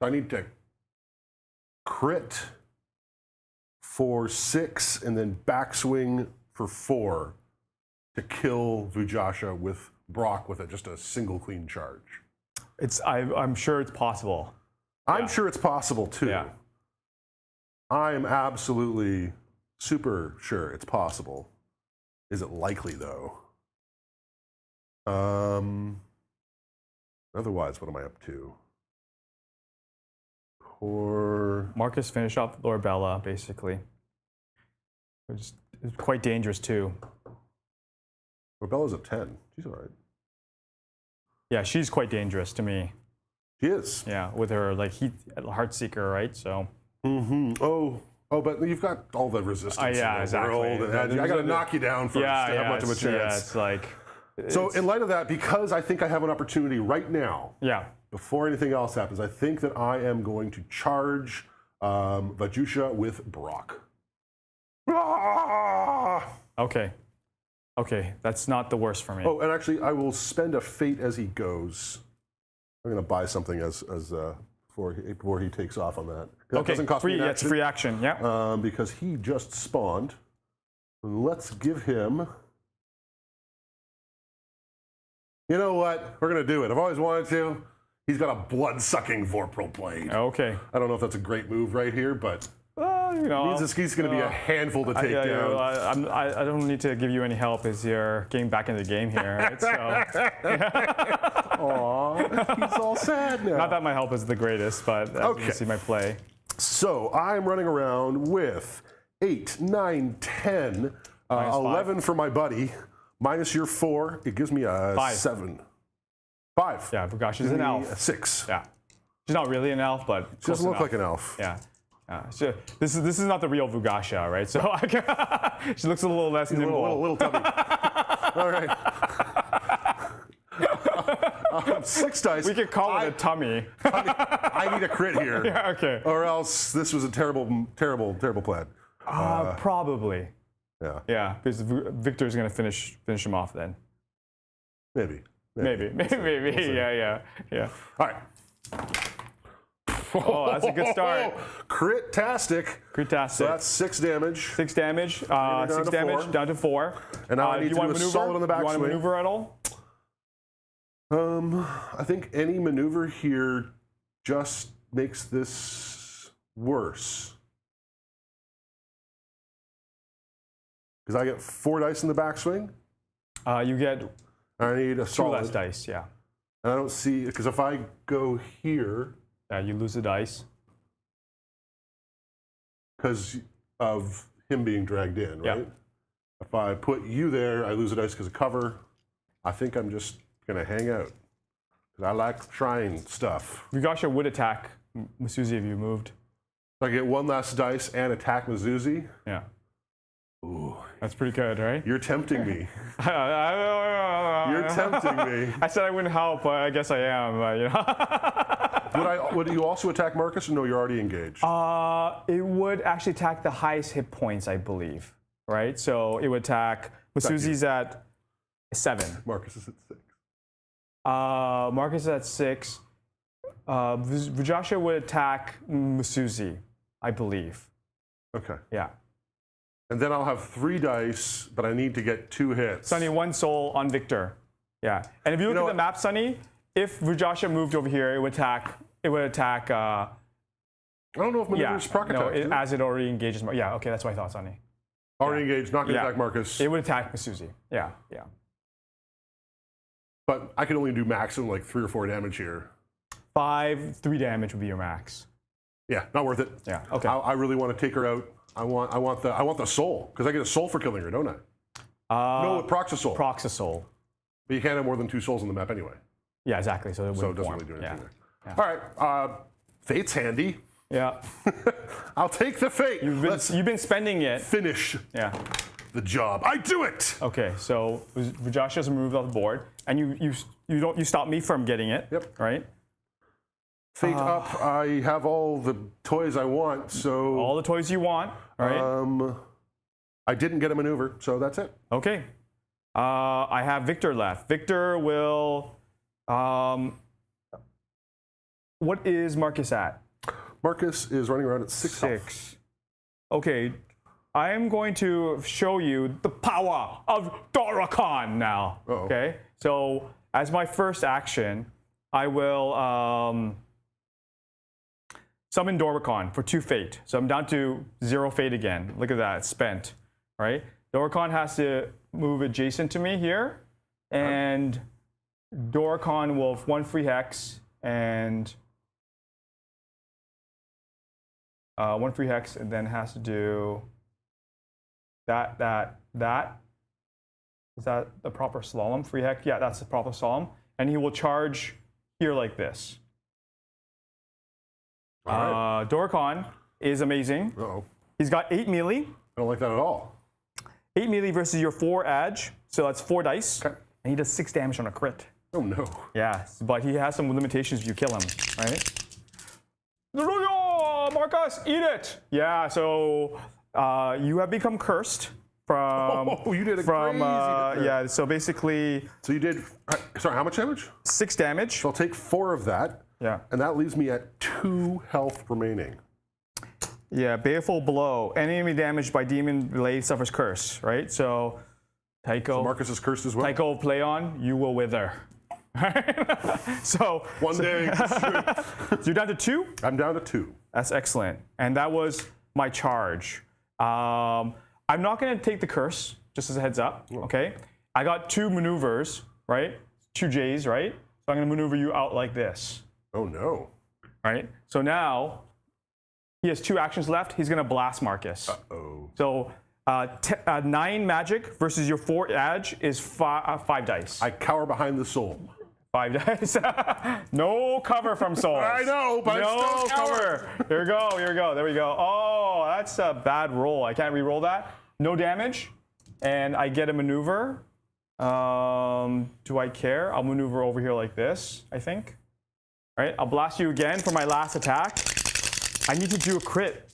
So I need to crit for 6 and then backswing for 4 to kill Vujasha with Brock with just a single clean charge. I'm sure it's possible. I'm sure it's possible too. Yeah. I'm absolutely super sure it's possible. Is it likely though? Otherwise, what am I up to? Marcus finished off Lord Bella, basically. It's quite dangerous too. Bella's at 10. She's all right. Yeah, she's quite dangerous to me. She is. Yeah, with her like Heartseeker, right? So. Mm-hmm. Oh, but you've got all the resistance Yeah, in the exactly. world. I got to knock you down first to have much of a chance. Yeah, it's like. So in light of that, because I think I have an opportunity right now, before anything else happens, I think that I am going to charge Vujasha with Brock. Ah! Okay, that's not the worst for me. Oh, and actually, I will spend a fate as he goes. I'm going to buy something as before he takes off on that. That doesn't cost me an action. It's a free action, yeah. Because he just spawned. Let's give him. You know what? We're going to do it. I've always wanted to. He's got a blood-sucking Vorpal Blade. Okay. I don't know if that's a great move right here, but he's going to be a handful to take down. I don't need to give you any help as you're getting back into the game here. Right? So, Aw, he's all sad now. not that my help is the greatest, but as you can see my play. So I'm running around with 8, 9, 10, 11 for my buddy. Minus your 4, it gives me a 7. 5. Yeah, Vujasha's an elf. 6. Yeah, she's not really an elf, but she doesn't look like an elf. Yeah. This is not the real Vujasha, right? So she looks a little less nimble. Little tubby. All right. 6 dice. We could call it a tummy. I need a crit here. Yeah, okay. Or else this was a terrible plan. Probably. Yeah. Yeah, because Victor's going to finish him off then. Maybe. Maybe. Yeah. All right. Oh, that's a good start. Crit-tastic. Crit-tastic. So that's 6 damage. 6 damage. 6 damage down to 4. And now I need to do a solid on the backswing. You want to maneuver at all? I think any maneuver here just makes this worse. Because I get 4 dice in the backswing. You get I need a 2 solid. less dice, yeah. And I don't see, because if I go here. You lose the dice. Because of him being dragged in, right? Yeah. If I put you there, I lose a dice because of cover. I think I'm just going to hang out. Because I like trying stuff. Vujasha would attack Masuzi if you moved. I get 1 less dice and attack Masuzi. Yeah. Ooh. That's pretty good, right? You're tempting me. You're tempting me. I said I wouldn't help, but I guess I am. Would you also attack Marcus, or no, you're already engaged? It would actually attack the highest hit points, I believe. Right? So it would attack. Masuzi's at 7. Marcus is at 6. Marcus is at 6. Vujasha would attack Masuzi, I believe. Okay. Yeah. And then I'll have 3 dice, but I need to get 2 hits. Sunny, 1 soul on Victor. Yeah. And if you look at the map, Sunny, if Vujasha moved over here, it would attack. I don't know if maneuvers proc attack. As it already engages. Yeah. Okay, that's what I thought, Sunny. Already engaged, not going to attack Marcus. It would attack Masuzi. Yeah. But I can only do maximum like 3 or 4 damage here. 3 damage would be your max. Yeah, not worth it. Yeah. Okay. I really want to take her out. I want the soul, because I get a soul for killing her, don't I? No, it procs a soul. Procs a soul. But you can't have more than 2 souls on the map anyway. Yeah, exactly. So it doesn't really do anything there. All right, fate's handy. Yeah. I'll take the fate. You've been spending it. Finish the job. I do it. Okay, so Vujasha has moved off the board, and you stop me from getting it. Yep. Right. Fate up. I have all the toys I want. So all the toys you want. Right. I didn't get a maneuver, so that's it. Okay. I have Victor left. Victor will. What is Marcus at? Marcus is running around at 6 health. Okay. I am going to show you the power of Dorokan now. Uh-oh. Okay, so as my first action, I will summon Dorokan for 2 fate. So I'm down to 0 fate again. Look at that, it's spent, right? Dorokan has to move adjacent to me here, and Dorokan will have 1 free hex and 1 free hex, and then has to do that. Is that the proper slalom? Free hex? Yeah, that's the proper slalom. And he will charge here like this. All right. Dorokan is amazing. Uh-oh. He's got 8 melee. I don't like that at all. 8 melee versus your 4 edge, so that's 4 dice. Okay. And he does 6 damage on a crit. Oh no. Yeah, but he has some limitations if you kill him, right? Marcus, eat it! Yeah, so you have become cursed from... Oh, you did a crazy hit there. yeah, so basically... So you did, sorry, how much damage? 6 damage. So I'll take 4 of that. Yeah. And that leaves me at 2 health remaining. Yeah, baleful blow. Enemy damaged by demon blade suffers curse, right? So Tycho... Marcus is cursed as well? Tycho play on, you will wither. So... One day. So you're down to 2? I'm down to 2. That's excellent. And that was my charge. I'm not going to take the curse, just as a heads up, okay? I got 2 maneuvers, right? 2 J's, right? So I'm going to maneuver you out like this, Oh no. right? So now he has 2 actions left. He's going to blast Marcus. Uh-oh. So 9 magic versus your 4 edge is 5 dice. I cower behind the soul. 5 dice. No cover from souls. I know, but no I still cover. Here we go. Here we go. There we go. Oh, that's a bad roll. I can't re-roll that. No damage, and I get a maneuver. Do I care? I'll maneuver over here like this, I think. All right, I'll blast you again for my last attack. I need to do a crit.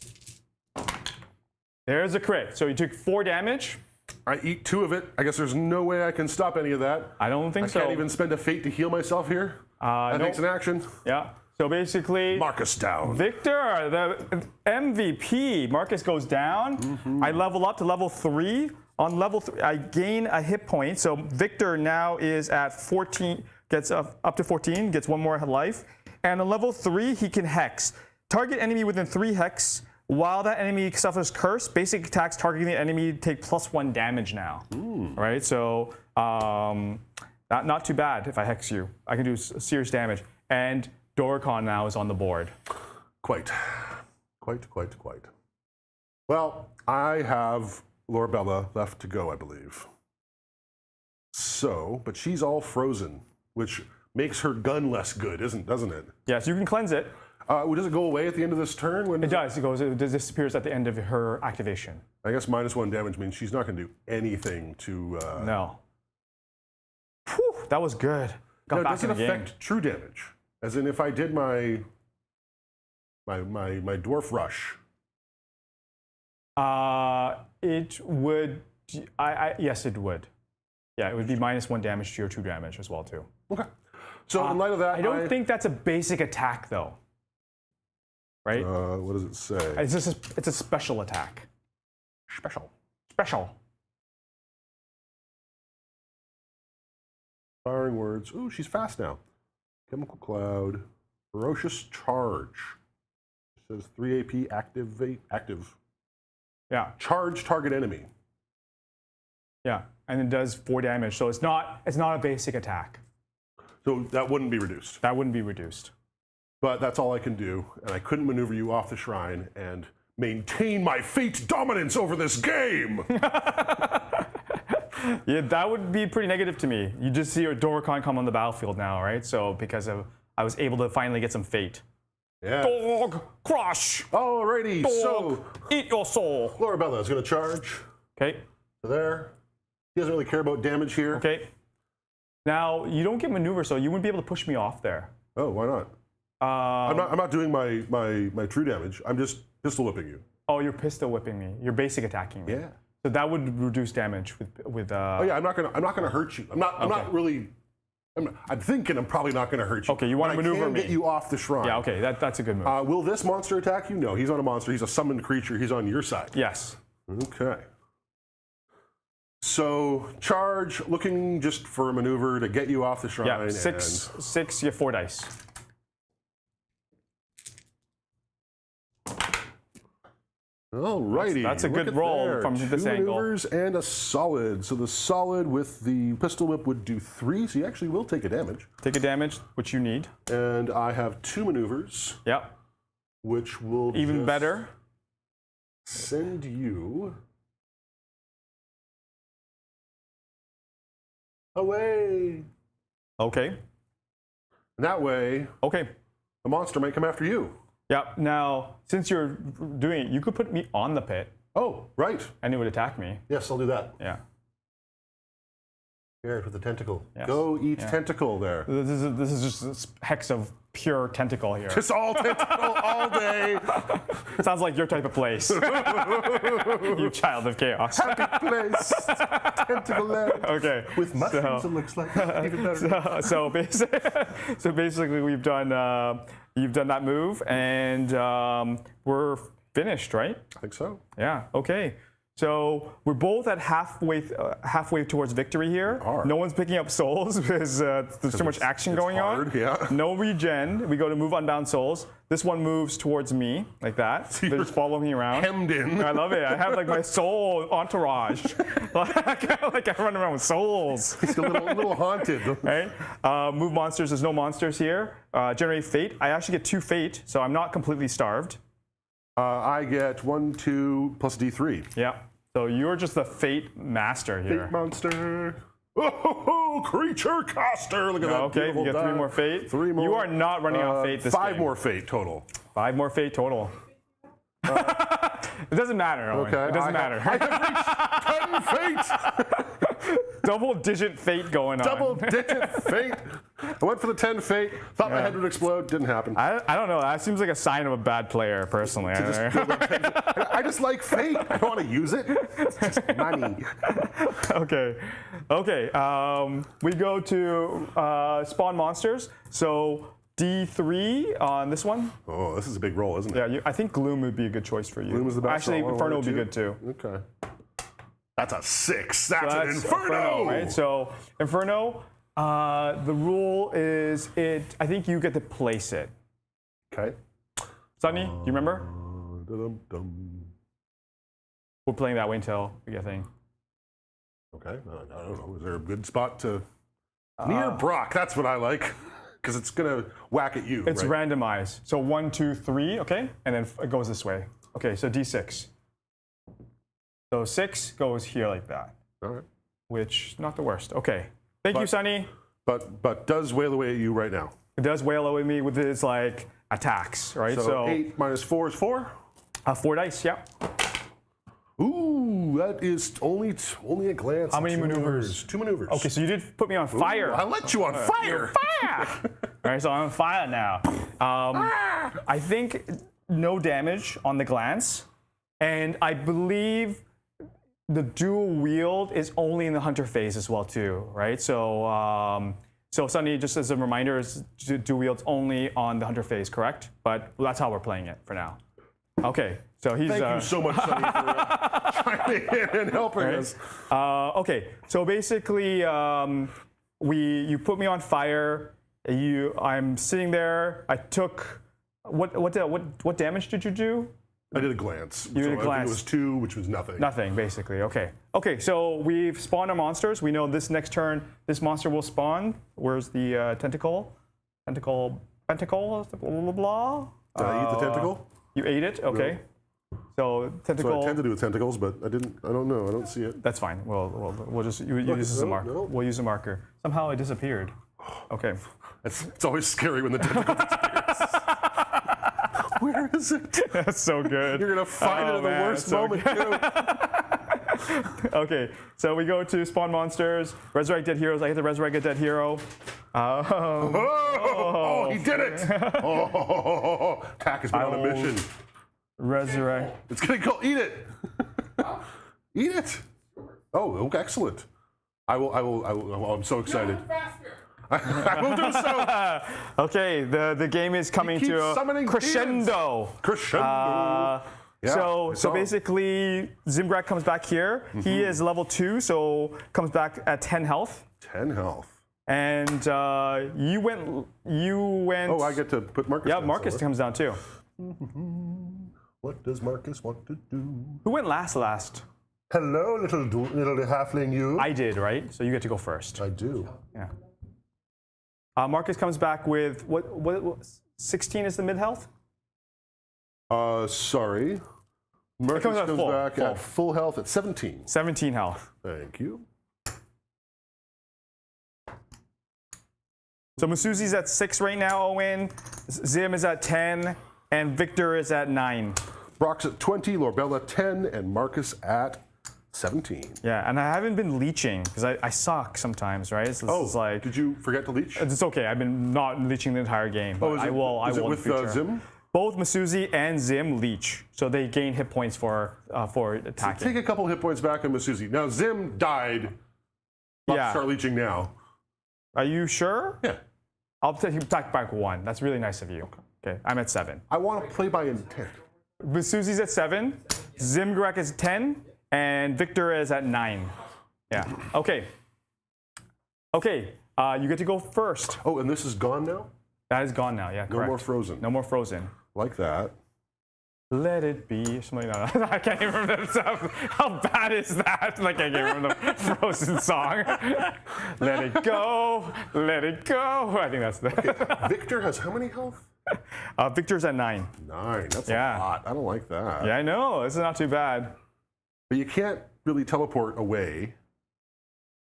There's a crit. So you took 4 damage. I eat 2 of it. I guess there's no way I can stop any of that. I don't think so. I can't even spend a fate to heal myself here. That takes an action. Yeah. So basically, Marcus down. Victor, the MVP. Marcus goes down. I level up to level 3. On level 3, I gain a hit point. So Victor now is at 14, gets up to 14, gets 1 more life. And on level 3, he can hex. Target enemy within 3 hex. While that enemy suffers curse, basic attacks targeting the enemy take +1 damage now. Right, so not too bad if I hex you. I can do serious damage. And Dorokan now is on the board. Quite. Well, I have Lorabella left to go, I believe. So, but she's all frozen, which makes her gun less good, doesn't it? Yes, you can cleanse it. Does it go away at the end of this turn? When It does. It disappears at the end of her activation. I guess -1 damage means she's not going to do anything to... No. Whew, that was good. Got No, back does it in the game. affect true damage? As in, if I did my dwarf rush. It would. Yes, it would. Yeah, it would be -1 damage to your 2 damage as well too. Okay. So in light of that, I don't think that's a basic attack though. Right? What does it say? It's a special attack. Special. Firing words. Ooh, she's fast now. Chemical cloud. Ferocious charge. It says 3 AP active. Yeah. Charge target enemy. Yeah, and it does 4 damage. So it's not a basic attack. So that wouldn't be reduced. That wouldn't be reduced. But that's all I can do, and I couldn't maneuver you off the shrine and maintain my fate dominance over this game. Yeah, that would be pretty negative to me. You just see a Dorokan come on the battlefield now, right? So because I was able to finally get some fate. Yeah. Dog crush. Alrighty, Dog, so eat your soul. Lorabella is going to charge. Okay. So there. He doesn't really care about damage here. Okay. Now you don't get maneuver, so you wouldn't be able to push me off there. Oh, why not? I'm not doing my true damage. I'm just pistol whipping you. Oh, you're pistol whipping me. You're basic attacking me. Yeah. So that would reduce damage with. Oh yeah, I'm not gonna hurt you. I'm not really. I'm thinking I'm probably not gonna hurt you. Okay, you want to maneuver me. Get you off the shrine. Yeah. Okay, that's a good move. Will this monster attack you? No, he's not a monster. He's a summoned creature. He's on your side. Yes. Okay. So charge, looking just for a maneuver to get you off the shrine. Yeah, six, you have 4 dice. Alrighty. That's a good roll from this Two angle. maneuvers and a solid. So the solid with the pistol whip would do 3, so you actually will take a damage. Take a damage, which you need. And I have 2 maneuvers, Yep. which will Even just better. send you away. Okay. And that way, Okay. the monster might come after you. Yep. Now, since you're doing it, you could put me on the pit, Oh, right. and it would attack me. Yes, I'll do that. Yeah. Here, with the tentacle. Yes. Go eat tentacle there. This is just this hex of pure tentacle here. It's all tentacle all day. Sounds like your type of place. You child of chaos. Happy place. Tentacle land. Okay. With mushrooms, it looks like. Even better. So basically, we've done you've done that move, and we're finished, right? I think so. Yeah. Okay. So we're both at halfway towards victory here. are. No one's picking up souls because there's too much action it's going on. hard, yeah. No regen. We go to move unbound souls. This one moves towards me like that. They just follow me around. Hemmed in. I love it. I have like my soul entourage. like I run around with souls. It's a little haunted. Right? Move monsters. There's no monsters here. Generate fate. I actually get 2 fate, so I'm not completely starved. I get 1, 2 plus D3. Yeah. So you're just the fate master here. Fate monster. Oh, creature caster. Look at that. Okay, you get 3 more fate. 3 more. You are not running out of fate this 5 game. more fate total. 5 more fate total. It doesn't matter, Owen. Okay. It doesn't matter. I have reached 10 fate. Double-digit fate going on. Double-digit fate. I went for the 10 fate. Thought my head would explode. Didn't happen. I don't know. That seems like a sign of a bad player, personally. I just like fate. I don't want to use it. It's just money. Okay. We go to spawn monsters. So D3 on this one. Oh, this is a big roll, isn't it? Yeah, I think Gloom would be a good choice for you. Gloom is the best. Actually, roll. Inferno would be 2. good too. Okay. That's a 6. That's an That's Inferno. right? So Inferno, the rule is I think you get to place it. Okay. Sunny, do you remember? Dum-dum. We're playing that way until we get a thing. Okay. I don't know. Is there a good spot to near Brock? That's what I like, because it's gonna whack at you. It's right? randomized. So 1, 2, 3, okay, and then it goes this way. Okay, so D6. So 6 goes here like that, All right. which not the worst. Okay, thank you, Sunny. But does wail away at you right now. It does wail away me with its like attacks, right? So 8 minus 4 is 4. 4 dice, yeah. Ooh, that is only a glance. How many 2 maneuvers? 2 maneuvers. Okay, so you did put me on fire. I let you on fire. Fire! All right, so I'm on fire now. I think no damage on the glance, and I believe the dual wield is only in the hunter phase as well too, right? So, so Sunny, just as a reminder, is dual wield's only on the hunter phase, correct? But that's how we're playing it for now. Okay, so he's. Thank you so much, Sonny, for chiming in and helping us. Okay, so basically, you put me on fire. I'm sitting there. I took what damage did you do? I did a glance. You did a I glance. think it was 2, which was nothing. Nothing, basically. Okay. Okay, so we've spawned our monsters. We know this next turn, this monster will spawn. Where's the tentacle? Tentacle, blah, blah, blah. Did I eat the tentacle? You ate it? Okay. So tentacle. So I tend to do with tentacles, but I don't know. I don't see it. That's fine. We'll just use this as a marker. no. We'll use a marker. Somehow it disappeared. Okay. It's always scary when the tentacle disappears. Where is it? That's so good. You're gonna find it in the worst moment too. Okay, so we go to spawn monsters, resurrect dead heroes. I get to resurrect a dead hero. Oh, he did it! Oh, Tack has been on a mission. Resurrect. It's gonna go eat it. Eat it. Oh, excellent. I will. I'm so excited. I will do so. Okay, the game is coming keeps to a summoning crescendo. Crescendo. Yeah, so it's on. basically, Zimgrak comes back here. He is level 2, so comes back at 10 health. 10 health. And you went. Oh, I get to put Marcus Yeah, down Marcus somewhere. comes down too. What does Marcus want to do? Who went last? Hello, little halfling you. I did, right? So you get to go first. I do. Yeah. Marcus comes back with what 16 is the mid health? Sorry. Marcus comes at comes full, back full. at full health at 17. 17 health. Thank you. So Masuzi's at 6 right now, Owen. Zim is at 10, and Victor is at 9. Brock's at 20, Lorbella 10, and Marcus at 17. Yeah, and I haven't been leeching because I suck sometimes, right? So this is like, did you forget to leech? it's okay. I've been not leeching the entire game, but I will. I is it will in with the future. Zim? Both Masuzi and Zim leech, so they gain hit points for attacking. Take a couple hit points back on Masuzi. Now, Zim died. I'll Yeah. start leeching now. Are you sure? Yeah. I'll take him back 1. That's really nice of you. Okay, I'm at 7. I want to play by intent. Masuzi's at 7, Zimgrak is 10, and Victor is at 9. Yeah. Okay. Okay. You get to go first. Oh, and this is gone now? That is gone now. Yeah. No Correct. more frozen. No more frozen. Like that. Let it be. Something like that. I can't even remember that stuff. How bad is that? Like I can't remember the Frozen song. Let it go. Let it go. I think that's the. Victor has how many health? Victor's at 9. 9. That's Yeah. a lot. I don't like that. Yeah, I know. This is not too bad. But you can't really teleport away.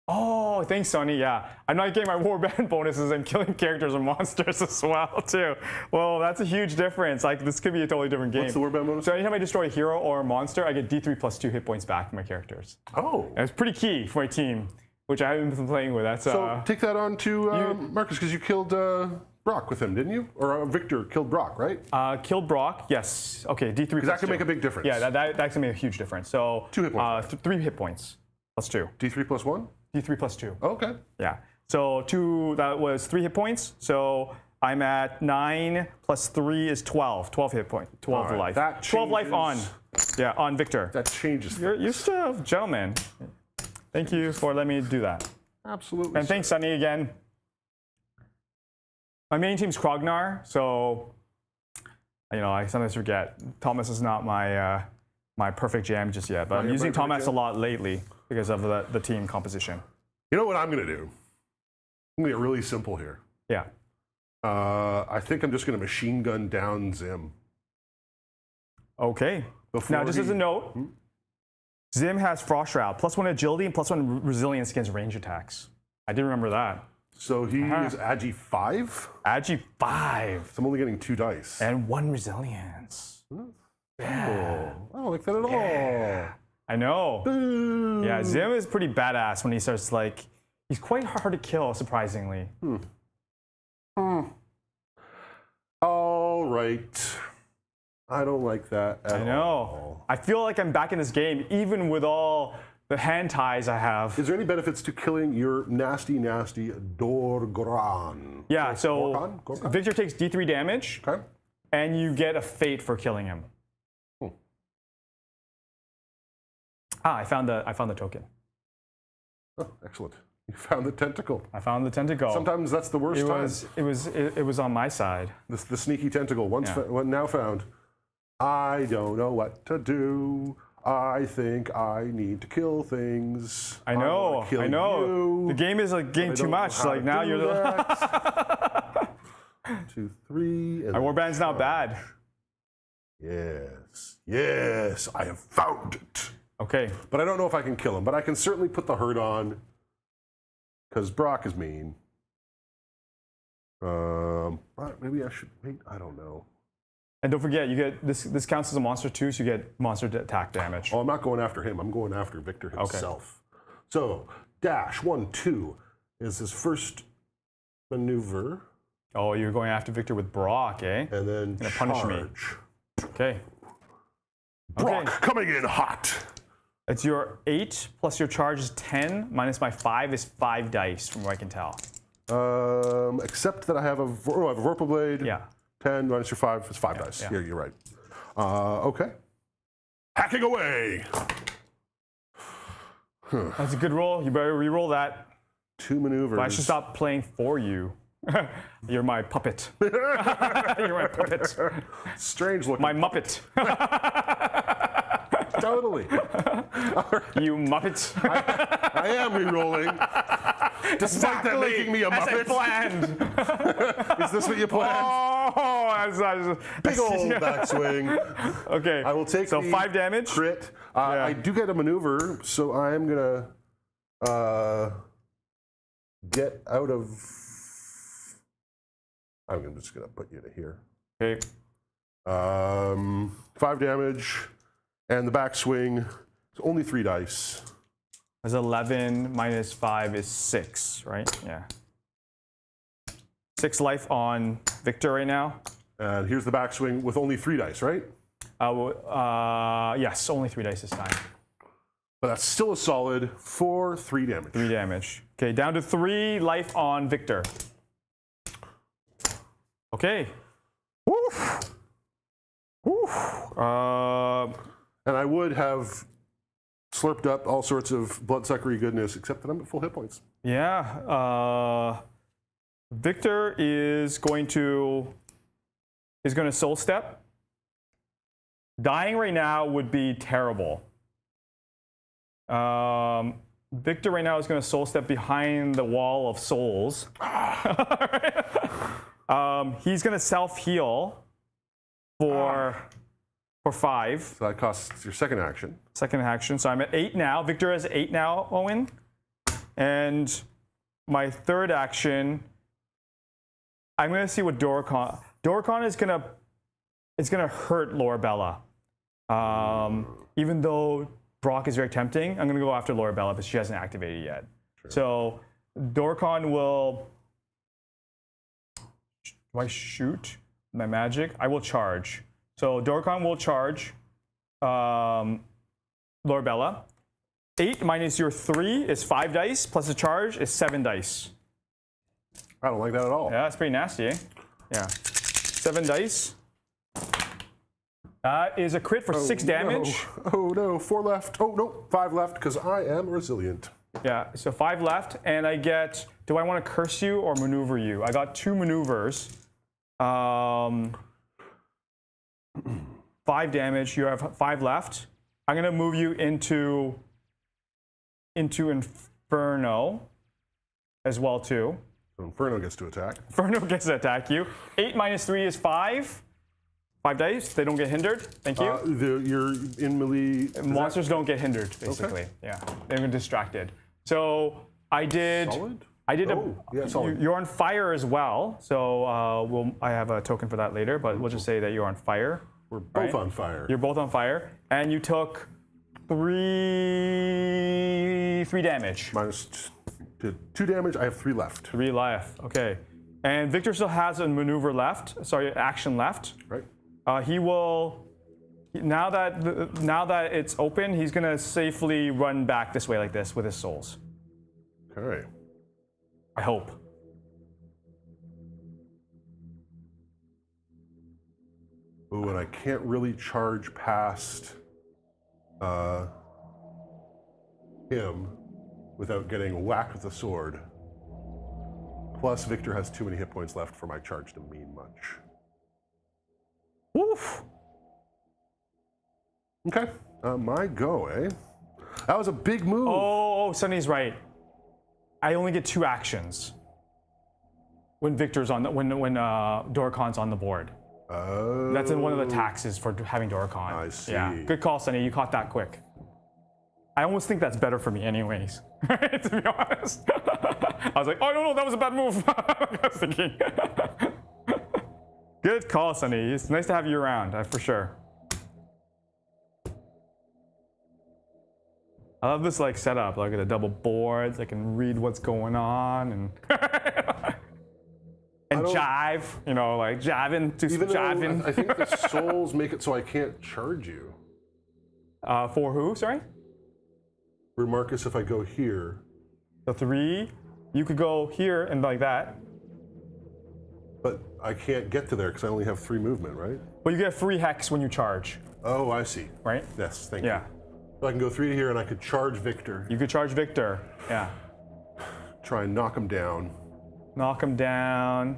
Oh, thanks, Sonny. Yeah, I'm not getting my warband bonuses and killing characters and monsters as well, too. Well, that's a huge difference. Like, this could be a totally different game. What's the warband bonus? So anytime I destroy a hero or a monster, I get D3 plus 2 hit points back from my characters. Oh. And it's pretty key for my team, which I haven't been playing with. That's So take that on to Marcus, because you killed Brock with him, didn't you? Or Victor killed Brock, right? killed Brock. Yes. Okay, D3 plus That can 2. make a big difference. Yeah, that's gonna make a huge difference. So 2 hit points. 3 hit points plus 2. D3 plus 1? D3 plus 2. Okay. Yeah. So that was 3 hit points. So I'm at 9 plus 3 is 12. 12 hit point. 12 All right, life. that 12 life on. changes- Yeah, on Victor. That changes You're things. still a gentleman. Thank you for letting me do that. Absolutely. And thanks, Sunny, again. My main team's Krognar, so I sometimes forget. Tomas is not my my perfect jam just yet, but I'm your using perfect Tomas a jam? lot lately because of the team composition. You know what I'm going to do? I'm going to get really simple here. Yeah. I think I'm just going to machine gun down Zim. Okay. Before Now, just as a note, Zim has Frost Shroud, +1 agility and +1 resilience against range attacks. I didn't remember that. So he is Agi 5? Agi 5 So I'm only getting 2 dice. and 1 resilience. I don't like that at all. I know. Boo. Yeah, Zim is pretty badass when he starts he's quite hard to kill, surprisingly. All right. I don't like that at I know. all. I feel like I'm back in this game, even with all the hand ties I have. Is there any benefits to killing your nasty, nasty Dorgran? Yeah, so Gorgon? Victor takes D3 damage, Okay. and you get a fate for killing him. I found the token. Oh, excellent. You found the tentacle. I found the tentacle. Sometimes that's the worst time. It was on my side. The sneaky tentacle, Yeah. now found. I don't know what to do. I think I need to kill things. I know. wanna kill I know. you, The game is getting I too don't know much. how to Now do you're. that. 2, 3. And My warband's not bad. Yes. Yes. I have found it. Okay. But I don't know if I can kill him. But I can certainly put the hurt on. Because Brock is mean. Maybe I should wait. I don't know. And don't forget, you get this counts as a monster too, so you get monster attack damage. Oh, I'm not going after him. I'm going after Victor himself. So, dash 1, 2 is his first maneuver. Oh, you're going after Victor with Brock, eh? And then Gonna charge. punish me. Okay. Brock coming in hot. It's your 8 plus your charge is 10 minus my 5 is 5 dice, from what I can tell. Except that I have a Vorpal Blade. Yeah. 10 minus your 5 is 5 dice. yeah. Yeah, you're right. Okay. attacking away. That's a good roll. You better re-roll that. 2 maneuvers. But I should stop playing for you. You're my puppet. You're my puppet. Strange looking. My Muppet. Totally. You Muppet. I am re-rolling. Despite that making me a As I Muppet. planned. Is this what you planned? Oh, Big old backswing. Okay. I will take so the 5 damage. Crit. I do get a maneuver, so I am gonna get out of. I'm just gonna put you to here. Okay. 5 damage, and the backswing is only 3 dice. That's 11 minus 5 is 6, right? Yeah. 6 life on Victor right now. And here's the backswing with only 3 dice, right? Yes, only 3 dice this time. But that's still a solid for 3 damage. 3 damage. Okay, down to 3 life on Victor. Okay. Woof. Woof. And I would have slurped up all sorts of bloodsuckery goodness, except that I'm at full hit points. Yeah. Victor is going to soul step. Dying right now would be terrible. Victor right now is going to soul step behind the wall of souls. He's going to self heal for 5. So that costs your second action. Second action. So I'm at 8 now. Victor has 8 now, Owen. And my third action, I'm going to see what Doricon. Doricon is going to hurt Lorabella. Even though Brock is very tempting, I'm going to go after Lorabella, but she hasn't activated yet. Sure. So Doricon will. Do I shoot my magic? I will charge. So Doricon will charge Lorabella. 8 minus your 3 is 5 dice, plus a charge is 7 dice. I don't like that at all. Yeah, that's pretty nasty, eh? Yeah. 7 dice. That is a crit for 6 damage. No. Oh no, 4 left. Oh no, 5 left, because I am resilient. Yeah, so 5 left, and I get, do I want to curse you or maneuver you? I got 2 maneuvers. 5 damage, you have 5 left. I'm going to move you into Inferno as well, too. So Inferno gets to attack. Inferno gets to attack you. 8 minus 3 is 5. 5 dice, they don't get hindered. Thank you. You're in melee. Monsters don't get hindered, basically. Okay. Yeah, they're distracted. So I did. Solid? Solid. You're on fire as well. So I have a token for that later, but we'll just say that you're on fire. We're both on fire. You're both on fire, and you took 3 damage. Minus 2 damage. I have 3 left. 3 left. Okay. And Victor still has a maneuver left. Sorry, action left. Right. He will. Now that it's open, he's gonna safely run back this way like this with his souls. Okay. I hope. Ooh, and I can't really charge past him without getting whacked with a sword. Plus, Victor has too many hit points left for my charge to mean much. Woof. Okay, my go, eh? That was a big move. Oh, Sunny's right. I only get 2 actions when Victor's on when Doricon's on the board. Oh. That's one of the taxes for having Doricon. I see. Yeah, good call, Sunny. You caught that quick. I almost think that's better for me, anyways. To be honest, I was like, oh no, that was a bad move. I was thinking. Good call, Sunny. It's nice to have you around, for sure. I love this setup. Look at the double boards. I can read what's going on and jive. Jiving, do some jiving. I think the souls make it so I can't charge you. For who? Sorry. For Marcus, if I go here. The 3. You could go here and like that. But I can't get to there because I only have 3 movement, right? Well, you get free hex when you charge. Oh, I see. right? Yes, thank Yeah. you. So I can go 3 to here and I could charge Victor, You could charge Victor. Yeah. try and knock him down. Knock him down.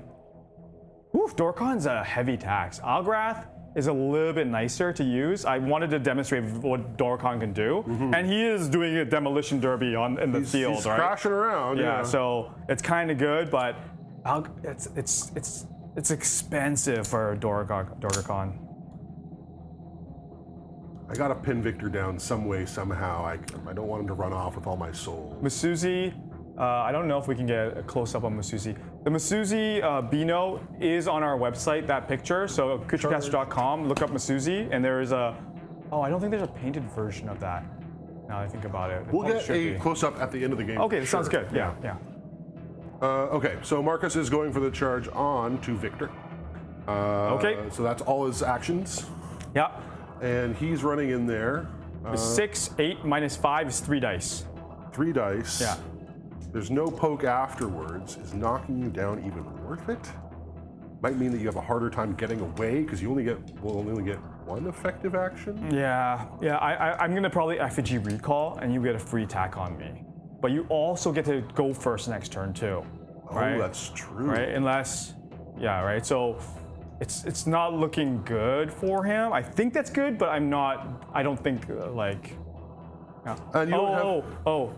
Oof, Dorkon's a heavy tax. Algrath is a little bit nicer to use. I wanted to demonstrate what Dorkon can do, and he is doing a demolition derby in the field, He's right? crashing around. Yeah, so it's kind of good, but it's expensive for Dorkon. I gotta pin Victor down some way, somehow. I don't want him to run off with all my soul. Masuzi, I don't know if we can get a close up on Masuzi. The Masuzi Beano is on our website, that picture. So creaturecast.com, look up Masuzi, and there is I don't think there's a painted version of that. Now that I think about it. We'll get a close-up at the end of the game. Okay, that sounds good. Yeah. Okay, so Marcus is going for the charge on to Victor. Okay. So that's all his actions. Yeah. And he's running in there. 6, 8, minus 5 is 3 dice. 3 dice. Yeah. There's no poke afterwards. Is knocking you down even worth it? Might mean that you have a harder time getting away because you will only get 1 effective action. Yeah. I'm gonna probably effigy recall, and you get a free attack on me. But you also get to go first next turn too. Right? Oh, that's true. Right, unless, yeah, right. So it's not looking good for him. I think that's good, but I don't think like. Yeah. And you don't have.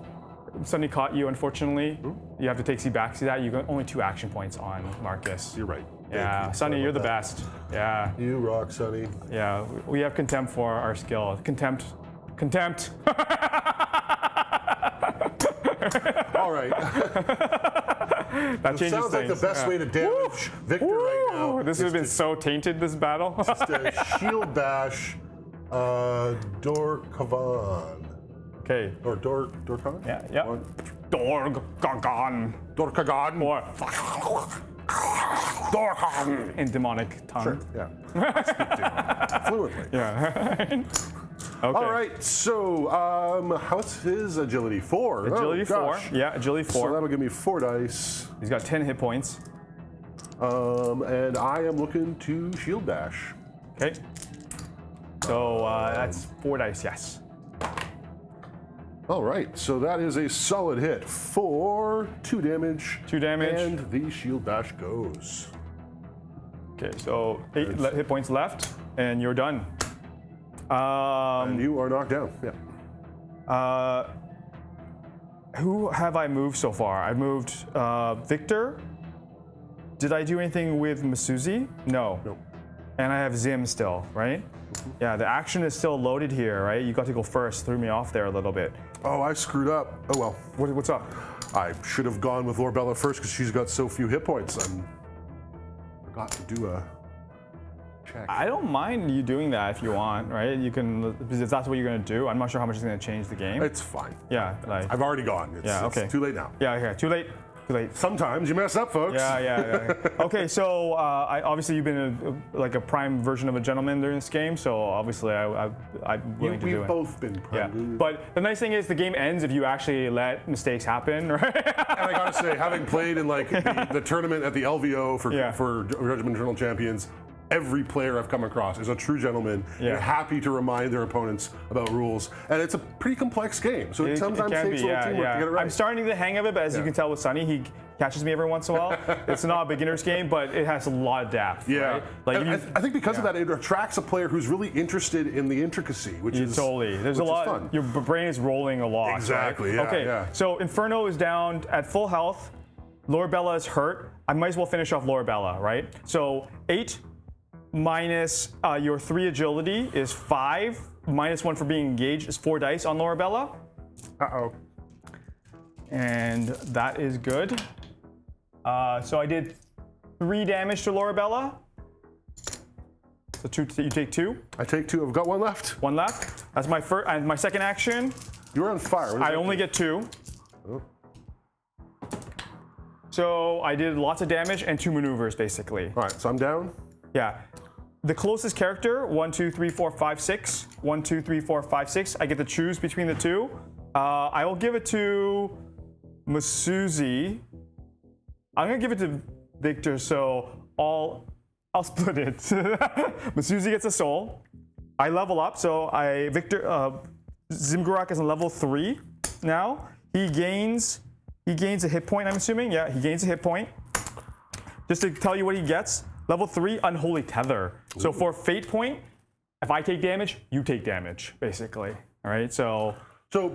Sonny caught you, unfortunately. You have to take back to that. You got only 2 action points on Marcus. You're right. Yeah, Thank you. Sonny, Sorry you're the about best. Yeah, that. You rock, Sonny. yeah. We have contempt for our skill. Contempt. All right. That changes Sounds like the things. best way to damage Victor right now. This has been so tainted, this battle. Just a shield bash, Dorkavan. Okay. Or Dorkan? Yeah. Dorkagon. Dorkagon. Or Dorkan. in demonic tongue. Sure, yeah. I speak to fluently. Yeah. Okay. All right, so what's his agility? 4. Agility 4. Gosh. Yeah, agility 4. So that'll give me 4 dice. He's got 10 hit points. And I am looking to shield bash. Okay. So that's 4 dice, yes. All right, so that is a solid hit for 2 damage. 2 damage. And the shield bash goes. Okay, so 8 hit points left, and you're done. And you are knocked down. Yeah. Who have I moved so far? I moved Victor. Did I do anything with Masuzi? No. No. And I have Zim still, right? Yeah, the action is still loaded here, right? You got to go first. Threw me off there a little bit. Oh, I screwed up. Oh well. What's up? I should have gone with Lorbella first because she's got so few hit points. I forgot to do a check. I don't mind you doing that if you want, right? You can, if that's what you're gonna do. I'm not sure how much it's gonna change the game. It's fine. Yeah, like. I've already gone. It's too late now. Yeah, okay. Too late. Sometimes you mess up, folks. Yeah. Okay, so obviously you've been like a prime version of a gentleman during this game, so obviously I'm willing to do it. We've both been Yeah, prime. but the nice thing is the game ends if you actually let mistakes happen, right? And I gotta say, having played in like the tournament at the LVO for Judgement Eternal Champions, every player I've come across is a true gentleman and happy to remind their opponents about rules. And it's a pretty complex game, so it sometimes takes a little teamwork to get it right. I'm starting to hang of it, but as you can tell with Sonny, he catches me every once in a while. It's not a beginner's game, but it has a lot of depth. Yeah, right? Like I think because of that, it attracts a player who's really interested in the intricacy, which is totally. There's a lot. Fun. Your brain is rolling a lot. Exactly. Right? Yeah, okay. yeah. So Inferno is down at full health. Lorabella is hurt. I might as well finish off Lorabella, right? So 8 minus your 3 agility is 5. Minus 1 for being engaged is 4 dice on Lorabella. Uh-oh. And that is good. So I did 3 damage to Lorabella. So you take 2. I take 2. I've got 1 left. 1 left. That's my first. And my second action. You're on fire. I only get 2. Oh. So I did lots of damage and 2 maneuvers, basically. All right, so I'm down. Yeah. The closest character, 1, 2, 3, 4, 5, 6. 1, 2, 3, 4, 5, 6. I get to choose between the 2. I will give it to Masuzi. I'm gonna give it to Victor, so I'll split it. Masuzi gets a soul. I level up, so Zimgurak is on level 3 now. He gains a hit point, I'm assuming. Yeah, he gains a hit point. Just to tell you what he gets, level 3, Unholy Tether. Ooh. So for Fate point, if I take damage, you take damage, basically. All right, so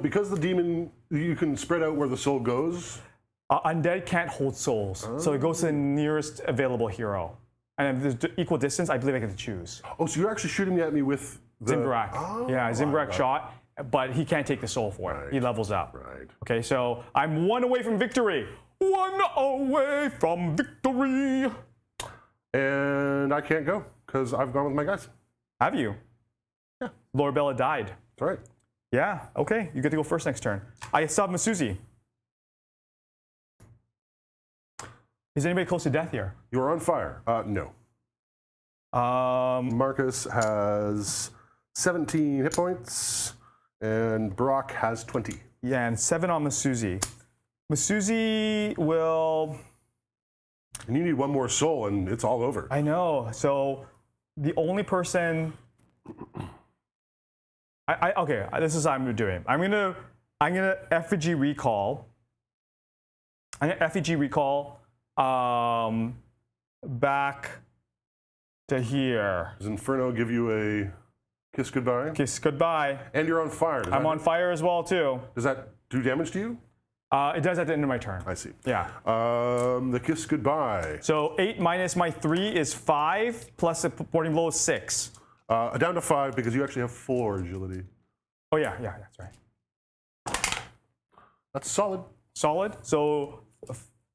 because the demon, you can spread out where the soul goes? Undead can't hold souls, so it goes to the nearest available hero. And if there's equal distance, I believe I get to choose. Oh, so you're actually shooting at me with the... Zimgurak. Yeah, Zimgurak shot, but he can't take the soul for it. He levels up. Right. Okay, so I'm 1 away from victory. 1 away from victory. And I can't go, because I've gone with my guys. Have you? Yeah. Lord Bella died. That's right. Yeah, okay. You get to go first next turn. I still have Masuzi. Is anybody close to death here? You're on fire. No. Marcus has 17 hit points, and Brock has 20. Yeah, and 7 on Masuzi. Masuzi will... And you need 1 more soul, and it's all over. I know. So the only person... Okay, this is what I'm doing. I'm gonna effigy recall. I'm gonna effigy recall back to here. Does Inferno give you a kiss goodbye? Kiss goodbye. And you're on fire. I'm on fire as well too. Does that do damage to you? It does at the end of my turn. I see. Yeah. The kiss goodbye. So 8 minus my 3 is 5, plus the supporting blow is 6. Down to 5 because you actually have 4 agility. Oh yeah, that's right. That's solid. Solid. So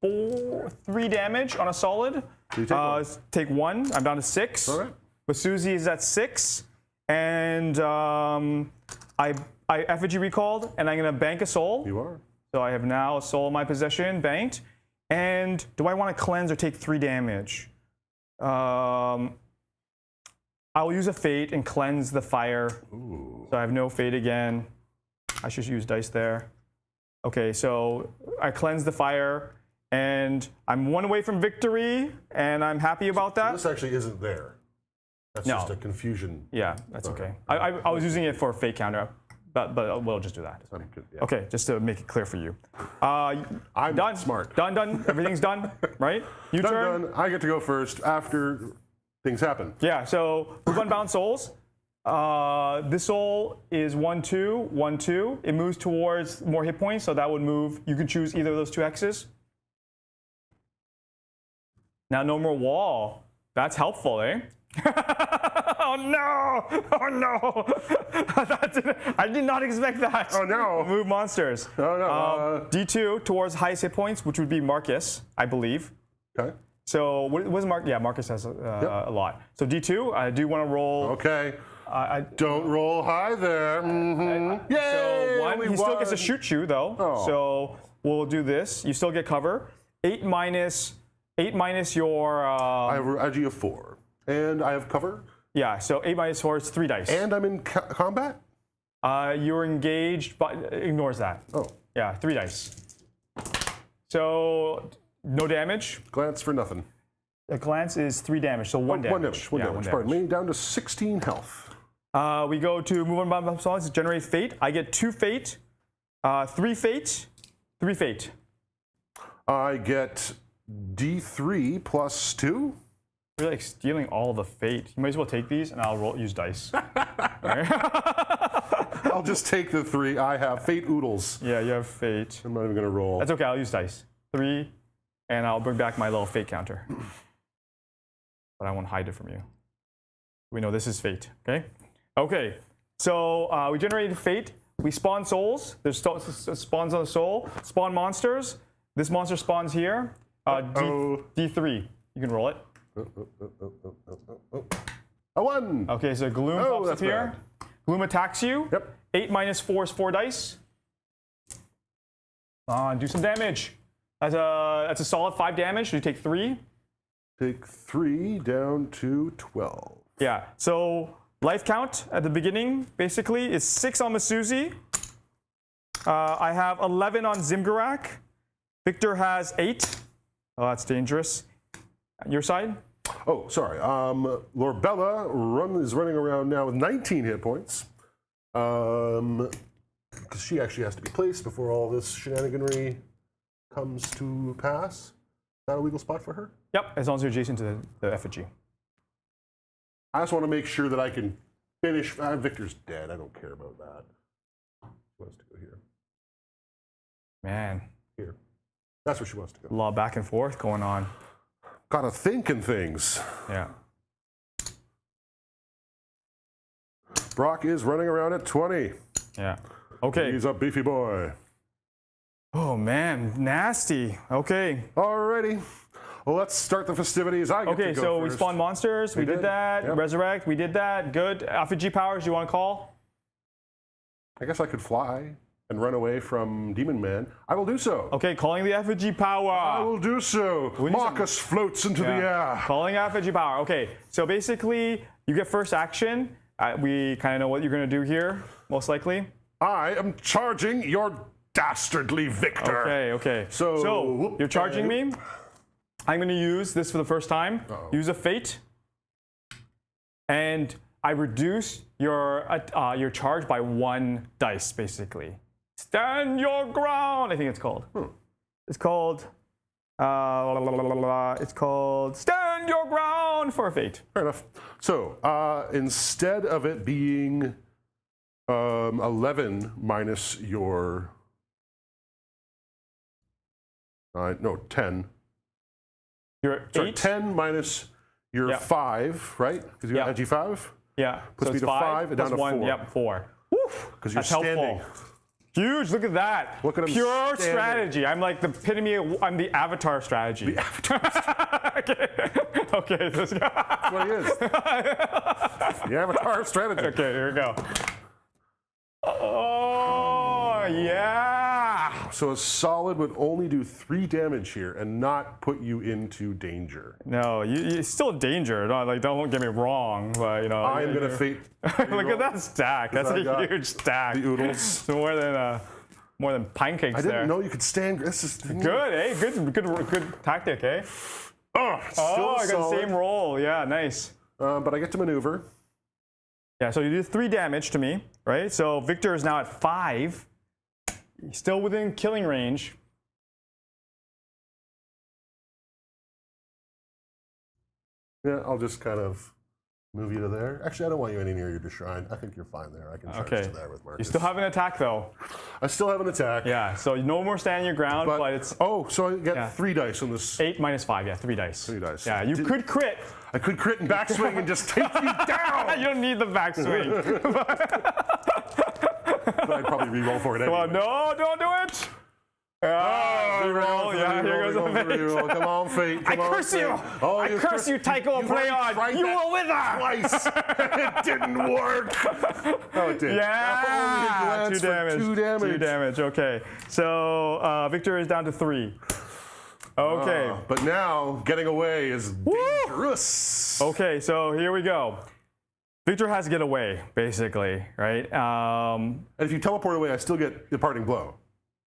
3 damage on a solid. So you take 1. I'm down to 6. All right. Masuzi is at 6, and I effigy recalled, and I'm gonna bank a soul. You are. So I have now a soul in my possession, banked. And do I want to cleanse or take 3 damage? I will use a fate and cleanse the fire. Ooh. So I have no fate again. I should use dice there. Okay, so I cleanse the fire, and I'm 1 away from victory, and I'm happy about that. This actually isn't there. That's just a confusion. Yeah, that's okay. I was using it for a fate counter, but we'll just do that. Yeah. Okay, just to make it clear for you. I'm done. Smart. Done. Everything's done, right? You turn. Done. I get to go first after things happen. Yeah, so move unbound souls. This soul is 1/2, 1/2. It moves towards more hit points, so that would move. You can choose either of those 2 X's. Now no more wall. That's helpful, eh? Oh no! Oh no! I did not expect that. Oh no! Move monsters. Oh no! D2 towards highest hit points, which would be Marcus, I believe. Okay. So what was Marcus? Yeah, Marcus has a lot. So D2, I do want to roll. Okay. Don't roll high there. Mm-hmm. Yay! So 1, he still gets to shoot you though. Oh. So we'll do this. You still get cover. 8 minus your. I have a IG of 4, and I have cover. Yeah. So 8 minus 4 is 3 dice. And I'm in combat. You're engaged, but ignores that. Oh. Yeah, 3 dice. So no damage. Glance for nothing. A glance is 3 damage, so 1 damage. One damage. Pardon me. Down to 16 health. We go to move on by songs, generate fate. I get 2 fate, 3 fate, 3 fate. I get D3 plus 2. You're like stealing all the fate. You might as well take these, and I'll use dice. I'll just take the 3. I have fate oodles. Yeah, you have fate. I'm not even gonna roll. That's okay. I'll use dice. 3, and I'll bring back my little fate counter. But I won't hide it from you. We know this is fate. Okay. Okay. So we generated fate. We spawn souls. There's spawns on the soul. Spawn monsters. This monster spawns here. D3. You can roll it. A 1. Okay, so Gloom pops up here. Bad. Gloom attacks you. Yep. 8 minus 4 is 4 dice. Do some damage. That's a solid 5 damage. So you take 3. Take 3 down to 12. Yeah. So life count at the beginning basically is 6 on Masuzi. I have 11 on Zimgurak. Victor has 8. Oh, that's dangerous. Your side? Oh, sorry. Lorbella is running around now with 19 hit points. Because she actually has to be placed before all this shenaniganry comes to pass. Not a legal spot for her? Yep, as long as you're adjacent to the effigy. I just want to make sure that I can finish. Victor's dead. I don't care about that. She wants to go here. Man. Here. That's where she wants to go. A lot of back and forth going on. Gotta think and things. Yeah. Brock is running around at 20. Yeah. Okay. He's a beefy boy. Oh man, nasty. Okay. Alrighty. Well, let's start the festivities. I get to go so first. we spawned monsters. We did that. Yep. Resurrect. We did that. Good. Effigy powers. You want to call? I guess I could fly and run away from Demon Man. I will do so. Okay, calling the effigy power. I will do so. Marcus floats into the air. Calling effigy power. Okay, so basically, you get first action. We kind of know what you're going to do here, most likely. I am charging your dastardly Victor. Okay. So you're charging me. I'm going to use this for the first time. Use a fate. And I reduce your charge by 1 dice, basically. Stand your ground, I think it's called. It's called Stand Your Ground for a fate. Fair enough. So instead of it being 11 minus your 10. You're 8. 10 minus your 5, right? Because you got edgy 5. Yeah. Puts me to 5 and down to 4. Yep, 4. Woof. Because you're That's standing. helpful. Huge, look at that. Look at him Pure standing. strategy. I'm like the epitome I'm the avatar strategy. The avatar. Okay, this guy. That's what he is. The avatar strategy. Okay, here we go. Oh, yeah. So a solid would only do 3 damage here and not put you into danger. No, you're still in danger. Don't get me wrong, but you know. I am gonna fate. Look at that stack. That's a huge stack. The oodles. It's more than pancakes. I didn't there. know you could stand. This is Good, eh? Good tactic, eh? Oh, I got the same roll. Yeah, nice. But I get to maneuver. Yeah, so you do 3 damage to me, right? So Victor is now at 5. He's still within killing range. Yeah, I'll just kind of move you to there. Actually, I don't want you any near your shrine. I think you're fine there. I can charge to there with Marcus. You still have an attack, though. I still have an attack. Yeah, so no more standing your ground, but it's... Oh, so I get 3 dice on this. 8 minus 5, yeah, 3 dice. 3 dice. Yeah, you could crit. I could crit and backswing and just take you down. You don't need the backswing. But I'd probably re-roll for it anyway. Come on, no, don't do it. Reroll. Yeah, here goes the fate. Come on, fate. I curse you. Oh, I curse you, Tycho and Simon. You will wither. Twice. It didn't work. Oh, it did. Yeah. 2 damage. 2 damage. 2 damage. Okay. So Victor is down to 3. Okay. But now getting away is dangerous. Okay. So here we go. Victor has to get away, basically, right? And if you teleport away, I still get the parting blow.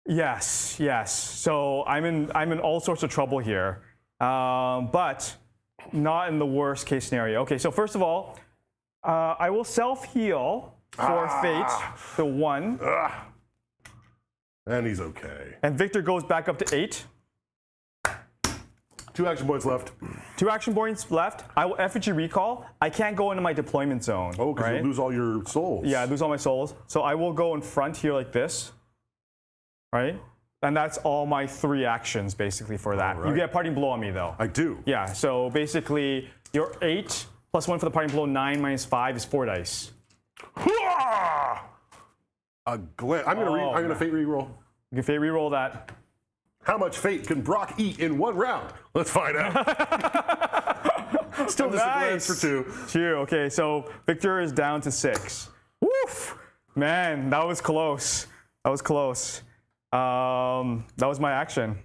Yes. So I'm in all sorts of trouble here, but not in the worst case scenario. Okay, so first of all, I will self-heal for fate, the 1. And he's okay. And Victor goes back up to 8. 2 action points left. 2 action points left. I will effigy recall. I can't go into my deployment zone. Oh, because you lose all your souls. Yeah, I lose all my souls. So I will go in front here like this. Right? And that's all my 3 actions basically for that. Right. You get a parting blow on me though. I do. Yeah, so basically your 8 plus 1 for the parting blow, 9 minus 5 is 4 dice. I'm gonna fate reroll. You can fate reroll that. How much fate can Brock eat in 1 round? Let's find out. Still disadvantaged for 2. 2. Okay, so Victor is down to 6. Woof! Man, that was close. That was close. That was my action.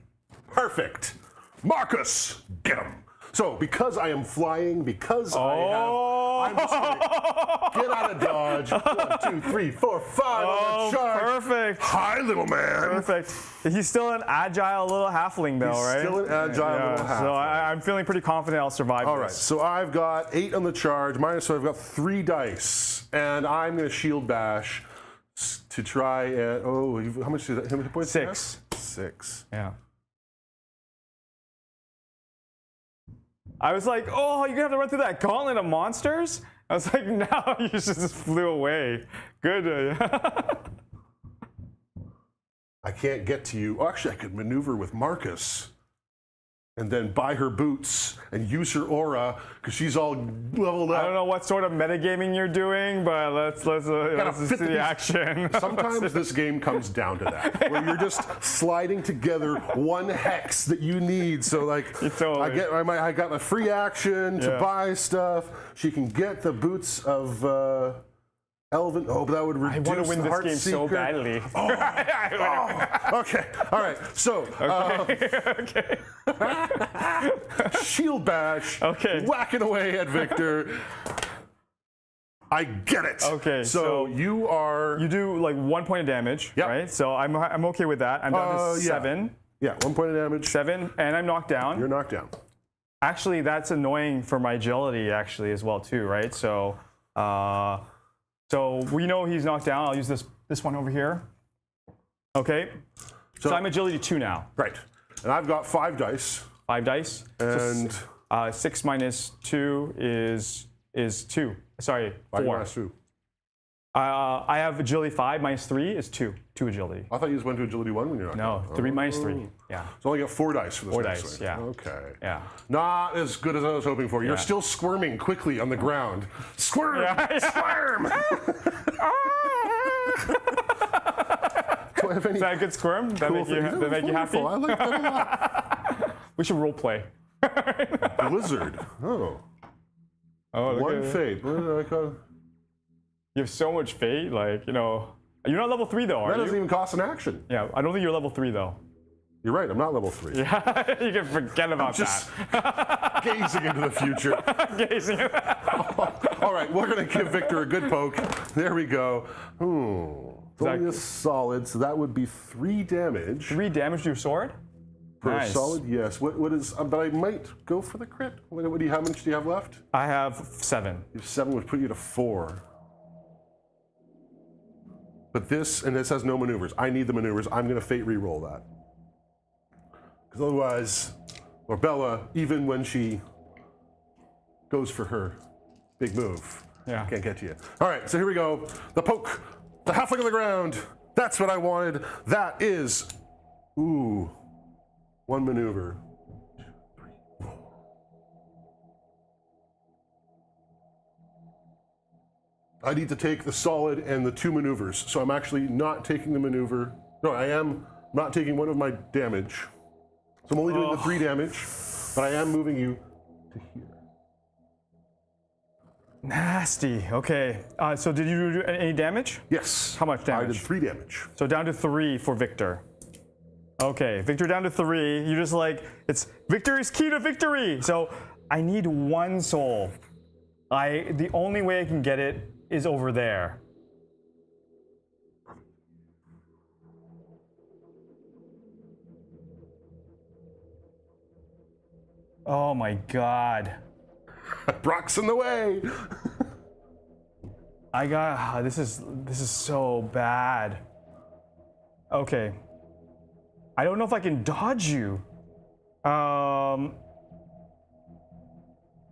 Perfect. Marcus, get him. So because I am flying, because I'm just gonna get out of dodge. 1, 2, 3, 4, 5 on the charge. Perfect. Hi, little man. Perfect. He's still an agile little halfling, though, right? Still an agile little halfling. So I'm feeling pretty confident I'll survive All right, this. so I've got 8 on the charge, so I've got 3 dice, and I'm going to shield bash to try and, how much is that? How many points? 6. 6. Yeah. I was like, oh, you're gonna have to run through that gauntlet of monsters? I was like, no, you just flew away. Good. I can't get to you. Actually, I could maneuver with Marcus and then buy her boots and use her aura because she's all leveled up. I don't know what sort of metagaming you're doing, but let's see the action. Sometimes this game comes down to that, where you're just sliding together one hex that you need. So like, Totally. I got a free action to buy stuff. She can get the boots of Elven. Oh, but that would reduce I want to win the this game so badly. Okay. All right. So. Okay. Shield bash. Okay. Whacking away at Victor. I get it. Okay. So you are. You do like 1 point of damage, Yep. right? So I'm okay with that. I'm down to 7. Yeah, 1 point of damage. 7, and I'm knocked down. You're knocked down. Actually, that's annoying for my agility actually as well too, right? So we know he's knocked down. I'll use this one over here. Okay. So I'm agility 2 now. Right. And I've got 5 dice. 5 dice. And So, 6 minus 2 is 2. Sorry, 4. minus 2. I have agility 5 minus 3 is 2. 2 agility. I thought you just went to agility 1 when you're knocked No, down. 3 minus 3. Yeah. So I only got 4 dice for this 4 next dice, one. yeah. Okay. Yeah. Not as good as I was hoping for. You're Yeah. still squirming quickly on the ground. Squirm! Yeah. Squirm! Is that a good squirm? That make you happy? I like that a lot. We should role play. Blizzard. Oh. Oh, look One at it. fate. What did I call? You have so much fate, like, you know. You're not level 3 though, are That you? doesn't even cost an action. Yeah, I don't think you're level 3 though. You're right, I'm not level 3. Yeah, you can forget about Just gazing into the future. that. Gazing at that. All right, we're going to give Victor a good poke. There we go. It's only a solid, so that would be 3 damage. 3 damage to your sword? For Nice. a solid, yes. What is? But I might go for the crit. How much do you have left? I have 7. 7 would put you to 4. But this has no maneuvers. I need the maneuvers. I'm going to fate reroll that. Because otherwise, or Bella, even when she goes for her big move, can't get to you. All right, so here we go. The poke, the halfling on the ground. That's what I wanted. That is, 1 maneuver. 2, 3, 4. I need to take the solid and the 2 maneuvers. So I'm actually not taking the maneuver. No, I am not taking one of my damage. So I'm only doing the 3 damage, but I am moving you to here. Nasty. Okay. So did you do any damage? Yes. How much damage? I did 3 damage. So down to 3 for Victor. Okay, Victor down to 3. You're just like, it's Victor is key to victory. So I need 1 soul. The only way I can get it is over there. Oh my God. Brock's in the way. This is so bad. Okay. I don't know if I can dodge you.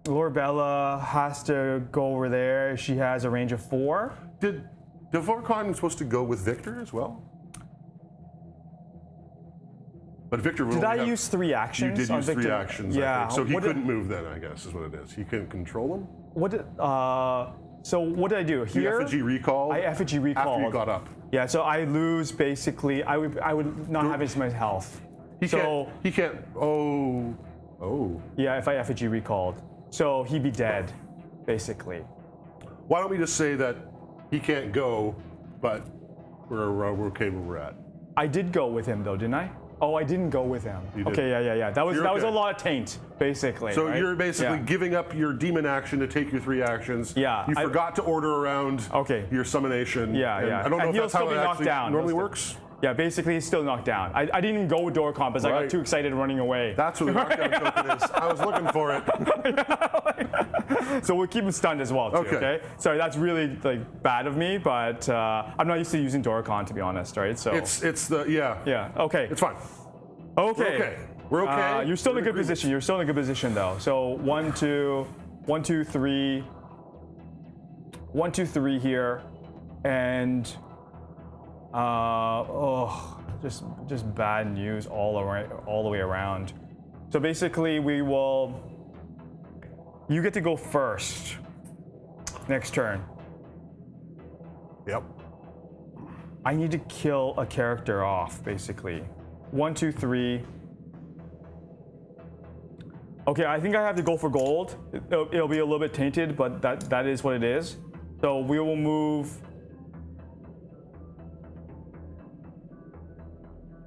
Lord Bella has to go over there. She has a range of 4. Did Vorkon supposed to go with Victor as well? But Victor would Did only I have, use 3 actions? You did on use Victor? 3 actions, Yeah. I think. So he What did- couldn't move then, I guess, is what it is. He couldn't control him? So what did I do? You Here? effigy recalled? I effigy recalled. After you got up. Yeah, so I lose basically, I would not have as much health. He can't, oh. Yeah, if I effigy recalled. So he'd be dead, basically. Why don't we just say that he can't go, but we're okay where we're at. I did go with him though, didn't I? Oh, I didn't go with him. You did. Okay, yeah. That was You're a okay. lot of taint, basically. So right? you're basically Yeah. giving up your demon action to take your 3 actions. Yeah, You forgot to order around your summonation. Yeah, and yeah. I don't know And if he'll that's how still it be knocked actually down. normally He'll works. Yeah, basically he's still knocked down. I didn't even go with door comp because I Right. got too excited running away. That's what the knockdown token is. I was looking for it. So we'll keep him stunned as well, too, Okay. okay? Sorry, that's really like bad of me, but I'm not used to using Doricon, to be honest, right? So It's the, yeah, okay. It's fine. Okay. We're okay. You're still in a good agreement. position. You're still in a good position, though. So 1, 2, 3 here, and just bad news all the way around. So basically, you get to go first next turn. Yep. I need to kill a character off, basically. 1, 2, 3. Okay, I think I have to go for gold. It'll be a little bit tainted, but that is what it is. So we will move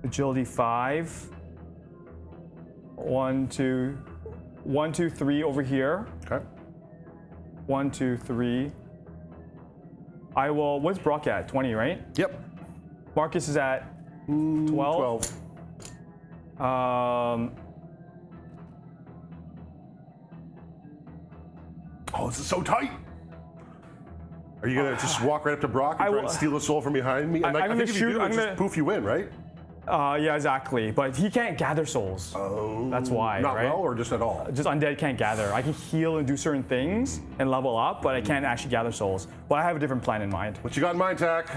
agility 5. 1, 2, 3 over here. Okay. 1, 2, 3. I will. What's Brock at? 20, right? Yep. Marcus is at 12. 12. Oh, this is so tight. Are you gonna just walk right up to Brock and try and steal a soul from behind me? And I'm I gonna think if you shoot- do, I'm it's just gonna- poof, you win, right? Yeah, exactly. But he can't gather souls. Oh. That's why, Not right? well, or just at all? Just undead can't gather. I can heal and do certain things and level up, but I can't actually gather souls. But I have a different plan in mind. What you got in mind, Tack?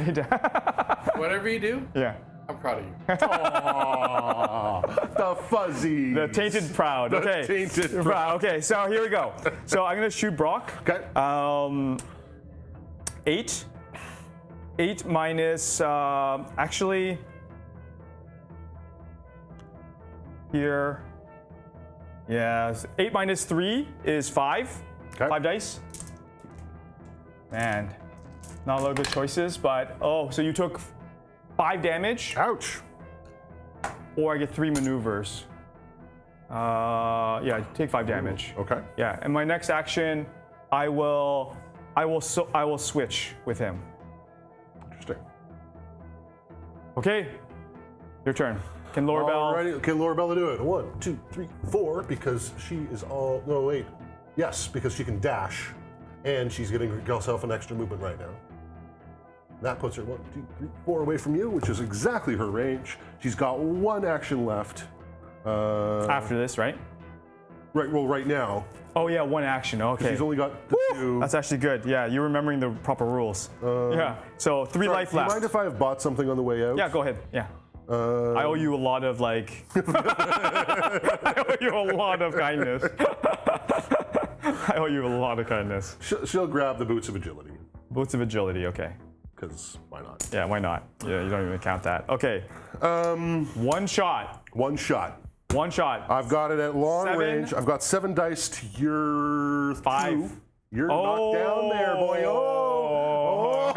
Whatever you do, Yeah. I'm proud of you. Aw, the fuzzy. The tainted proud. The Okay. tainted proud. Okay, so here we go. So I'm gonna shoot Brock. Okay. 8. 8 minus actually here. Yeah, 8 minus 3 is 5. Okay. 5 dice. Man, not a lot of good choices, but so you took 5 damage, Ouch. or I get 3 maneuvers. Yeah, take 5 damage. Okay. Yeah, and my next action, I will switch with him. Interesting. Okay, your turn. Can Laura Bell? Alrighty. Can Laura Bella do it? 1, 2, 3, 4, because she is all. No, wait. Yes, because she can dash, and she's getting herself an extra movement right now. That puts her 1, 2, 3, 4 away from you, which is exactly her range. She's got 1 action left. After this, right? Right. Well, right now, Oh yeah, 1 action. Okay. she's only got the 2. That's actually good. Yeah, you're remembering the proper rules. Yeah. So 3 life Do you left. mind if I have bought something on the way out? Yeah, go ahead. Yeah. I owe you a lot of like. I owe you a lot of kindness. I owe you a lot of kindness. She'll grab the boots of agility, Boots of agility. Okay. because why not? Yeah. Why not? Yeah. You don't even count that. Okay. 1 shot. 1 shot. 1 shot. I've got it at long 7. range. I've got 7 dice to your 5. 2. You're knocked down there, boy. Oh.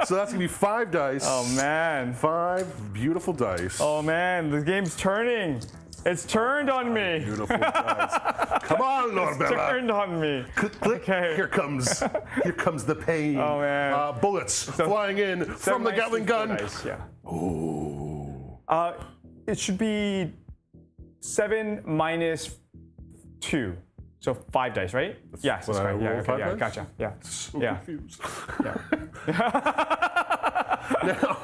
So that's gonna be 5 dice. Oh man. 5 beautiful dice. Oh man. The game's turning. It's turned on me. Beautiful dice. Come on, Lord Bella. Turned on me. Click, click. Okay. Here comes the pain. Oh, man. Bullets flying in from the Gatling gun. Dice, yeah. Ooh. It should be 7 minus 2. So 5 dice, right? Yes, that's what I right. Yeah, roll, okay, 5 yeah, dice? gotcha. Yeah. So Yeah. confused. Yeah. Now,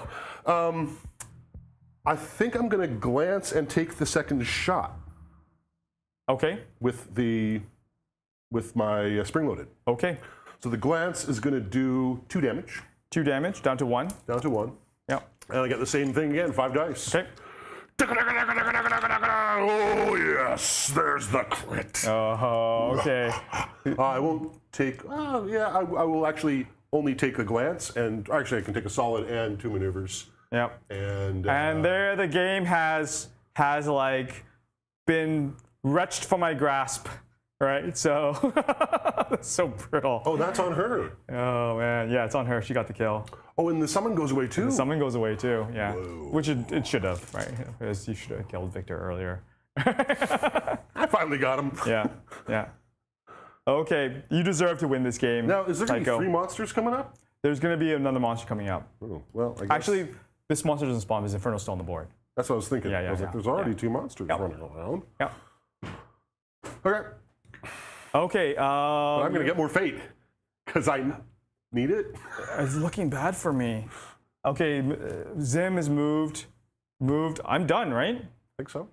I think I'm gonna glance and take the second shot Okay. with my spring loaded. Okay. So the glance is gonna do 2 damage, 2 damage down to 1. down to 1. Yeah. And I get the same thing again, 5 dice. Okay. Oh yes, there's the crit. Oh, okay. I won't take. I will actually only take a glance, and actually I can take a solid and 2 maneuvers. Yep. And There the game has like been wrenched from my grasp, Right? So that's so brittle. Oh, that's on her. Oh man, yeah, it's on her. She got the kill. Oh, and the summon goes away too. The summon goes away too. Yeah, Whoa. which it should have, right? Because you should have killed Victor earlier. I finally got him. Yeah, yeah. Okay, you deserve to win this game. Now, is there going to be Tycho. 3 monsters coming up? There's going to be another monster coming up. Oh, well, I guess. Actually, this monster doesn't spawn because Inferno's still on the board. That's what I was thinking. Yeah, yeah, I was yeah. like, there's already Yeah. 2 monsters running around. Yeah. Okay. Okay. I'm going to get more fate because I need it. It's looking bad for me. Okay, Zim is moved. I'm done, right? I think so.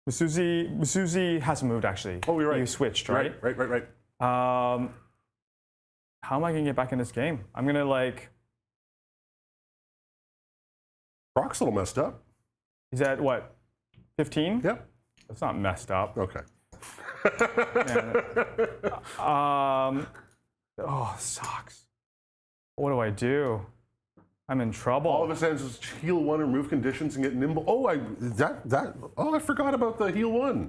Masuzi hasn't moved actually. Oh, you're right. You switched, right? Right. How am I gonna get back in this game? I'm gonna like. Brock's a little messed up. He's at what? 15? Yep. That's not messed up. Okay. Oh, sucks. What do I do? I'm in trouble. All of his hands is heal 1, remove conditions, and get nimble. Oh, I forgot about the heal 1.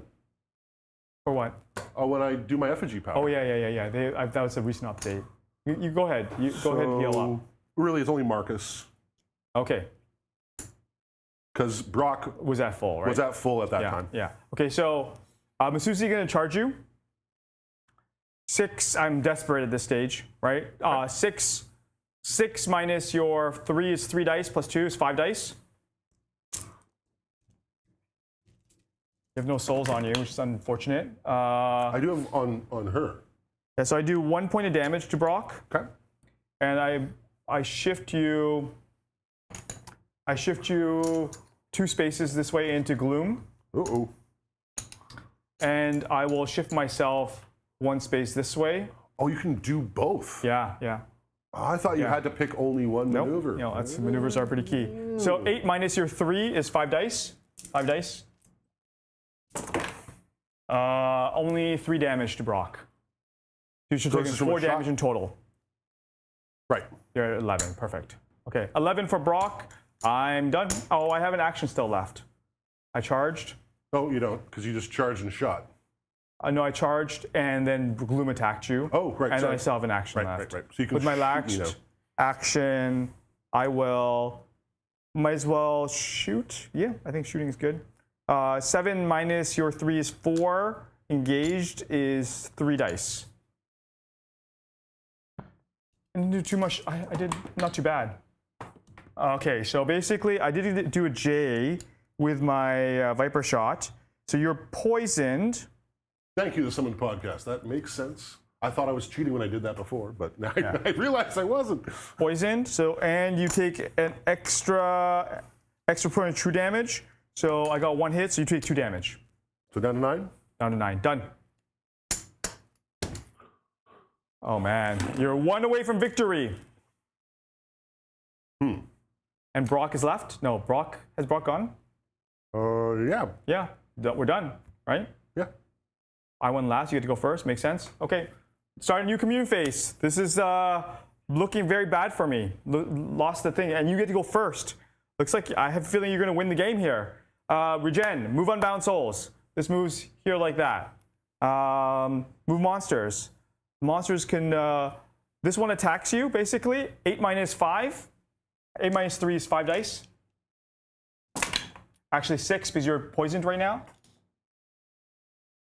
For what? Oh, when I do my effigy power. Oh yeah. That was a recent update. You go ahead. You go ahead and heal up. Really, it's only Marcus. Okay. Because Brock Was at full, right? was at full at that yeah, time. Yeah. Okay, so Masuzi gonna charge you. 6, I'm desperate at this stage, right? 6 minus your 3 is 3 dice, plus 2 is 5 dice. You have no souls on you, which is unfortunate. I do have on her. Yeah, so I do 1 point of damage to Brock, Okay. and I shift you 2 spaces this way into gloom, Uh-oh. and I will shift myself 1 space this way. Oh, you can do both. Yeah, yeah. Oh, I thought you had to pick only one Nope. maneuver. You know, maneuvers are pretty key. So 8 minus your 3 is 5 dice. 5 dice. Only 3 damage to Brock. You should take this is from 4 a shot? damage in total. Right. You're at 11. Perfect. Okay, 11 for Brock. I'm done. Oh, I have an action still left. I charged. Oh, you don't, because you just charged and shot. No, I charged and then Gloom attacked you. Oh, right. And then sorry. I still have an action Right. left. So you can With my shoot last me now. action, I might as well shoot. Yeah, I think shooting is good. 7 minus your 3 is 4. Engaged is 3 dice. I didn't do too much. I did not too bad. Okay, so basically I did do a J with my Viper shot. So you're poisoned. Thank you, the Summon Podcast. That makes sense. I thought I was cheating when I did that before, but now I realized I wasn't. Poisoned. So and you take an extra point of true damage. So I got 1 hit, so you take 2 damage. So down to 9? Down to 9. Done. Oh man, you're 1 away from victory. And Brock is left? No, has Brock gone? Yeah. Yeah, we're done, right? Yeah. I won last, you get to go first, makes sense? Okay, start a new commune phase. This is looking very bad for me. Lost the thing, and you get to go first. Looks like I have a feeling you're gonna win the game here. Regen, move Unbound Souls. This moves here like that. Move monsters. Monsters can, this one attacks you, basically. 8 minus 5. 8 minus 3 is 5 dice. Actually 6 because you're poisoned right now.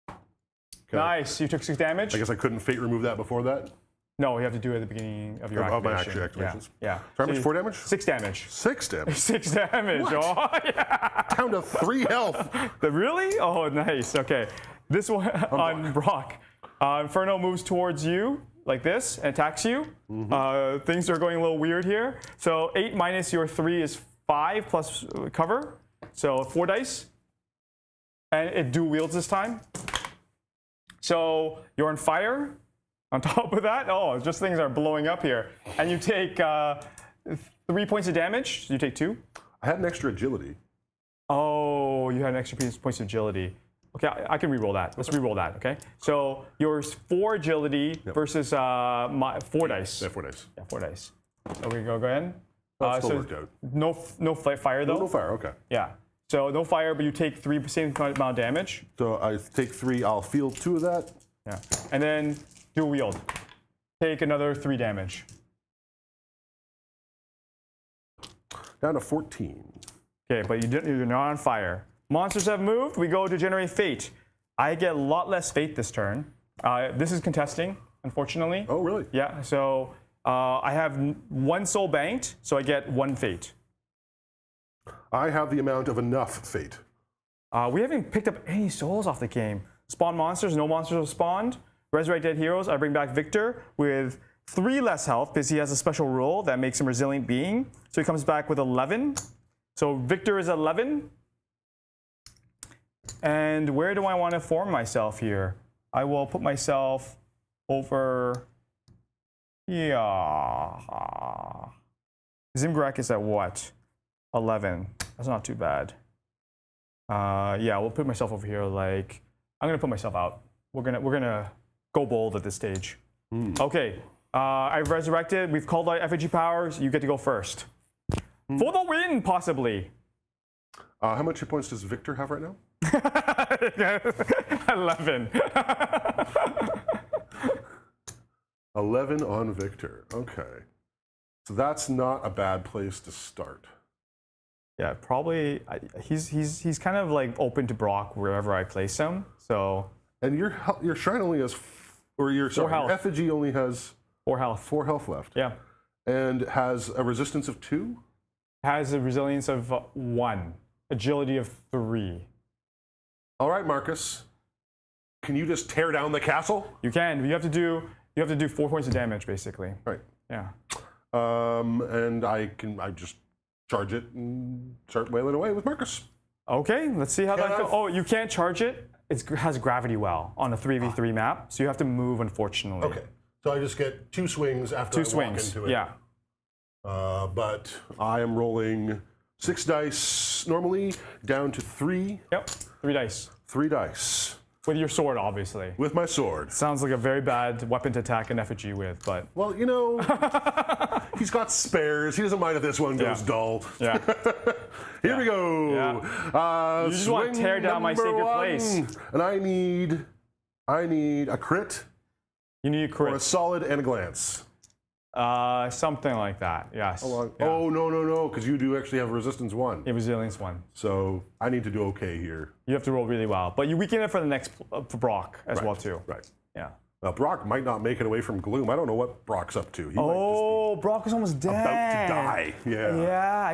Okay. Nice, you took 6 damage. I guess I couldn't fate remove that before that. No, you have to do it at the beginning of your Of my activation. activations. Yeah. How much? 4 damage? 6 damage. 6 damage. 6 damage. What? Oh, yeah. Down to 3 health. Really? Oh, nice. Okay. This one on Brock. Inferno moves towards you like this and attacks you. Things are going a little weird here. So 8 minus your 3 is 5 plus cover. So 4 dice. And it dual wields this time. So you're on fire. On top of that, oh, just things are blowing up here. And you take 3 points of damage. You take 2. I had an extra agility. Oh, you had an extra points of agility. Okay, I can re-roll that. Let's re-roll that, okay? So yours 4 agility versus 4 dice. Yeah, 4 dice. Yeah, 4 dice. Okay, go ahead. That still worked out. No fire though? No fire, okay. Yeah. So no fire, but you take 3 same amount of damage. So I take 3, I'll field 2 of that. Yeah. And then dual wield. Take another 3 damage. Down to 14. Okay, but you're not on fire. Monsters have moved. We go to generate fate. I get a lot less fate this turn. This is contesting, unfortunately. Oh, really? Yeah, so I have 1 soul banked, so I get 1 fate. I have the amount of enough fate. We haven't picked up any souls off the game. Spawn monsters, no monsters have spawned. Resurrect dead heroes, I bring back Victor with 3 less health because he has a special rule that makes him resilient being. So he comes back with 11. So Victor is 11. And where do I want to form myself here? I will put myself over... Yeah. Zimgrak is at what? 11. That's not too bad. Yeah, we'll put myself over here. Like, I'm gonna put myself out. We're gonna go bold at this stage. Okay. I've resurrected. We've called out effigy powers. You get to go first. For the win, possibly. How much hit points does Victor have right now? 11. 11 on Victor. Okay. So that's not a bad place to start. Yeah, probably. He's kind of like open to Brock wherever I place him. So. And your shrine only has, your effigy only has 4 health. 4 health left. Yeah. And has a resistance of 2. Has a resilience of 1, agility of 3. All right, Marcus. Can you just tear down the castle? You can. You have to do 4 points of damage, basically. Right. Yeah. And I just charge it and start wailing away with Marcus. Okay, let's see how that goes. Oh, you can't charge it. It has gravity well on a 3v3 map, so you have to move, unfortunately. Okay. So I just get 2 swings after I walk into it. Yeah. But I am rolling 6 dice normally, down to 3. Yep. 3 dice. 3 dice. With your sword, obviously. With my sword. Sounds like a very bad weapon to attack an effigy with, but... Well, you know, he's got spares. He doesn't mind if this one goes dull. Yeah. Here we go. Yeah. You just want to tear down my sacred place. And I need a crit. You need a crit. Or a solid and a glance. Something like that, yes. Yeah. Oh, no, because you do actually have resistance 1. Yeah, resilience 1. So I need to do okay here. You have to roll really well, but you weaken it for the next, for Brock as well too. Right. Yeah. Now, Brock might not make it away from Gloom. I don't know what Brock's up to. He Oh, Brock is almost dead. About to die. Yeah. Yeah,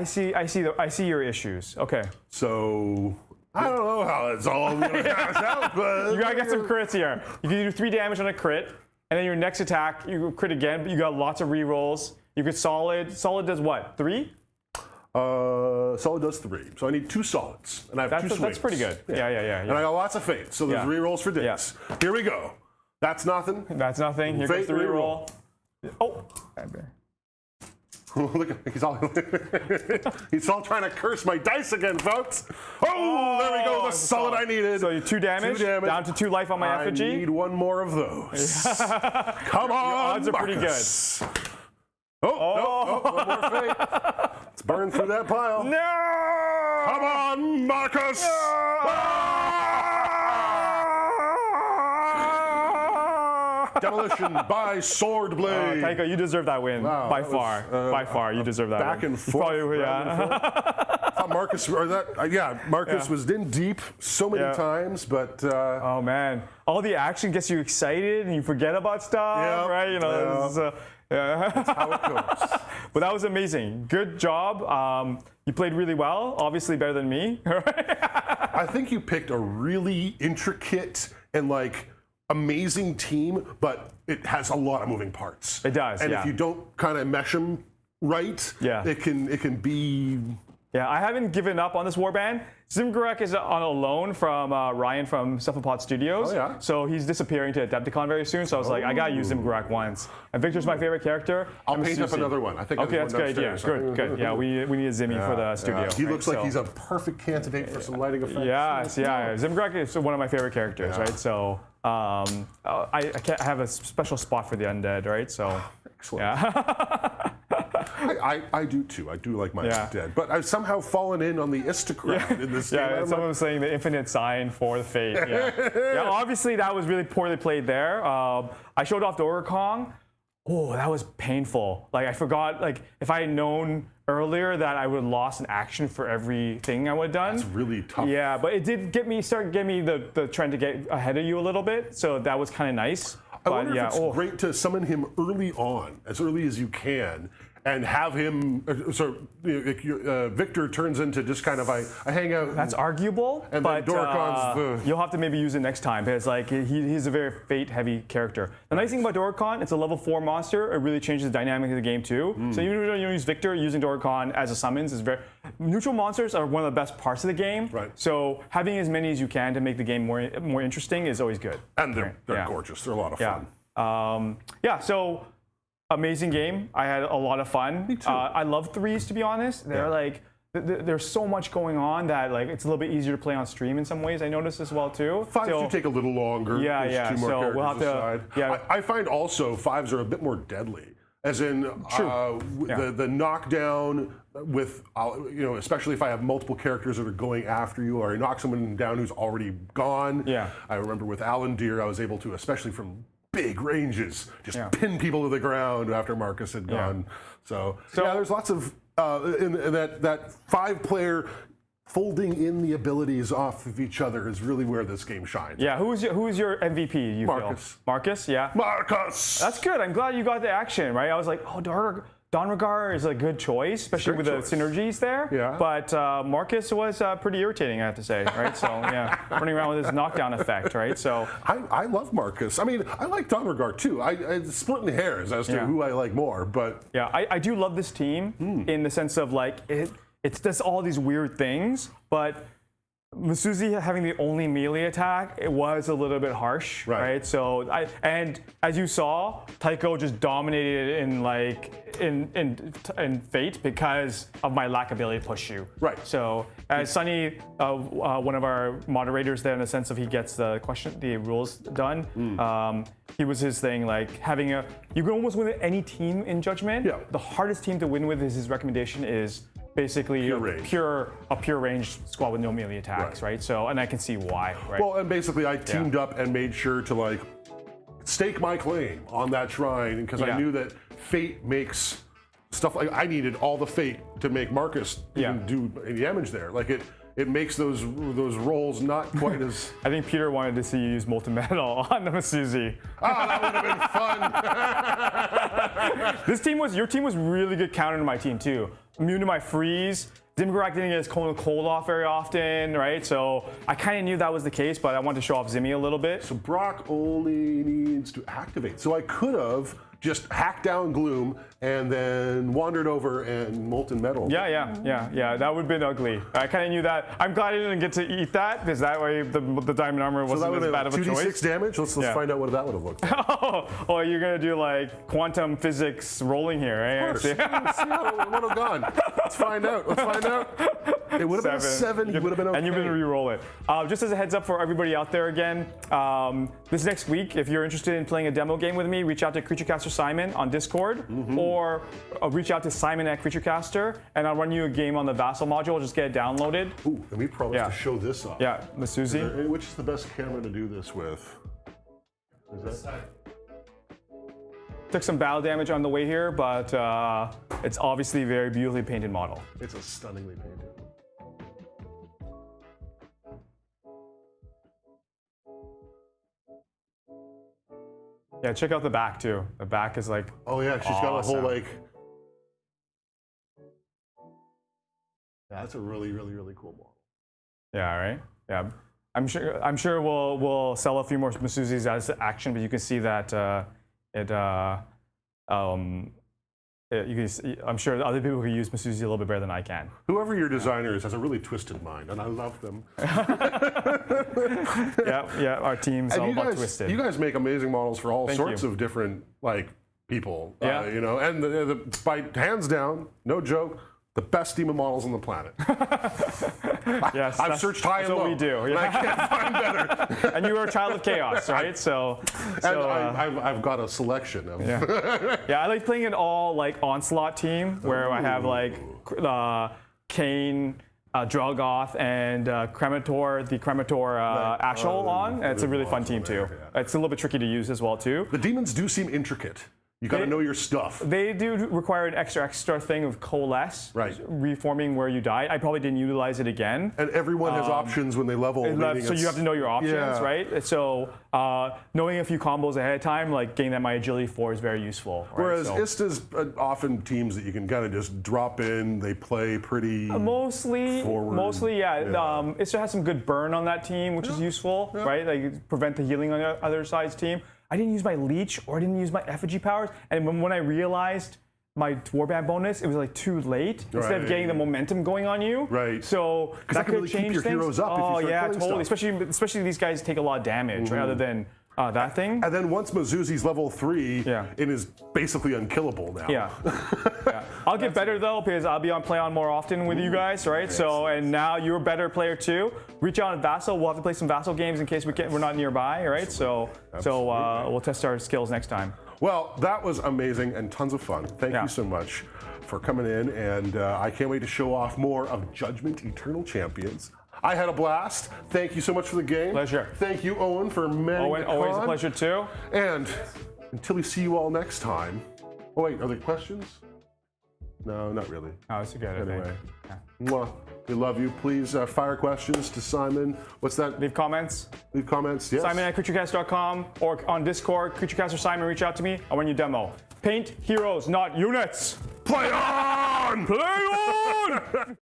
I see your issues. Okay. So I don't know how it's all going to pass out, but you gotta get some crits here. You can do 3 damage on a crit, and then your next attack you crit again. But you got lots of rerolls. You get solid. Solid does what? 3? Solid does 3. So I need 2 solids, and I have 2 swings. That's pretty good. Yeah. And I got lots of fate, so there's rerolls for days. Yeah. Here we go. That's nothing. That's nothing. Here Fate goes the reroll. Oh. Look, he's all trying to curse my dice again, folks. Oh, there we go. The solid I needed. So you 2 damage, down to 2 life on my effigy. I need 1 more of those. Come on, your odds are pretty good. Oh, no, 1 more fate. Let's burn through that pile. No! Come on, Marcus! Demolition by sword blade. Tycho, you deserve that win. Wow, by far, you deserve that win. Back and forth. I thought Marcus, Marcus was in deep so many times, but. Oh man, all the action gets you excited and you forget about stuff, right? You know, that's how it goes. But that was amazing. Good job. You played really well. Obviously better than me. I think you picked a really intricate and amazing team, but it has a lot of moving parts. It does, and if you don't kind of mesh them right, it can be. Yeah, I haven't given up on this warband. Zimgrak is on a loan from Ryan from Cephalopod Studios. Oh, yeah. So he's disappearing to Adepticon very soon. So I was like, I gotta use Zimgrak once. And Victor's my favorite character. I'll paint up another one. I think. Okay, that's good. Yeah, good. Yeah, we need a Zimmy for the studio. He looks like he's a perfect candidate for some lighting effects. Yes, yeah. Zimgrak is one of my favorite characters, right? So I have a special spot for the undead, right? So. Excellent. Yeah. I do too. I do like my Yeah. dead, but I've somehow fallen in on the Ista crowd in this game. Yeah, I'm someone like, was saying the infinite sign for the fate. Yeah, yeah. Obviously, that was really poorly played there. I showed off the Order Kong. Oh, that was painful. Like I forgot. Like if I had known earlier that I would have lost an action for everything I would have done. It's really tough. Yeah, but it did start getting me the trend to get ahead of you a little bit. So that was kind of nice. I wonder if it's great to summon him early on, as early as you can, and have him. Victor turns into just kind of I hang out. That's arguable, And but then Dorokon's you'll have to maybe use it next time because like he's a very fate-heavy character. The nice thing about Dorokon, it's a level 4 monster. It really changes the dynamic of the game too. So even if you don't use Victor, using Dorokon as a summons is very. Neutral monsters are one of the best parts of the game. Right. So having as many as you can to make the game more interesting is always good. And they're gorgeous. They're a lot of fun. So amazing game. I had a lot of fun. Me too. I love threes, to be honest. They're like there's so much going on that like it's a little bit easier to play on stream in some ways. I noticed as well too. Fives do take a little longer. Yeah, There's yeah. 2 more So characters we'll have to. aside. Yeah. I find also fives are a bit more deadly. As in the knockdown with especially if I have multiple characters that are going after you, or I knock someone down who's already gone. Yeah. I remember with Alan Deer, I was able to, especially from big ranges, just pin people to the ground after Marcus had gone. So there's lots of in that 5-player folding in the abilities off of each other is really where this game shines. Yeah, who's your MVP? You Marcus. feel? Marcus, yeah. Marcus. That's good. I'm glad you got the action, right? I was like, oh, Donragar is a good choice, especially with the synergies there. Yeah. But Marcus was pretty irritating, I have to say, right? So yeah, running around with his knockdown effect, right? So I love Marcus. I mean, I like Donragar too. I splitting hairs as to who I like more, but yeah, I do love this team in the sense of like it's just all these weird things, but Masuzi having the only melee attack, it was a little bit harsh, right? So and as you saw, Tycho just dominated in Fate because of my lack ability to push you. Right. So as Sunny, one of our moderators there, in the sense of he gets the rules done. He was his thing, like having you can almost win with any team in Judgment. Yeah. The hardest team to win with is his recommendation is basically a pure ranged squad with no melee attacks, right? So, and I can see why, right? Well, and basically I teamed up and made sure to like stake my claim on that shrine because I knew that Fate makes stuff like I needed all the Fate to make Marcus even do any damage there. Like it makes those rolls not quite as. I think Peter wanted to see you use molten metal on the Masuzi. Oh, that would have been fun. Your team was really good counter to my team too. Immune to my freeze. Zimgarak didn't get his cold off very often, right? So I kind of knew that was the case, but I wanted to show off Zimmy a little bit. So Brock only needs to activate. So I could have just hacked down Gloom and then wandered over and molten metal. Yeah. That would have been ugly. I kind of knew that. I'm glad I didn't get to eat that because that way the diamond armor wasn't as bad of a choice. 2d6 damage? Let's find out what that would have looked like. Oh, you're going to do like quantum physics rolling here, right? Of course. Let's see how it would have gone. Let's find out. It would have been a 7. He would have been okay. And you're going to re-roll it. Just as a heads up for everybody out there again, this next week, if you're interested in playing a demo game with me, reach out to CreatureCaster Simon on Discord, or reach out to Simon at CreatureCaster, and I'll run you a game on the Vassal module. Just get it downloaded. Ooh, and we promised to show this off. Yeah, Masuzi. Which is the best camera to do this with? Is that? Took some battle damage on the way here, but it's obviously a very beautifully painted model. It's a stunningly painted. Yeah, check out the back too. The back is like she's got a whole like. That's a really, really, really cool model. Yeah, right. Yeah, I'm sure we'll sell a few more Masuzis as action, but you can see that you can see, I'm sure other people can use Masuzi a little bit better than I can. Whoever your designer is has a really twisted mind, and I love them. Yeah, our team's all about twisted. You guys make amazing models for all sorts of different people. And by hands down, no joke, the best demon models on the planet. Yes, I've searhed high that's and low. what we do. And I can't find better. And you are a child of chaos, right? I've got a selection of. Yeah, I like playing an all like onslaught team where I have like Kane, Drogoth, and Cremator, the Cremator Ashol on. And it's a really fun team too. It's a little bit tricky to use as well too. The demons do seem intricate. You got to know your stuff. They do require an extra thing of coalesce, Right. reforming where you died. I probably didn't utilize it again. And everyone has options when they level. So you have to know your options, Yeah. right? So knowing a few combos ahead of time, like getting that my agility 4 is very useful. Right? Whereas So, Ista's often teams that you can kind of just drop in. They play pretty. Mostly, yeah. Ista has some good burn on that team, which is useful, right? Like prevent the healing on the other side's team. I didn't use my leech or I didn't use my effigy powers, and when I realized my warband bonus, it was like too late. Instead of getting the momentum going on you, Right. So that can could really keep change your things. heroes up if you Oh start yeah, killing totally. stuff. Especially these guys take a lot of damage, right? Other than that thing. And then once Mizuzi's level 3, it is basically unkillable now. Yeah. I'll get better though because I'll be on play on more often with you guys, right? So and now you're a better player too. Reach out on Vassal. We'll have to play some Vassal games in case we're not nearby, right? So we'll test our skills next time. Well, that was amazing and tons of fun. Thank you so much for coming in, and I can't wait to show off more of Judgement Eternal Champions. I had a blast. Thank you so much for the game. Pleasure. Thank you, Owen, for manning the con. Always a pleasure too. And until we see you all next time. Oh wait, are there questions? No, not really. Oh, it's good. Anyway, mwah. We love you. Please fire questions to Simon. What's that? Leave comments. Leave comments. Yes. Simon@creaturecast.com or on Discord. Creaturecast or Simon, reach out to me. I want your demo. Paint heroes, not units. Play on! Play on!